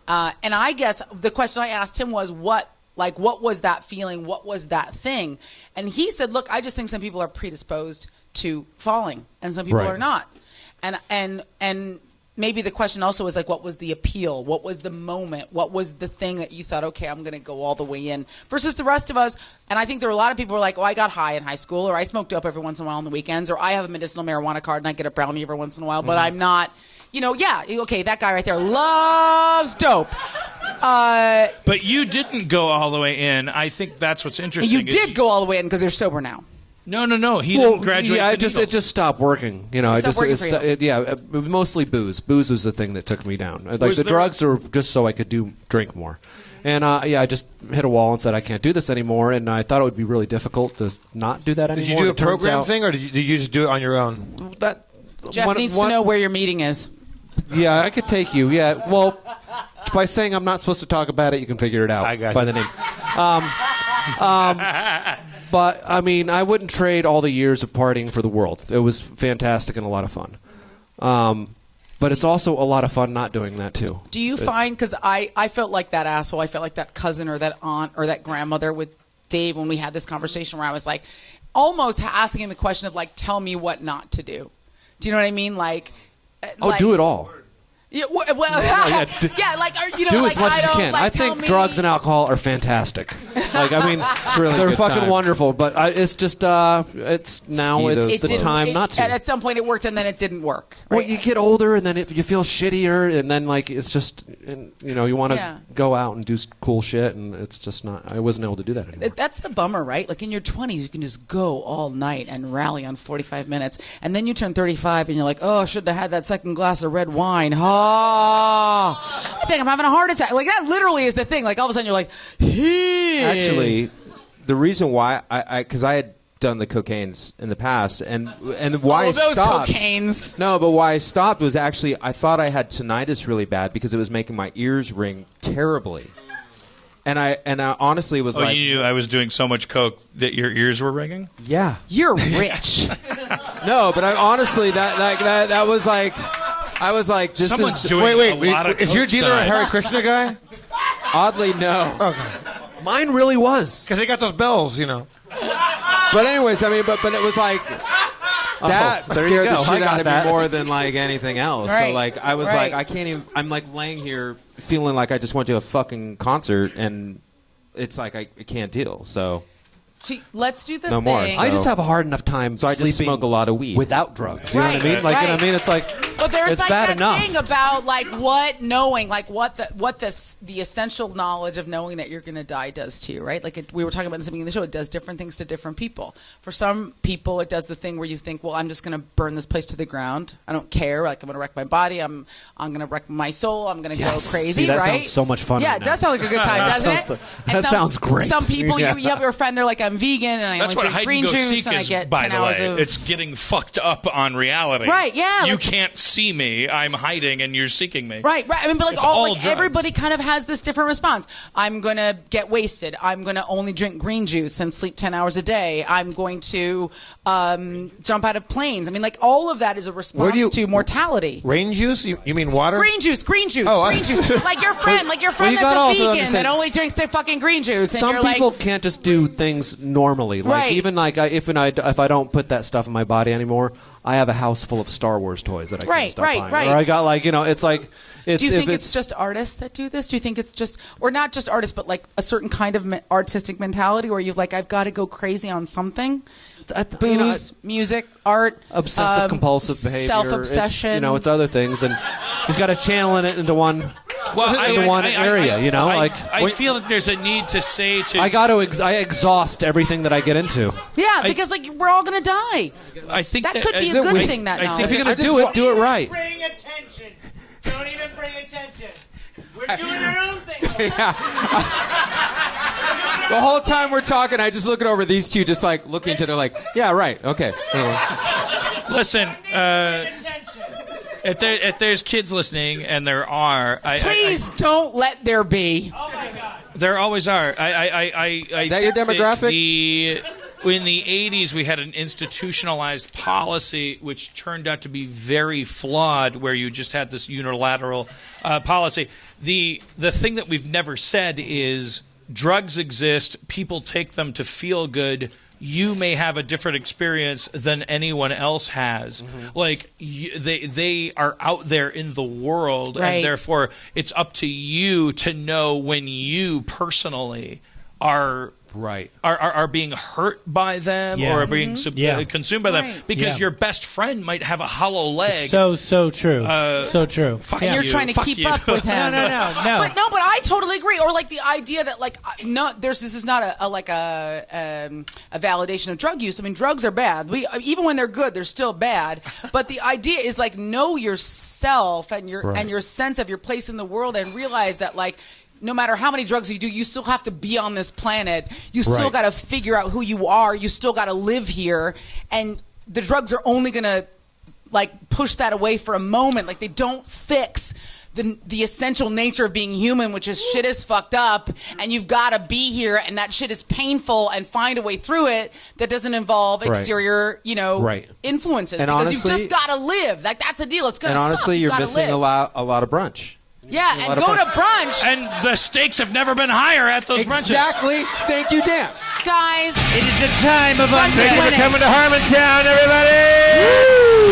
And I guess the question I asked him was what was that feeling? What was that thing? And he said, look, I just think some people are predisposed to falling and some people are not. And maybe the question also was like, what was the appeal? What was the moment? What was the thing that you thought, okay, I'm going to go all the way in? Versus the rest of us, and I think there were a lot of people who were like, oh, I got high in high school, or I smoked dope every once in a while on the weekends, or I have a medicinal marijuana card and I get a brownie every once in a while, but I'm not, okay, that guy right there loves dope. But you didn't go all the way in. I think that's what's interesting. You did go all the way in because you're sober now. No. He didn't graduate. Yeah, it just stopped working. Mostly booze. Booze was the thing that took me down. Like the drugs were just so I could drink more. And I just hit a wall and said I can't do this anymore. And I thought it would be really difficult to not do that anymore. Did you do a program thing, or did you just do it on your own? Jeff needs to know where your meeting is. Yeah, I could take you. Yeah, well, by saying I'm not supposed to talk about it, you can figure it out by the name. But, I mean, I wouldn't trade all the years of partying for the world. It was fantastic and a lot of fun. But it's also a lot of fun not doing that, too. Do you find, because I felt like that asshole, I felt like that cousin or that aunt or that grandmother with Dave when we had this conversation where I was like, almost asking him the question of, like, tell me what not to do. Do you know what I mean? Like, do it all. Yeah, well, do like, do like, as much as you can. Like, I think drugs and alcohol are fantastic. Like, I mean, they're fucking wonderful. But it's just, it's the time not to. At some point, it worked, and then it didn't work. Right? Well, you get older, and then you feel shittier, and then like it's just, you want to go out and do cool shit, and it's just not. I wasn't able to do that anymore. That's the bummer, right? Like in your 20s, you can just go all night and rally on 45 minutes, and then you turn 35, and you're like, oh, I should have had that second glass of red wine. I think I'm having a heart attack. Like, that literally is the thing. Like, all of a sudden, you're like, hey. Actually, the reason why because I had done the cocaines in the past, and why I stopped. Cocaines. No, but why I stopped was actually I thought I had tinnitus really bad because it was making my ears ring terribly. And I honestly was like, you knew I was doing so much coke that your ears were ringing? Yeah. You're rich. No, but I honestly that was like. I was like, this Someone's is... doing Wait. a lot of Is your coke dealer a tonight. Hare Krishna guy? Oddly, no. Okay. Mine really was. Because they got those bells, But anyways, I mean, but it was like... That scared the shit out of me more than, like, anything else. Right. So, like, I was like, I can't even... I'm, like, laying here feeling like I just went to a fucking concert, and it's like I can't deal, so... See, let's do the No thing. more, so- I just have a hard enough time So I just sleeping smoke a lot of weed. without drugs. You know what I mean? Like, Right. it's like... But there's it's like bad that enough. thing about like what knowing, like what the essential knowledge of knowing that you're going to die does to you, right? Like we were talking about in the beginning of the show, it does different things to different people. For some people, it does the thing where you think, well, I'm just going to burn this place to the ground. I don't care. Like I'm going to wreck my body. I'm going to wreck my soul. I'm going to go crazy. See, that right? sounds so much fun. Yeah, right it does sound like a good time, doesn't it? That sounds great. Some people, Yeah. you have your friend, they're like, I'm vegan and I That's only what drink hide green and go juice seek and I is, get by 10 the hours way. of. It's getting fucked up on reality. Right, yeah, You like- can't see me. I'm hiding and you're seeking me. Right. I mean, but like It's all drugs. everybody kind of has this different response. I'm gonna get wasted. I'm gonna only drink green juice and sleep 10 hours a day. I'm going to jump out of planes. I mean, like all of that is a response to mortality. Rain juice? You mean water? Green juice. Oh, green juice. Like your friend you that's gotta a also vegan understand- that only drinks the fucking green juice. And Some you're people like, can't just do things normally. Like Right. even like if I don't put that stuff in my body anymore, I have a house full of Star Wars toys that I can't stop buying. right. Or I got like it's like it's. do you if think it's just artists that do this? Do you think it's just, or not just artists, but like a certain kind of artistic mentality where you're like, I've got to go crazy on something? Booze, music, art, obsessive compulsive behavior, self-obsession. It's other things, and he's got to channel it into one. Into one area, I feel that there's a need to say to. I exhaust everything that I get into. Yeah, because like we're all gonna die. I think that could be a good thing. That knowledge. If you're gonna do it right. Bring attention. Don't even bring attention. We're doing our own thing. The whole time we're talking, I just looking over these two, just like looking at each other, like, yeah, right, okay. Listen, if there's kids listening, and there are, please don't let there be. Oh my God. There always are. Is that your demographic? In the 80s, we had an institutionalized policy which turned out to be very flawed, where you just had this unilateral policy. The thing that we've never said is drugs exist. People take them to feel good. You may have a different experience than anyone else has. Mm-hmm. Like they are out there in the world, Right. and therefore it's up to you to know when you personally are being hurt by them or are being consumed by them, because your best friend might have a hollow leg. So true. So true. And you're trying to keep up with him. No. But I totally agree. Or like the idea that like this is not a validation of drug use. I mean, drugs are bad. Even when they're good, they're still bad. But the idea is like know yourself and your sense of your place in the world, and realize that like, no matter how many drugs you do, you still have to be on this planet. You still got to figure out who you are. You still got to live here. And the drugs are only going to like push that away for a moment. Like they don't fix the essential nature of being human, which is shit is fucked up and you've got to be here and that shit is painful, and find a way through it that doesn't involve exterior, influences. And because honestly, you've just got to live. Like that's a deal. It's going to suck. And honestly, you're gotta missing live. a lot of brunch. Yeah, and go to brunch. And the stakes have never been higher at those brunches. Exactly. Thank you, Dan. Guys, it is a time of Thank you for coming to Harmontown, everybody.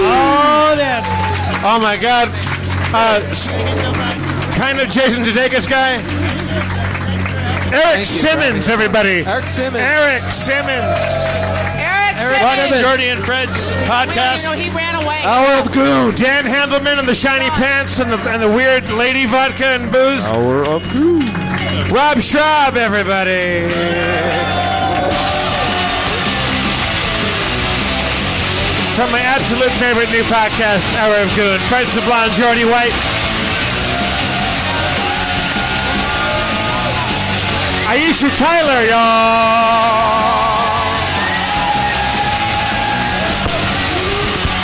Oh, that. Oh my God. Kind of Jason Sudeikis guy. Eric Simmons, everybody. Eric Simmons. Eric Simmons. Jeordie and Fred's podcast. He ran away. Hour of Goo. Dan Handelman and the shiny pants and the weird lady vodka and booze. Hour of Goo. Rob Schrab, everybody. From my absolute favorite new podcast, Hour of Goon, Fred Sablan, Jeordie White. Aisha Tyler, y'all.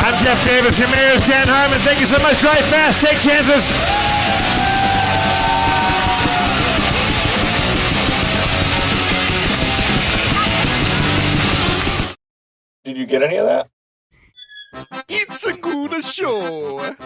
I'm Jeff Davis. Your mayor is Dan Harmon. Thank you so much. Drive fast. Take chances. Did you get any of that? It's a good show.